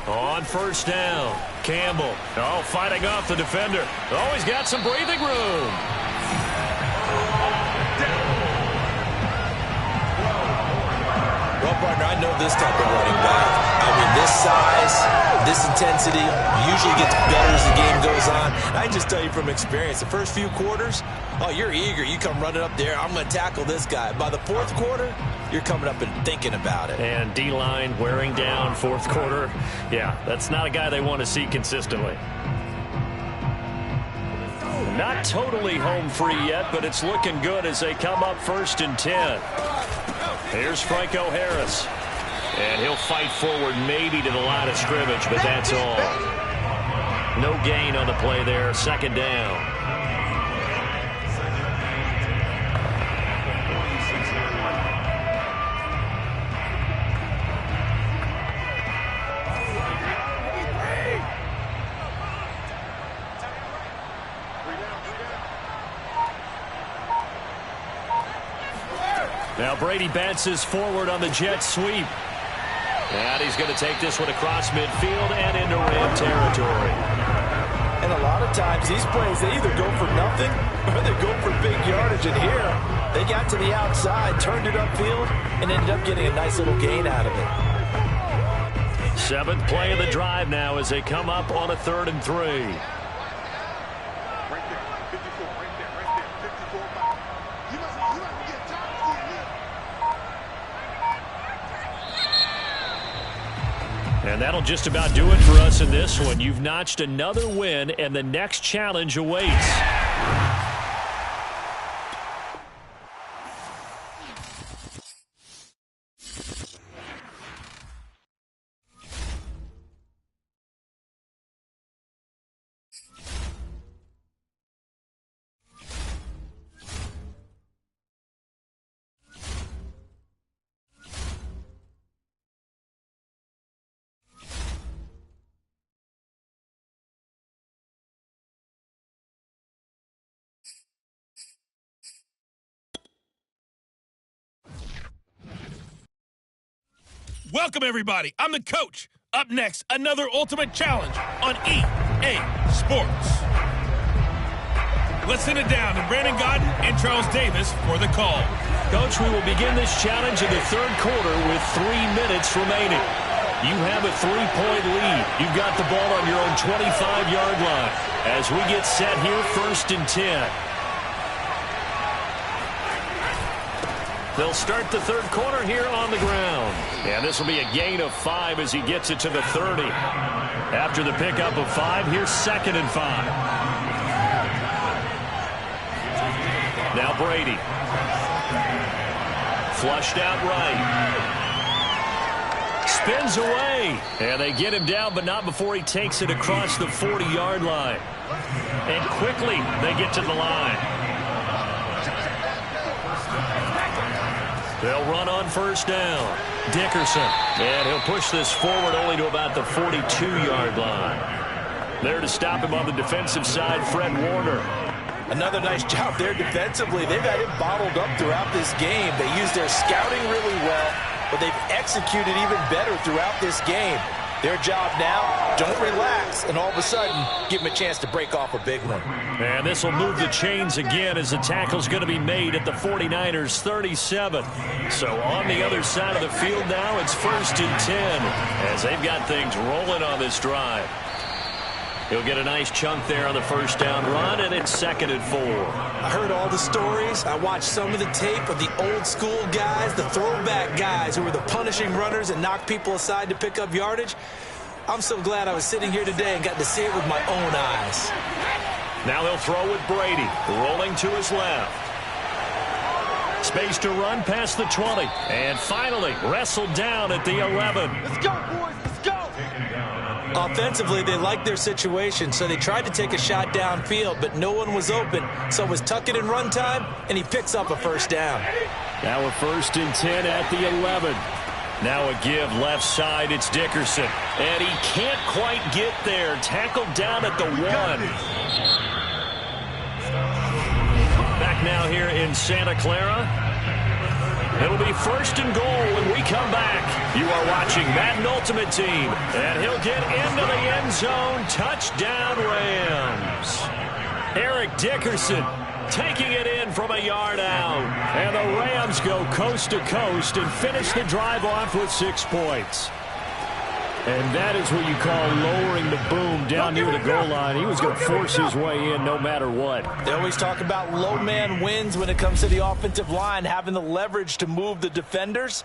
On 1st down, Campbell. Oh, fighting off the defender. Oh, he's got some breathing room. partner, I know this type of running back. I mean, this size, this intensity usually gets better as the game goes on. And I can just tell you from experience, the first few quarters, oh, you're eager. You come running up there, I'm going to tackle this guy. By the fourth quarter, you're coming up and thinking about it. And D-line wearing down fourth quarter. Yeah, that's not a guy they want to see consistently. Not totally home free yet, but it's looking good as they come up 1st and 10. Here's Franco Harris. And he'll fight forward maybe to the line of scrimmage, but that's all. No gain on the play there. 2nd down. Now Brady bounces forward on the jet sweep. And he's going to take this one across midfield and into Ram territory. And a lot of times these plays, they either go for nothing or they go for big yardage. And here, they got to the outside, turned it upfield, and ended up getting a nice little gain out of it. 7th play of the drive now as they come up on a 3rd and 3. And that'll just about do it for us in this one. You've notched another win, and the next challenge awaits. Welcome, everybody. I'm the coach. Up next, another ultimate challenge on EA Sports. Let's send it down to Brandon Godden and Charles Davis for the call. Coach, we will begin this challenge in the 3rd quarter with 3 minutes remaining. You have a 3-point lead. You've got the ball on your own 25-yard line. As we get set here, 1st and 10. They'll start the 3rd quarter here on the ground. And this will be a gain of 5 as he gets it to the 30. After the pickup of 5, here's 2nd and 5. Now Brady. Flushed out right. Spins away. And they get him down, but not before he takes it across the 40-yard line. And quickly they get to the line. They'll run on 1st down. Dickerson. And he'll push this forward only to about the 42-yard line. There to stop him on the defensive side, Fred Warner. Another nice job there defensively. They've had him bottled up throughout this game. They used their scouting really well, but they've executed even better throughout this game. Their job now, don't relax, and all of a sudden, give them a chance to break off a big one. And this will move the chains again as the tackle's going to be made at the 49ers' 37. So on the other side of the field now, it's 1st and 10 as they've got things rolling on this drive. He'll get a nice chunk there on the 1st down run, and it's 2nd and 4. I heard all the stories. I watched some of the tape of the old school guys, the throwback guys who were the punishing runners and knocked people aside to pick up yardage. I'm so glad I was sitting here today and got to see it with my own eyes. Now they'll throw with Brady, rolling to his left. Space to run past the 20, and finally wrestled down at the 11. Let's go, boys. Let's go. Offensively, they liked their situation, so they tried to take a shot downfield, but no one was open. So it was tuck it in run time, and he picks up a 1st down. Now a 1st and 10 at the 11. Now a give left side, it's Dickerson. And he can't quite get there. Tackled down at the 1. Back now here in Santa Clara. It'll be 1st and goal when we come back. You are watching Madden Ultimate Team. And he'll get into the end zone. Touchdown, Rams. Eric Dickerson taking it in from a yard out. And the Rams go coast to coast and finish the drive off with 6 points. And that is what you call lowering the boom down near the goal line. He was going to force his way in no matter what. They always talk about low man wins when it comes to the offensive line, having the leverage to move the defenders.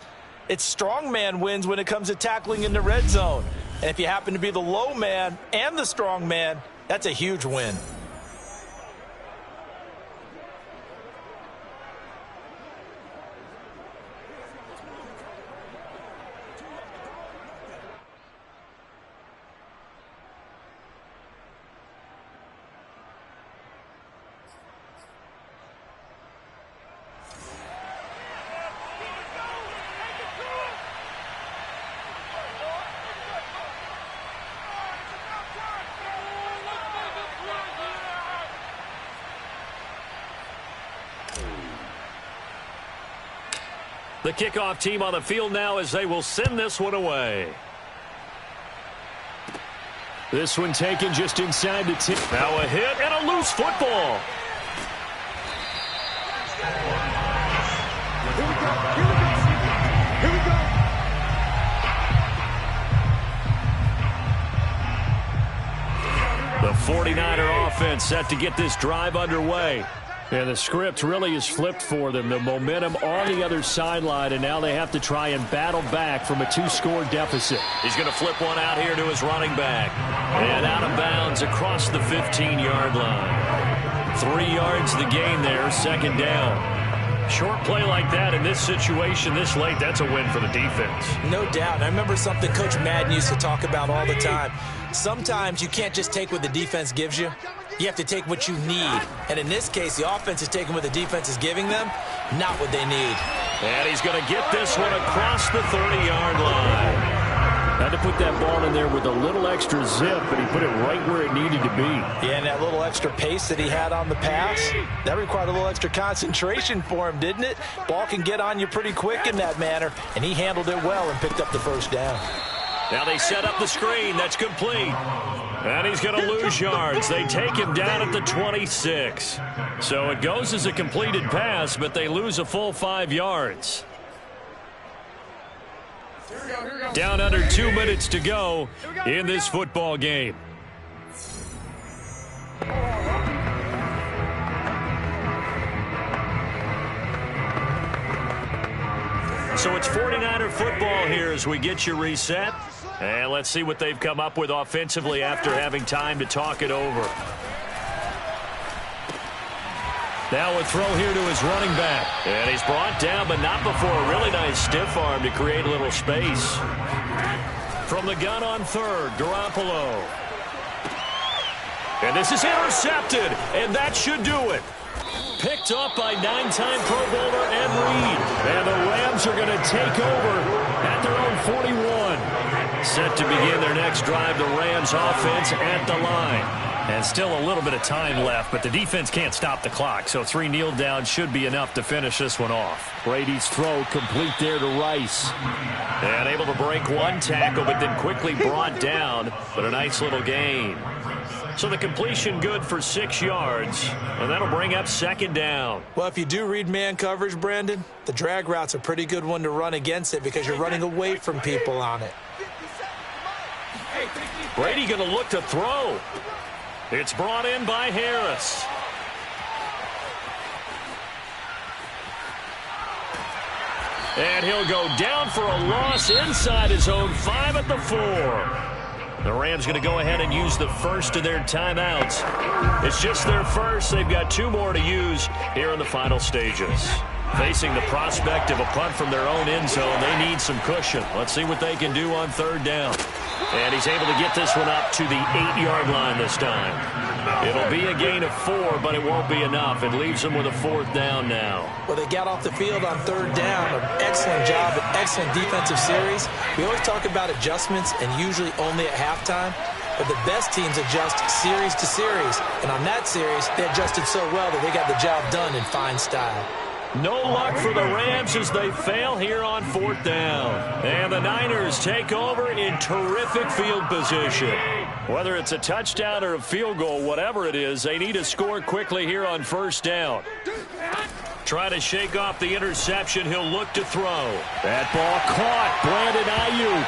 It's strong man wins when it comes to tackling in the red zone. And if you happen to be the low man and the strong man, that's a huge win. The kickoff team on the field now as they will send this one away. This one taken just inside the 10. Now a hit and a loose football. Here we go. Here we go. Here we go. The 49er offense set to get this drive underway. And the script really is flipped for them. The momentum on the other sideline, and now they have to try and battle back from a 2-score deficit. He's going to flip one out here to his running back. And out of bounds across the 15-yard line. 3 yards the gain there, second down. Short play like that in this situation this late, that's a win for the defense. No doubt. I remember something Coach Madden used to talk about all the time. Sometimes you can't just take what the defense gives you. You have to take what you need. And in this case, the offense is taking what the defense is giving them, not what they need. And he's going to get this one across the 30-yard line. Had to put that ball in there with a little extra zip, but he put it right where it needed to be. Yeah, and that little extra pace that he had on the pass, that required a little extra concentration for him, didn't it? Ball can get on you pretty quick in that manner, and he handled it well and picked up the first down. Now they set up the screen. That's complete. And he's going to lose yards. They take him down at the 26. So it goes as a completed pass, but they lose a full 5 yards. Down under 2 minutes to go in this football game. So it's 49er football here as we get you reset. And let's see what they've come up with offensively after having time to talk it over. Now a throw here to his running back. And he's brought down, but not before a really nice stiff arm to create a little space. From the gun on third, Garoppolo. And this is intercepted, and that should do it. Picked up by 9-time Pro Bowler Ed Reed. And the Rams are going to take over at their own 41. Set to begin their next drive, the Rams offense at the line. And still a little bit of time left, but the defense can't stop the clock, so 3 kneel downs should be enough to finish this one off. Brady's throw complete there to Rice. And able to break one tackle, but then quickly brought down, but a nice little gain. So the completion good for 6 yards, and that'll bring up second down. Well, if you do read man coverage, Brandon, the drag route's a pretty good one to run against it because you're running away from people on it. Brady going to look to throw. It's brought in by Harris. And he'll go down for a loss inside his own 5 at the 4. The Rams going to go ahead and use the first of their timeouts. It's just their first. They've got 2 more to use here in the final stages. Facing the prospect of a punt from their own end zone, they need some cushion. Let's see what they can do on third down. And he's able to get this one up to the 8-yard line this time. It'll be a gain of 4, but it won't be enough. It leaves them with a 4th down now. Well, they got off the field on third down. An excellent job, an excellent defensive series. We always talk about adjustments, and usually only at halftime. But the best teams adjust series to series. And on that series, they adjusted so well that they got the job done in fine style. No luck for the Rams as they fail here on 4th down. And the Niners take over in terrific field position. Whether it's a touchdown or a field goal, whatever it is, they need to score quickly here on first down. Trying to shake off the interception. He'll look to throw. That ball caught. Brandon Ayuk.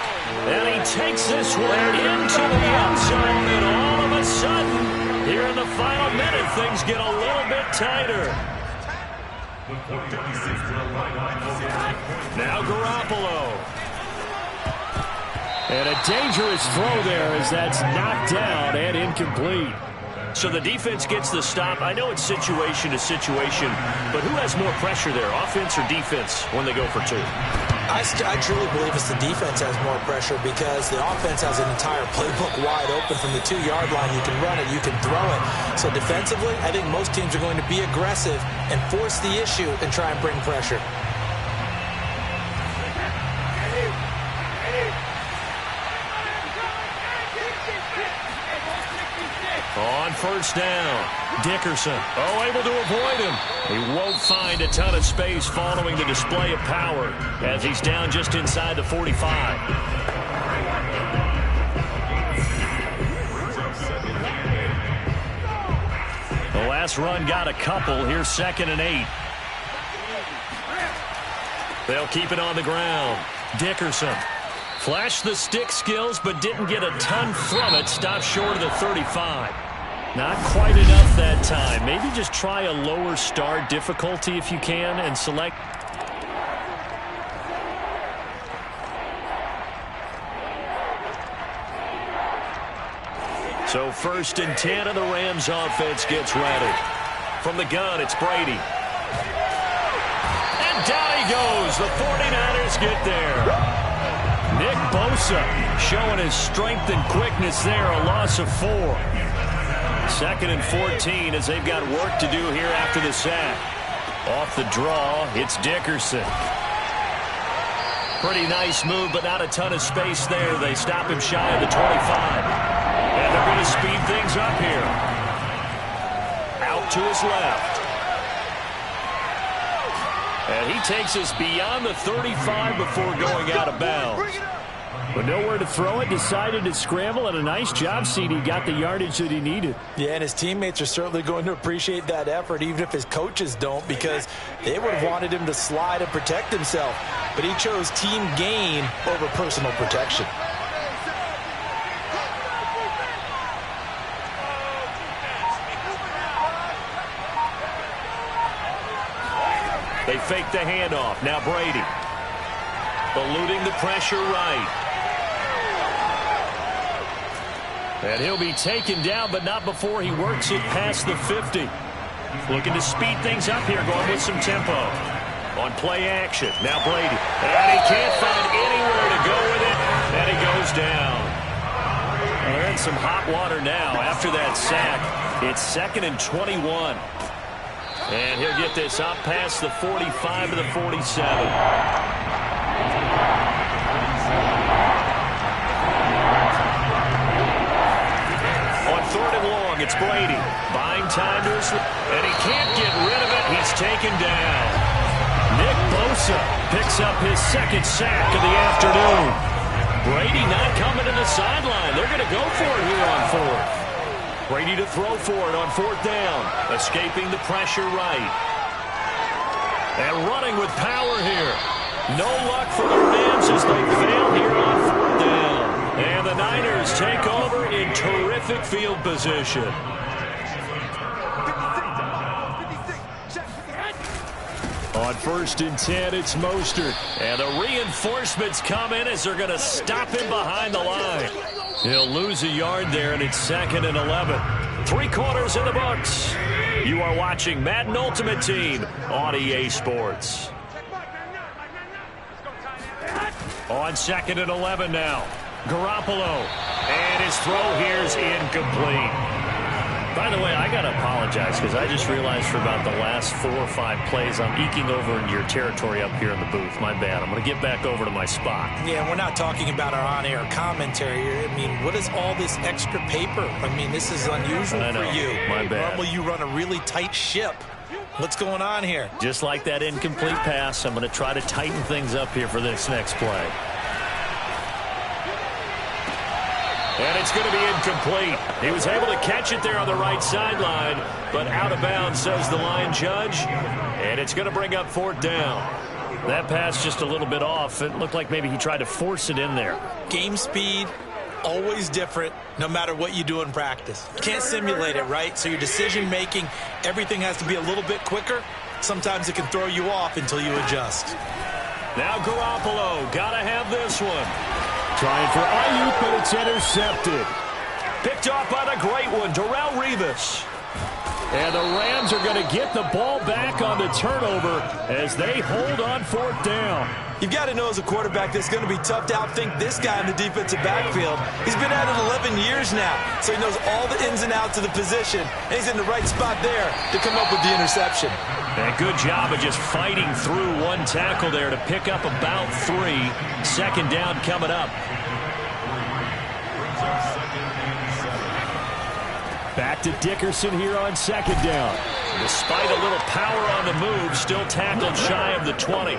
And he takes this one into the end zone. And all of a sudden, here in the final minute, things get a little bit tighter. Now Garoppolo. And a dangerous throw there as that's knocked down and incomplete. So the defense gets the stop. I know it's situation to situation, but who has more pressure there, offense or defense, when they go for two? I truly believe it's the defense has more pressure because the offense has an entire playbook wide open from the 2-yard line. You can run it, you can throw it. So defensively, I think most teams are going to be aggressive and force the issue and try and bring pressure. On first down, Dickerson. Able to avoid him. He won't find a ton of space following the display of power as he's down just inside the 45. The last run got a couple. Here's 2nd and 8. They'll keep it on the ground. Dickerson. Flashed the stick skills, but didn't get a ton from it. Stopped short of the 35. Not quite enough that time. Maybe just try a lower start difficulty if you can and select. So 1st and 10 of the Rams offense gets ready. From the gun, it's Brady. And down he goes. The 49ers get there. Nick Bosa showing his strength and quickness there, a loss of 4. 2nd and 14 as they've got work to do here after the sack. Off the draw, it's Dickerson. Pretty nice move, but not a ton of space there. They stop him shy of the 25. And they're going to speed things up here. Out to his left. And he takes us beyond the 35 before going out of bounds. But nowhere to throw it, decided to scramble, and a nice job, CD. Got the yardage that he needed. Yeah, and his teammates are certainly going to appreciate that effort, even if his coaches don't, because they would have wanted him to slide and protect himself. But he chose team gain over personal protection. They fake the handoff. Now Brady. Eluding the pressure right. And he'll be taken down, but not before he works it past the 50. Looking to speed things up here, going with some tempo. On play action. Now Brady. And he can't find anywhere to go with it. And he goes down. They're in some hot water now after that sack. It's 2nd and 21. And he'll get this up past the 45 to the 47. On 3rd and long, it's Brady. Buying time to his... And he can't get rid of it. He's taken down. Nick Bosa picks up his 2nd sack of the afternoon. Brady not coming to the sideline. They're going to go for it here on 4th. Brady to throw for it on 4th down. Escaping the pressure right. And running with power here. No luck for the Rams as they fail here on 4th down. And the Niners take over in terrific field position. On 1st and 10, it's Mostert. And the reinforcements come in as they're going to stop him behind the line. He'll lose a yard there, and it's 2nd and 11. 3 quarters in the books. You are watching Madden Ultimate Team on EA Sports. On 2nd and 11 now. Garoppolo. And his throw here is incomplete. By the way, I got to apologize because I just realized for about the last 4 or 5 plays I'm eking over into your territory up here in the booth. My bad. I'm going to get back over to my spot. Yeah, we're not talking about our on-air commentary here. I mean, what is all this extra paper? I mean, this is unusual for you. My bad. Normally you run a really tight ship. What's going on here? Just like that incomplete pass, I'm going to try to tighten things up here for this next play. And it's going to be incomplete. He was able to catch it there on the right sideline, but out of bounds, says the line judge. And it's going to bring up 4th down. That pass just a little bit off. It looked like maybe he tried to force it in there. Game speed, always different, no matter what you do in practice. You can't simulate it, right? So your decision-making, everything has to be a little bit quicker. Sometimes it can throw you off until you adjust. Now Garoppolo, got to have this one. Trying for Ayuk, but it's intercepted. Picked off by the great one, Darrelle Revis. And the Rams are going to get the ball back on the turnover as they hold on 4th down. You've got to know as a quarterback that's going to be tough to outthink this guy in the defensive backfield. He's been at it 11 years now, so he knows all the ins and outs of the position, and he's in the right spot there to come up with the interception. And good job of just fighting through one tackle there to pick up about 3. 2nd down coming up. Back to Dickerson here on 2nd down. Despite a little power on the move, still tackled shy of the 20.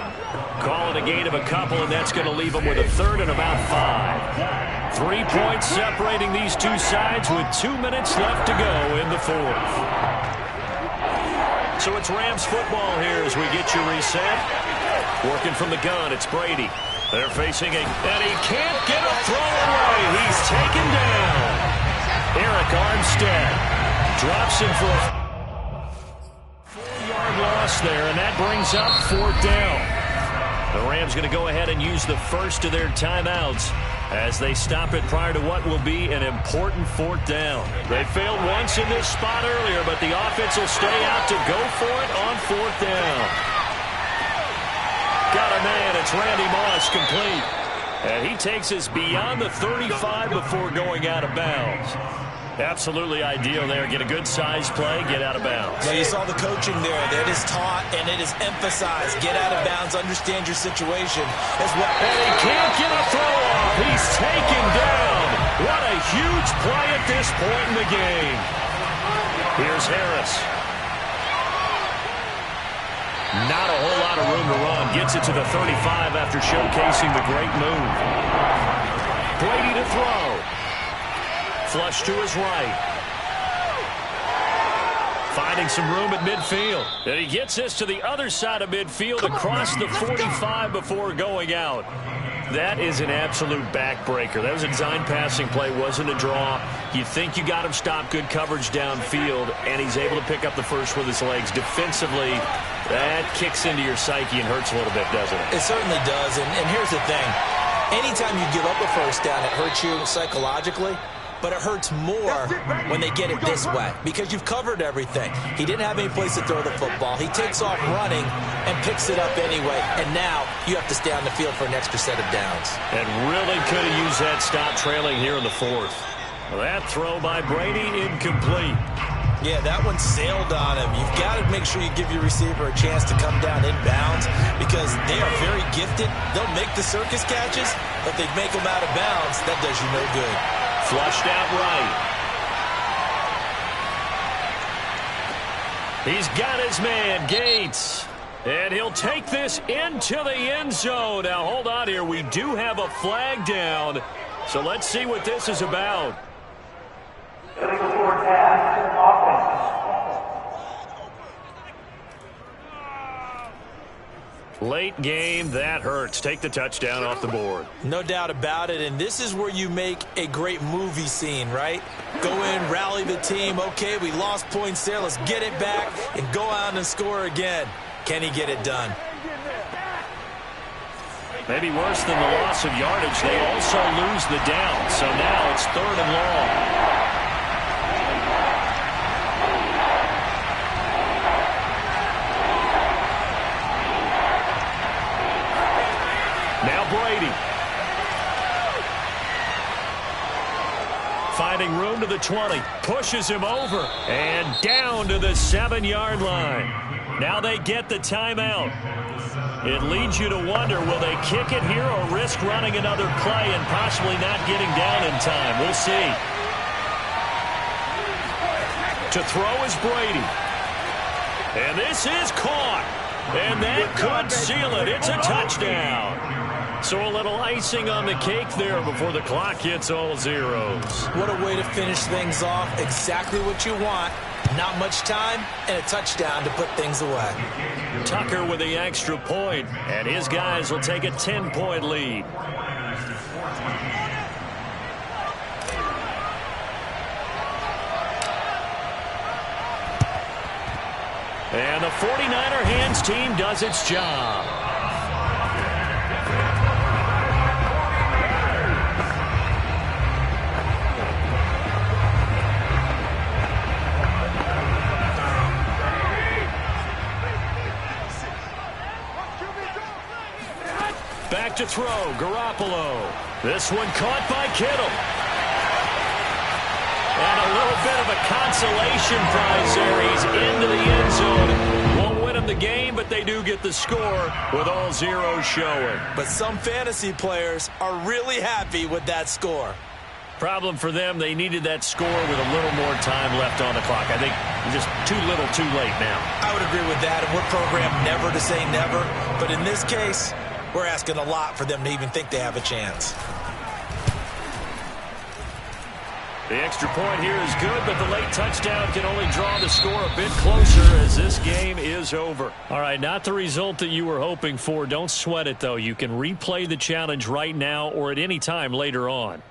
Call it a gain of a couple, and that's going to leave him with a 3rd and about 5. 3 points separating these two sides with 2 minutes left to go in the 4th. So it's Rams football here as we get you reset. Working from the gun, it's Brady. They're facing and he can't get a throw away. He's taken down. Eric Armstead drops him for a 4-yard loss there, and that brings up 4th down. The Rams going to go ahead and use the first of their timeouts as they stop it prior to what will be an important 4th down. They failed once in this spot earlier, but the offense will stay out to go for it on 4th down. Got a man, it's Randy Moss, complete. And he takes us beyond the 35 before going out of bounds. Absolutely ideal there. Get a good size play, get out of bounds. Yeah, you saw the coaching there. That is taught and it is emphasized. Get out of bounds, understand your situation as well. And he can't get a throw off. He's taken down. What a huge play at this point in the game. Here's Harris. Not a whole lot of room to run. Gets it to the 35 after showcasing the great move. Brady to throw. Flush to his right. Finding some room at midfield. And he gets this to the other side of midfield across the 45 before going out. That is an absolute backbreaker. That was a design passing play, wasn't a draw. You think you got him stopped, good coverage downfield, and he's able to pick up the first with his legs. Defensively, that kicks into your psyche and hurts a little bit, doesn't it? It certainly does, and here's the thing. Anytime you give up a first down, it hurts you psychologically, but it hurts more when they get it this way because you've covered everything. He didn't have any place to throw the football. He takes off running and picks it up anyway, and now you have to stay on the field for an extra set of downs. And really could have used that stop trailing here in the 4th. Well, that throw by Brady incomplete. Yeah, that one sailed on him. You've got to make sure you give your receiver a chance to come down inbounds because they are very gifted. They'll make the circus catches, but if they make them out of bounds, that does you no good. Flushed out right. He's got his man, Gates. And he'll take this into the end zone. Now, hold on here. We do have a flag down. So let's see what this is about. Late game, that hurts. Take the touchdown off the board. No doubt about it, and this is where you make a great movie scene, right? Go in, rally the team. Okay, we lost points there. Let's get it back and go out and score again. Can he get it done? Maybe worse than the loss of yardage, they also lose the down. So now it's 3rd and long. Now Brady. Finding room to the 20. Pushes him over. And down to the 7-yard line. Now they get the timeout. It leads you to wonder, will they kick it here or risk running another play and possibly not getting down in time? We'll see. To throw is Brady. And this is caught. And that could seal it. It's a touchdown. So a little icing on the cake there before the clock hits all zeros. What a way to finish things off. Exactly what you want. Not much time and a touchdown to put things away. Tucker with the extra point, and his guys will take a 10-point lead. And the 49er hands team does its job. Back to throw, Garoppolo. This one caught by Kittle. And a little bit of a consolation prize there. He's into the end zone. Won't win him the game, but they do get the score with all zeros showing. But some fantasy players are really happy with that score. Problem for them, they needed that score with a little more time left on the clock. I think just too little too late now. I would agree with that, and we're programmed never to say never. But in this case, we're asking a lot for them to even think they have a chance. The extra point here is good, but the late touchdown can only draw the score a bit closer as this game is over. All right, not the result that you were hoping for. Don't sweat it, though. You can replay the challenge right now or at any time later on.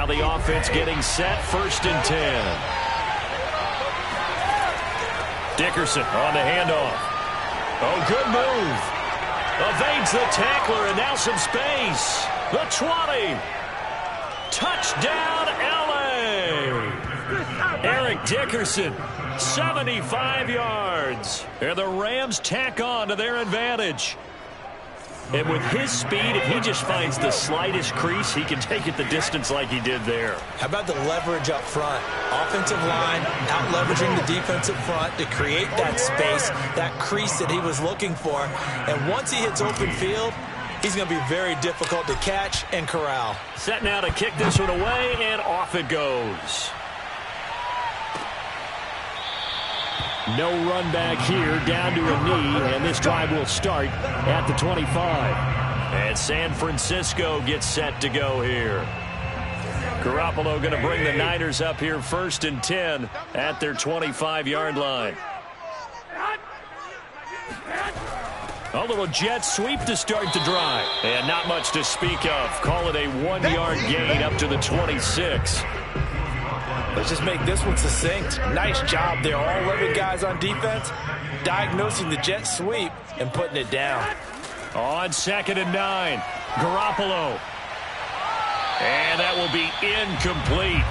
The offense getting set, 1st and 10. Dickerson on the handoff. Oh, good move. Evades the tackler, and now some space. The 20. Touchdown, L.A. Eric Dickerson, 75 yards. And the Rams tack on to their advantage. And with his speed, if he just finds the slightest crease, he can take it the distance like he did there. How about the leverage up front? Offensive line out-leveraging the defensive front to create that space, that crease that he was looking for. And once he hits open field, he's going to be very difficult to catch and corral. Set now to kick this one away, and off it goes. No run back here, down to a knee, and this drive will start at the 25. And San Francisco gets set to go here. Garoppolo going to bring the Niners up here 1st and 10 at their 25-yard line. A little jet sweep to start the drive. And not much to speak of. Call it a 1-yard gain up to the 26. Let's just make this one succinct. Nice job there. All 11 guys on defense diagnosing the jet sweep and putting it down. On 2nd and 9, Garoppolo. And that will be incomplete.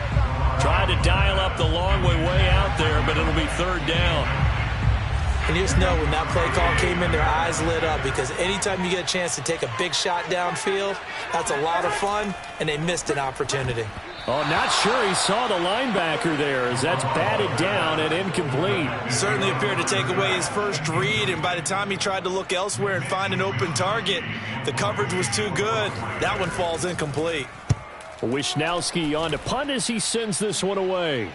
Tried to dial up the long way out there, but it'll be 3rd down. And you just know when that play call came in, their eyes lit up, because anytime you get a chance to take a big shot downfield, that's a lot of fun, and they missed an opportunity. Oh, not sure he saw the linebacker there as that's batted down and incomplete. Certainly appeared to take away his first read, and by the time he tried to look elsewhere and find an open target, the coverage was too good. That one falls incomplete. Wisnowski on to punt as he sends this one away.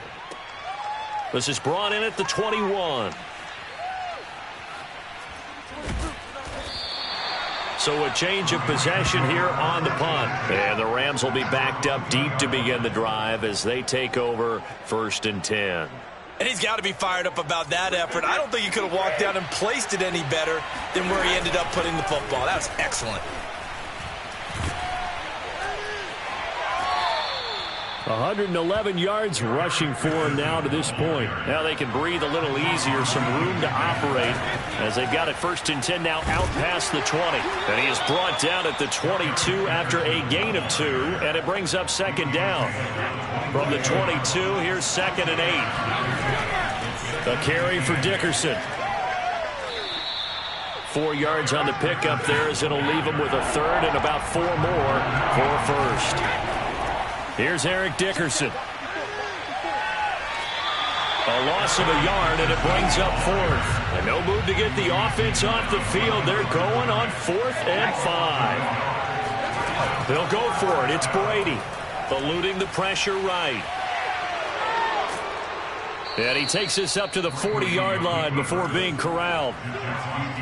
This is brought in at the 21. So a change of possession here on the punt. And the Rams will be backed up deep to begin the drive as they take over 1st and 10. And he's got to be fired up about that effort. I don't think he could have walked down and placed it any better than where he ended up putting the football. That was excellent. 111 yards rushing for him now to this point. Now they can breathe a little easier, some room to operate as they've got it 1st and 10 now out past the 20. And he is brought down at the 22 after a gain of 2, and it brings up 2nd down. From the 22, here's 2nd and 8. A carry for Dickerson. 4 yards on the pickup there as it'll leave him with a 3rd and about 4 more for 1st. Here's Eric Dickerson. A loss of a yard, and it brings up 4th. And no move to get the offense off the field. They're going on 4th and 5. They'll go for it. It's Brady, eluding the pressure right. And he takes this up to the 40-yard line before being corralled.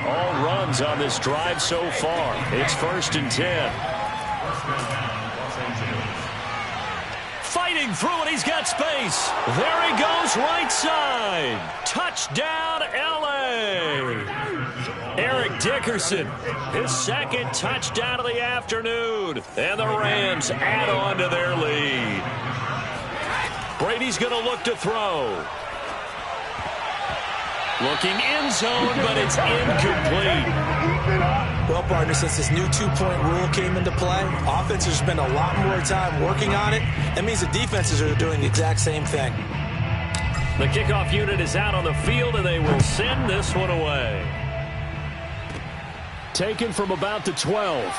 All runs on this drive so far. It's 1st and 10. Fighting through it, he's got space. There he goes, right side. Touchdown, L.A. Eric Dickerson, his 2nd touchdown of the afternoon. And the Rams add on to their lead. Brady's going to look to throw. Looking end zone, but it's incomplete. Well, partner, since this new 2-point rule came into play, offenses spend a lot more time working on it. That means the defenses are doing the exact same thing. The kickoff unit is out on the field, and they will send this one away. Taken from about the 12.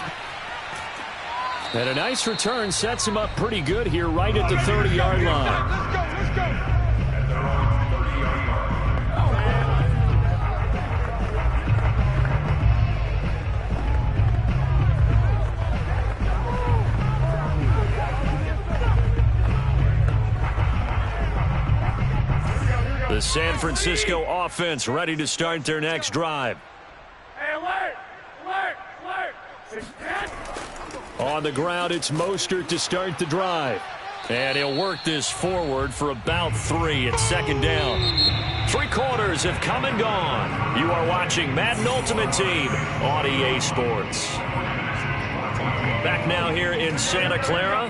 And a nice return sets him up pretty good here right at the 30-yard line. Let's go. The San Francisco offense ready to start their next drive. Hey, alert! On the ground, it's Mostert to start the drive. And he'll work this forward for about 3 at 2nd down. 3 quarters have come and gone. You are watching Madden Ultimate Team on EA Sports. Back now here in Santa Clara.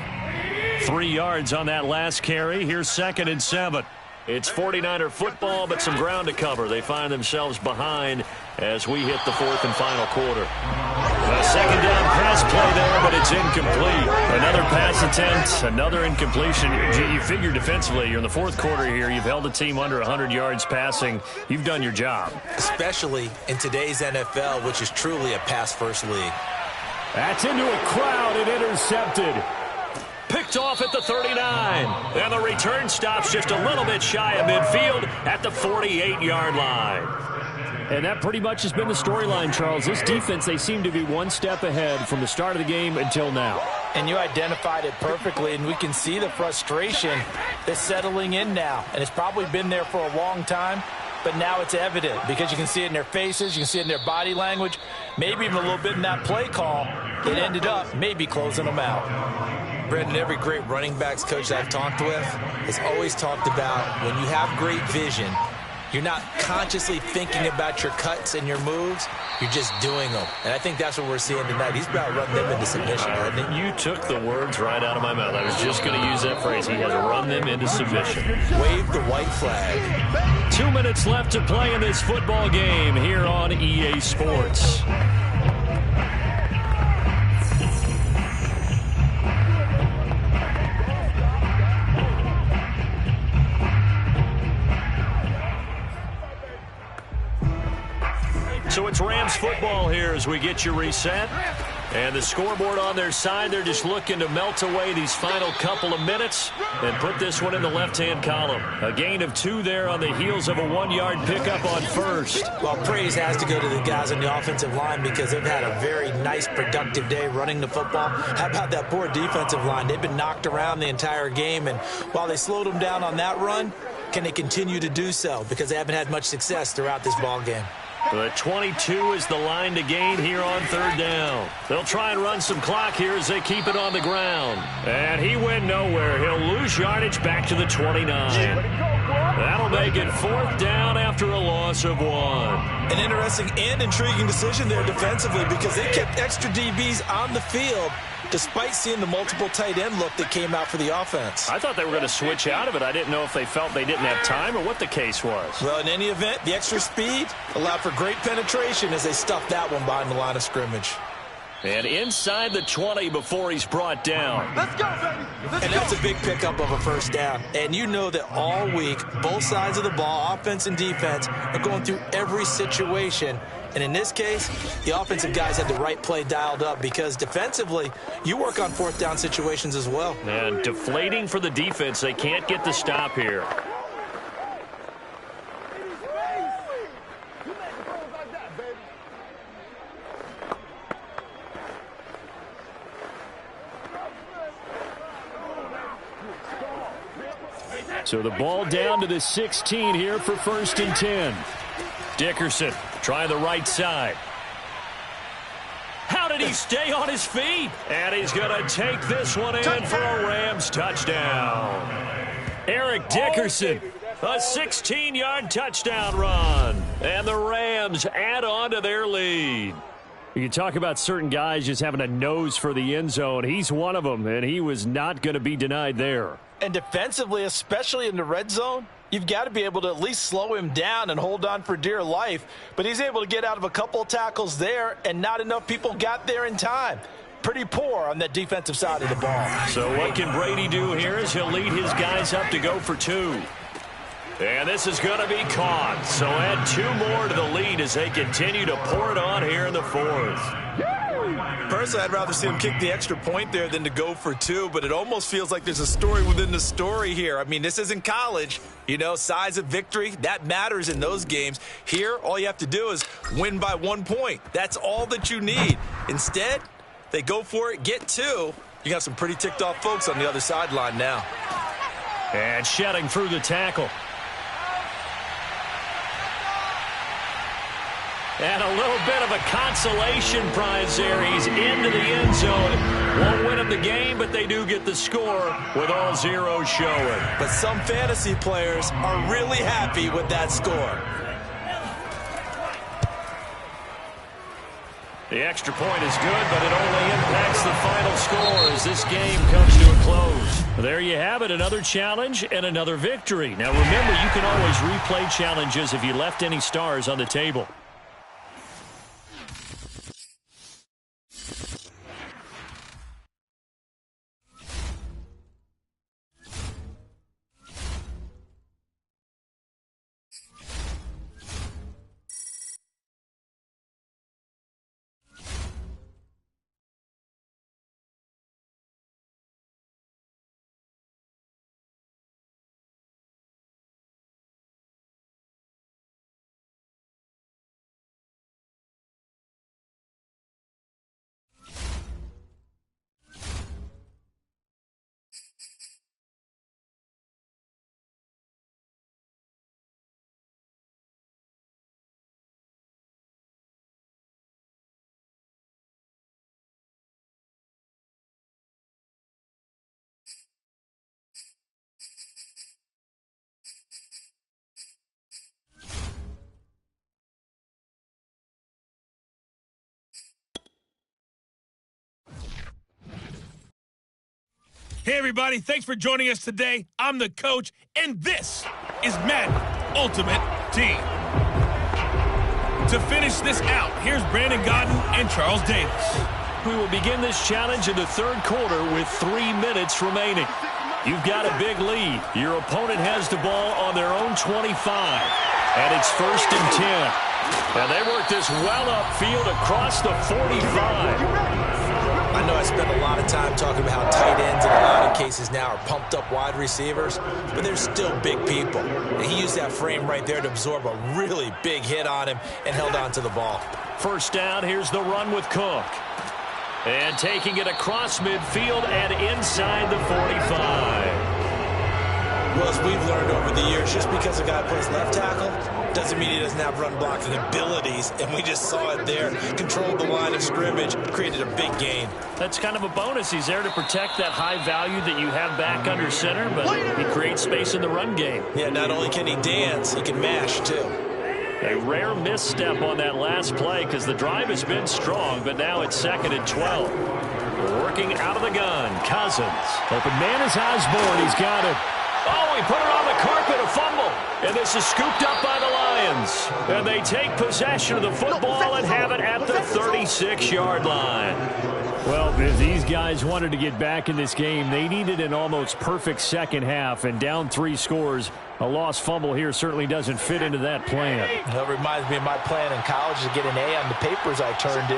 3 yards on that last carry. Here's 2nd and 7. It's 49er football, but some ground to cover. They find themselves behind as we hit the 4th and final quarter. A 2nd down pass play there, but it's incomplete. Another pass attempt, another incompletion. You figure defensively, you're in the 4th quarter here. You've held the team under 100 yards passing. You've done your job. Especially in today's NFL, which is truly a pass-first league. That's into a crowd and intercepted. Picked off at the 39. And the return stops just a little bit shy of midfield at the 48-yard line. And that pretty much has been the storyline, Charles. This defense, they seem to be one step ahead from the start of the game until now. And you identified it perfectly, and we can see the frustration that's settling in now. And it's probably been there for a long time, but now it's evident because you can see it in their faces, you can see it in their body language, maybe even a little bit in that play call that ended up maybe closing them out. Brendan, every great running backs coach I've talked with has always talked about when you have great vision, you're not consciously thinking about your cuts and your moves. You're just doing them. And I think that's what we're seeing tonight. He's about to run them into submission, hasn't he? You took the words right out of my mouth. I was just going to use that phrase. He has run them into submission. Wave the white flag. 2 minutes left to play in this football game here on EA Sports. So it's Rams football here as we get you reset. And the scoreboard on their side, they're just looking to melt away these final couple of minutes and put this one in the left-hand column. A gain of 2 there on the heels of a 1-yard pickup on first. Well, praise has to go to the guys on the offensive line because they've had a very nice, productive day running the football. How about that poor defensive line? They've been knocked around the entire game, and while they slowed them down on that run, can they continue to do so? Because they haven't had much success throughout this ball game. The 22 is the line to gain here on 3rd down. They'll try and run some clock here as they keep it on the ground. And he went nowhere. He'll lose yardage back to the 29. That'll make it 4th down after a loss of 1. An interesting and intriguing decision there defensively because they kept extra DBs on the field despite seeing the multiple tight end look that came out for the offense. I thought they were going to switch out of it. I didn't know if they felt they didn't have time or what the case was. Well, in any event, the extra speed allowed for great penetration as they stuffed that one behind the line of scrimmage. And inside the 20 before he's brought down. Let's go, baby. Let's And go. that's a big pickup of a first down. And you know that all week, both sides of the ball, offense and defense, are going through every situation. And in this case, the offensive guys had the right play dialed up because defensively, you work on 4th down situations as well. And deflating for the defense. They can't get the stop here. So the ball down to the 16 here for 1st and 10. Dickerson trying the right side. How did he stay on his feet? And he's going to take this one in for a Rams touchdown. Eric Dickerson, a 16-yard touchdown run. And the Rams add on to their lead. You can talk about certain guys just having a nose for the end zone. He's one of them, and he was not going to be denied there. And defensively, especially in the red zone, you've got to be able to at least slow him down and hold on for dear life. But he's able to get out of a couple of tackles there, and not enough people got there in time. Pretty poor on that defensive side of the ball. So what can Brady do here as he'll lead his guys up to go for 2? And this is going to be caught. So add 2 more to the lead as they continue to pour it on here in the 4th. Personally, I'd rather see him kick the extra point there than to go for 2, but it almost feels like there's a story within the story here. I mean, this isn't college. You know, size of victory, that matters in those games. Here, all you have to do is win by 1 point. That's all that you need. Instead, they go for it, get 2. You got some pretty ticked off folks on the other sideline now. And shedding through the tackle. And a little bit of a consolation prize there. He's into the end zone. Won't win him the game, but they do get the score with all zeros showing. But some fantasy players are really happy with that score. The extra point is good, but it only impacts the final score as this game comes to a close. There you have it, another challenge and another victory. Now remember, you can always replay challenges if you left any stars on the table. Hey, everybody. Thanks for joining us today. I'm the coach, and this is Madden Ultimate Team. To finish this out, here's Brandon Godden and Charles Davis. We will begin this challenge in the 3rd quarter with 3 minutes remaining. You've got a big lead. Your opponent has the ball on their own 25, and it's 1st and 10. And they work this well upfield across the 45. I know I spent a lot of time talking about how tight ends in a lot of cases now are pumped up wide receivers, but they're still big people. And he used that frame right there to absorb a really big hit on him and held on to the ball. 1st down, here's the run with Cook. And taking it across midfield and inside the 45. Well, as we've learned over the years, just because a guy plays left tackle doesn't mean he doesn't have run blocking abilities, and we just saw it there. Controlled the line of scrimmage, created a big gain. That's kind of a bonus. He's there to protect that high value that you have back under center, but he creates space in the run game. Yeah, not only can he dance, he can mash, too. A rare misstep on that last play because the drive has been strong, but now it's 2nd and 12. Working out of the gun, Cousins. Open man is Osborne. He's got it. Oh, he put it on the carpet, a fumble. And this is scooped up by the Lions. And they take possession of the football and have it at the 36-yard line. Well, if these guys wanted to get back in this game, they needed an almost perfect second half, and down 3 scores. A lost fumble here certainly doesn't fit into that plan. That reminds me of my plan in college to get an A on the papers I turned in.